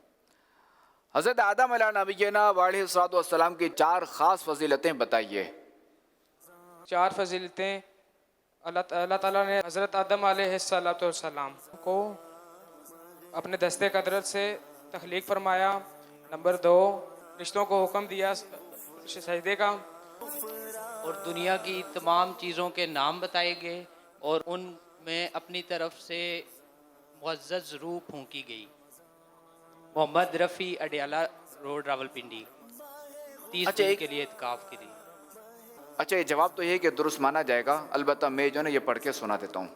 Speaker 18: حضرت آدم علیہ نبینا علیہ السلام کی 4 خاص فضیلتیں بتائیے.
Speaker 13: 4 فضیلتیں اللہ تعالیٰ نے حضرت آدم علیہ السلام کو اپنے دستے قدرت سے تخلیق فرمایا. نمبر 2 رشتوں کو حکم دیا سجدے کا،
Speaker 14: اور دنیا کی تمام چیزوں کے نام بتائے گئے اور ان میں اپنی طرف سے معزز روح پھونکی گئی. محمد رفیع اڈیالہ روڈ راولپنڈی 30 دن کے لیے اعتکاف کے لیے.
Speaker 18: اچھا یہ جواب تو یہ کہ درست مانا جائے گا، البتہ میں جو ہے یہ پڑھ کے سنا دیتا ہوں.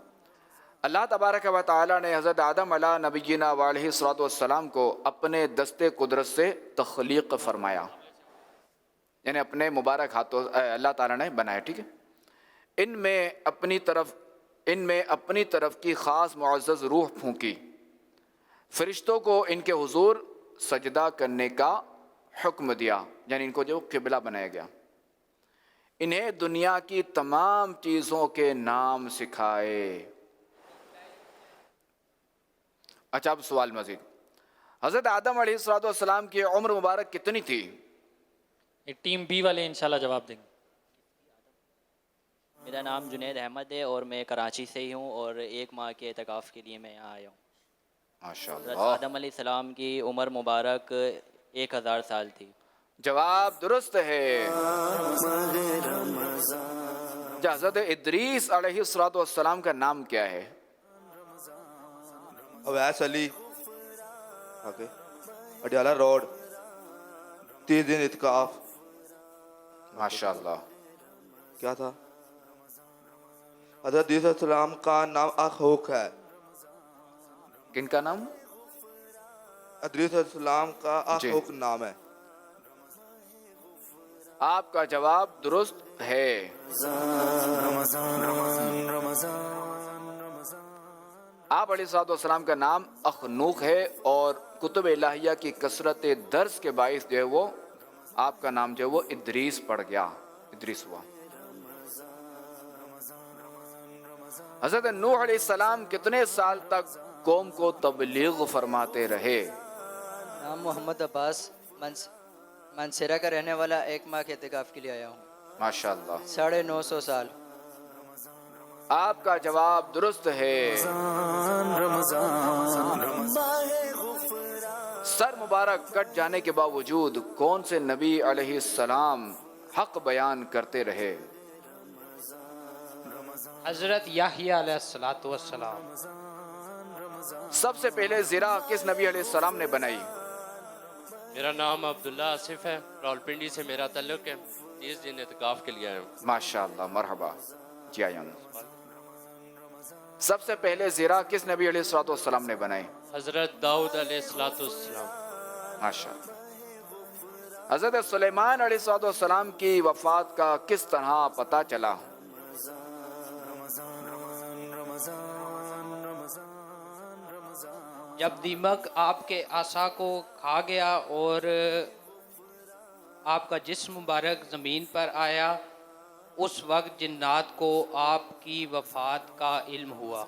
Speaker 18: اللہ تبارک و تعالیٰ نے حضرت آدم علیہ نبینا علیہ السلام کو اپنے دستے قدرت سے تخلیق فرمایا، یعنی اپنے مبارک ہاتھوں اللہ تعالیٰ نے بنایا. ٹھیک ہے، ان میں اپنی طرف کی خاص معزز روح پھونکی. فرشتوں کو ان کے حضور سجدہ کرنے کا حکم دیا، یعنی ان کو جو قبلہ بنایا گیا. انہیں دنیا کی تمام چیزوں کے نام سکھائے. اچھا اب سوال مزید. حضرت آدم علیہ السلام کی عمر مبارک کتنی تھی؟
Speaker 10: ٹیم بی والے انشاءاللہ جواب دیں گے.
Speaker 25: میرا نام جنید احمد ہے اور میں کراچی سے ہی ہوں، اور 1 ماہ کے اعتکاف کے لیے میں یہاں آیا ہوں.
Speaker 18: ماشاءاللہ.
Speaker 25: حضرت آدم علیہ السلام کی عمر مبارک 1000 سال تھی.
Speaker 18: جواب درست ہے. حضرت ادریس علیہ السلام کا نام کیا ہے؟
Speaker 26: اویس علی اڈیالہ روڈ 30 دن اعتکاف.
Speaker 18: ماشاءاللہ.
Speaker 26: کیا تھا؟ حضرت عیسیٰ السلام کا نام اخوک ہے.
Speaker 18: کن کا نام؟
Speaker 26: ادریس علیہ السلام کا اخوک نام ہے.
Speaker 18: آپ کا جواب درست ہے. آپ علیہ السلام کا نام اخنوخ ہے، اور کتب الہیہ کی کثرت درس کے باعث جو ہے وہ آپ کا نام جو ہے وہ ادریس پڑ گیا، ادریس ہوا. حضرت نوح علیہ السلام کتنے سال تک قوم کو تبلیغ فرماتے رہے؟
Speaker 27: نام محمد عباس، منصیرہ کا رہنے والا، 1 ماہ کے اعتکاف کے لیے آیا ہوں.
Speaker 18: ماشاءاللہ.
Speaker 27: 950 سال.
Speaker 18: آپ کا جواب درست ہے. سر مبارک کٹ جانے کے باوجود کون سے نبی علیہ السلام حق بیان کرتے رہے؟
Speaker 14: حضرت یحییٰ علیہ السلام.
Speaker 18: سب سے پہلے زرا کس نبی علیہ السلام نے بنائی؟
Speaker 3: میرا نام عبداللہ آصف ہے، راولپنڈی سے میرا تعلق ہے، 30 دن اعتکاف کے لیے آیا ہوں۔
Speaker 18: ماشاءاللہ، مرحبا جی آئیے۔ سب سے پہلے زیرہ کس نبی علیہ الصلوۃ والسلام نے بنائے؟
Speaker 3: حضرت داؤد علیہ السلام۔
Speaker 18: ماشاءاللہ۔ حضرت سلیمان علیہ الصلوۃ والسلام کی وفات کا کس طرح پتہ چلا؟
Speaker 14: جب دیمک آپ کے عصا کو کھا گیا اور آپ کا جسم مبارک زمین پر آیا، اس وقت جنات کو آپ کی وفات کا علم ہوا۔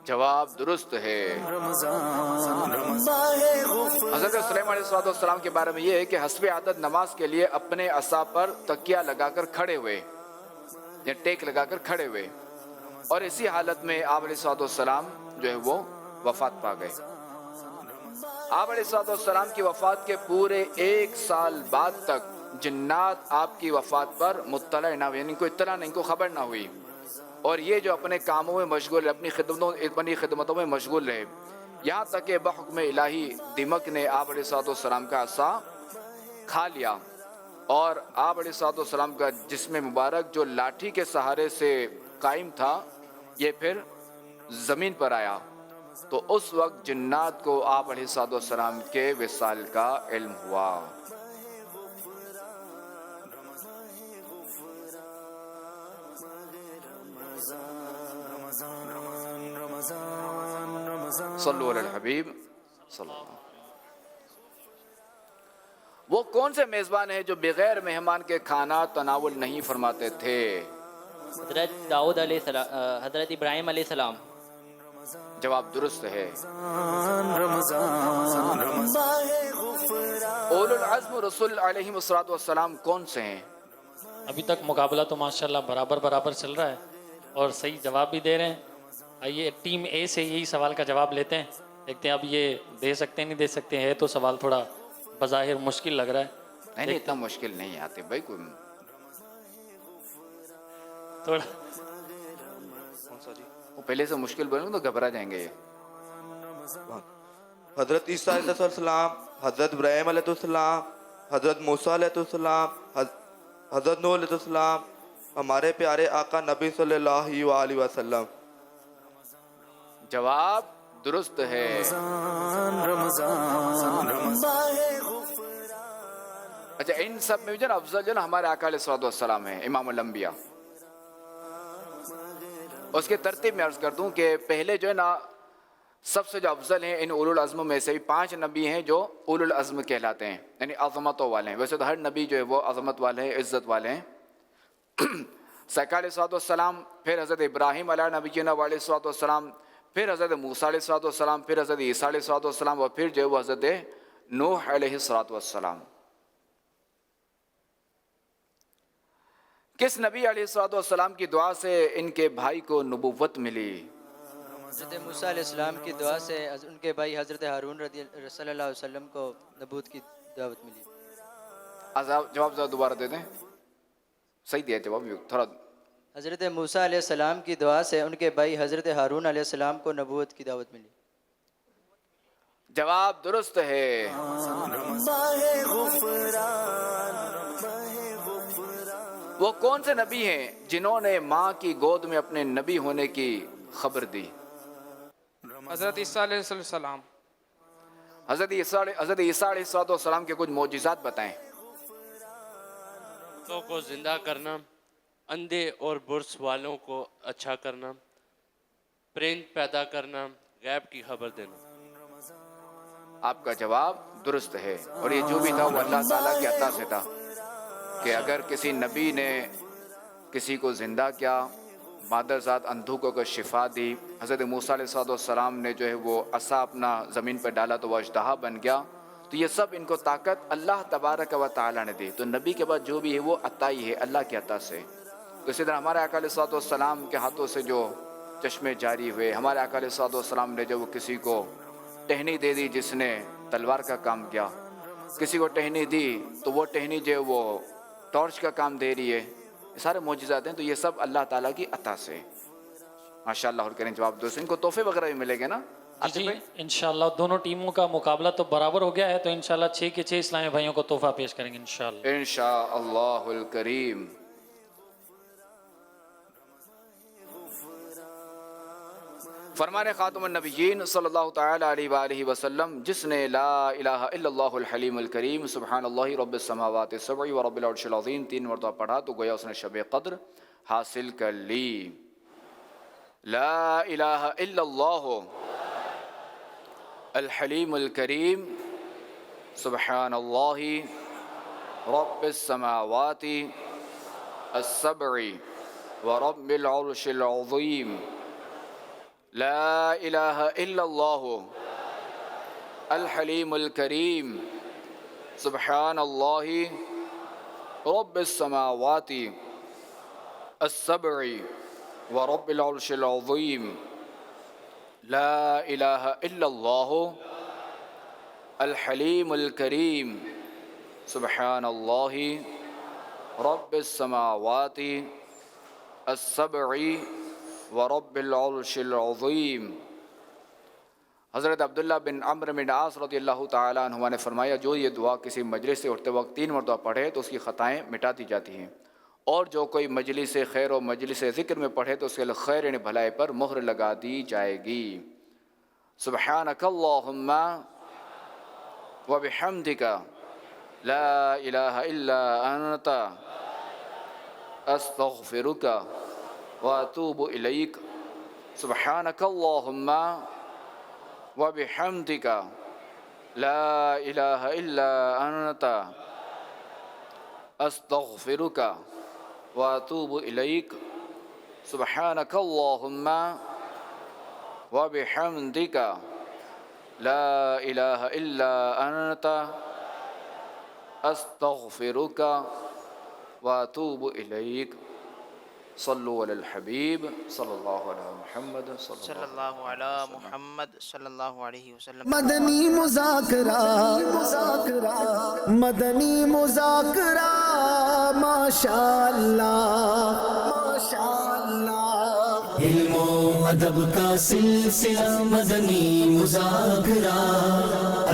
Speaker 18: جواب درست ہے۔ حضرت سلیمان علیہ السلام کے بارے میں یہ ہے کہ حسب عادت نماز کے لیے اپنے عصا پر تکیہ لگا کر کھڑے ہوئے، یا ٹیک لگا کر کھڑے ہوئے، اور اسی حالت میں آپ علیہ السلام جو ہے وہ وفات پا گئے۔ آپ علیہ السلام کی وفات کے پورے 1 سال بعد تک جنات آپ کی وفات پر مطلع نہ ہوئے، یعنی ان کو اطلاع نہیں، ان کو خبر نہ ہوئی، اور یہ جو اپنے کاموں میں مشغول، اپنی خدمتوں میں مشغول رہے، یہاں تک کہ بحکم الہی دیمک نے آپ علیہ السلام کا عصا کھا لیا، اور آپ علیہ السلام کا جسم مبارک جو لاٹھی کے سہارے سے قائم تھا، یہ پھر زمین پر آیا، تو اس وقت جنات کو آپ علیہ السلام کے وصال کا علم ہوا۔ صلو علی الحبیب صلی اللہ علیہ وسلم۔ وہ کون سے میزبان ہیں جو بغیر مہمان کے کھانا تناول نہیں فرماتے تھے؟
Speaker 25: حضرت داؤد علیہ السلام، حضرت ابراہیم علیہ السلام۔
Speaker 18: جواب درست ہے۔ اولو العزم رسول علیہ السلام کون سے ہیں؟
Speaker 10: ابھی تک مقابلہ تو ماشاءاللہ برابر چل رہا ہے اور صحیح جواب بھی دے رہے ہیں۔ آئیے ٹیم اے سے یہی سوال کا جواب لیتے ہیں، دیکھتے ہیں اب یہ دے سکتے نہیں دے سکتے ہیں، تو سوال تھوڑا بظاہر مشکل لگ رہا ہے۔
Speaker 18: نہیں اتنا مشکل نہیں آتے بھائی، کوئی
Speaker 10: تھوڑا
Speaker 18: وہ پہلے سے مشکل بولیں تو گھبرا جائیں گے۔
Speaker 26: حضرت عیسیٰ علیہ السلام، حضرت ابراہیم علیہ السلام، حضرت موسیٰ علیہ السلام، حضرت نوح علیہ السلام، ہمارے پیارے آقا نبی صلی اللہ علیہ وسلم۔
Speaker 18: جواب درست ہے۔ اچھا، ان سب میں جو نا افضل جو نا ہمارے آقا علیہ السلام ہیں، امام الانبیاء۔ اس کے ترتیب میں عرض کر دوں کہ پہلے جو ہے نا سب سے جو افضل ہیں ان اولو العزم میں سے بھی 5 نبی ہیں جو اولو العزم کہلاتے ہیں، یعنی عظمتوں والے ہیں۔ ویسے تو ہر نبی جو ہے وہ عظمت والے ہیں، عزت والے ہیں۔ سرکار علیہ السلام، پھر حضرت ابراہیم علیہ نبینا علیہ السلام، پھر حضرت موسیٰ علیہ السلام، پھر حضرت عیسیٰ علیہ السلام، اور پھر جو ہے وہ حضرت نوح علیہ السلام۔ کس نبی علیہ السلام کی دعا سے ان کے بھائی کو نبوت ملی؟
Speaker 27: حضرت موسیٰ علیہ السلام کی دعا سے ان کے بھائی حضرت ہارون صلی اللہ علیہ وسلم کو نبوت کی دعوت ملی۔
Speaker 18: جواب ذرا دوبارہ دے دیں، صحیح دیا جواب تھوڑا۔
Speaker 27: حضرت موسیٰ علیہ السلام کی دعا سے ان کے بھائی حضرت ہارون علیہ السلام کو نبوت کی دعوت ملی۔
Speaker 18: جواب درست ہے۔ وہ کون سے نبی ہیں جنہوں نے ماں کی گود میں اپنے نبی ہونے کی خبر دی؟
Speaker 13: حضرت عیسیٰ علیہ السلام۔
Speaker 18: حضرت عیسیٰ علیہ السلام کے کچھ معجزات بتائیں۔
Speaker 3: تو کو زندہ کرنا، اندھے اور برس والوں کو اچھا کرنا، پرند پیدا کرنا، غیب کی خبر دینا۔
Speaker 18: آپ کا جواب درست ہے، اور یہ جو بھی تھا وہ اللہ تعالیٰ کے عطا سے تھا کہ اگر کسی نبی نے کسی کو زندہ کیا، مادر ذات اندھو کو شفا دی، حضرت موسیٰ علیہ السلام نے جو ہے وہ عصا اپنا زمین پر ڈالا تو وہ اژدہا بن گیا، تو یہ سب ان کو طاقت اللہ تبارک و تعالیٰ نے دی۔ تو نبی کے بعد جو بھی ہے وہ عطا ہی ہے، اللہ کی عطا سے۔ تو اسی طرح ہمارے آقا علیہ السلام کے ہاتھوں سے جو چشمے جاری ہوئے، ہمارے آقا علیہ السلام نے جو وہ کسی کو ٹہنی دے دی جس نے تلوار کا کام کیا، کسی کو ٹہنی دی تو وہ ٹہنی جو وہ ٹارچ کا کام دے رہی ہے، یہ سارے معجزات ہیں، تو یہ سب اللہ تعالیٰ کی عطا سے۔ ماشاءاللہ اور کریں جواب دوست، ان کو تحفے وغیرہ بھی ملے گے نا،
Speaker 10: جی انشاءاللہ دونوں ٹیموں کا مقابلہ تو برابر ہو گیا ہے، تو انشاءاللہ 6 کے 6 اسلامی بھائیوں کو تحفہ پیش کریں گے انشاءاللہ
Speaker 18: انشاءاللہ الکریم۔ فرمان خاتم النبیین صلی اللہ تعالی علیہ وآلہ وسلم، جس نے لا الہ الا اللہ الحلیم الکریم سبحان اللہ رب السماوات السبع و رب العرش العظیم 3 مرتبہ پڑھا تو گویا اس نے شب قدر حاصل کر لی۔ لا الہ الا اللہ الحلیم الکریم سبحان اللہ رب السماوات السبع و رب العرش العظیم۔ لا الہ الا اللہ الحلیم الکریم سبحان اللہ رب السماوات السبع و رب العرش العظیم۔ لا الہ الا اللہ الحلیم الکریم سبحان اللہ رب السماوات السبع ورب العرش العظیم۔ حضرت عبداللہ بن عمرو بن عاص رضی اللہ تعالیٰ عنہما نے فرمایا، جو یہ دعا کسی مجلس سے اٹھتے وقت 3 مرتبہ پڑھے تو اس کی خطائیں مٹا دی جاتی ہیں، اور جو کوئی مجلس خیر و مجلس ذکر میں پڑھے تو اس کے خیر یعنی بھلائی پر مہر لگا دی جائے گی۔ سبحانک اللہم وبحمدک لا الہ الا انت استغفرک واتوب الیک۔ سبحانک اللہم وبحمدک لا الہ الا انت استغفرک واتوب الیک۔ سبحانک اللہم وبحمدک لا الہ الا انت استغفرک واتوب الیک۔ صلو علی الحبیب صلی اللہ علیہ محمد
Speaker 4: صلی اللہ علیہ محمد صلی اللہ علیہ وسلم۔
Speaker 2: مدنی مذاکرہ مدنی مذاکرہ ماشاءاللہ ماشاءاللہ، علم و ادب کا سلسلہ مدنی مذاکرہ،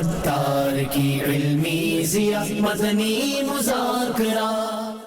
Speaker 2: عطار کی علمی ضیاء مدنی مذاکرہ۔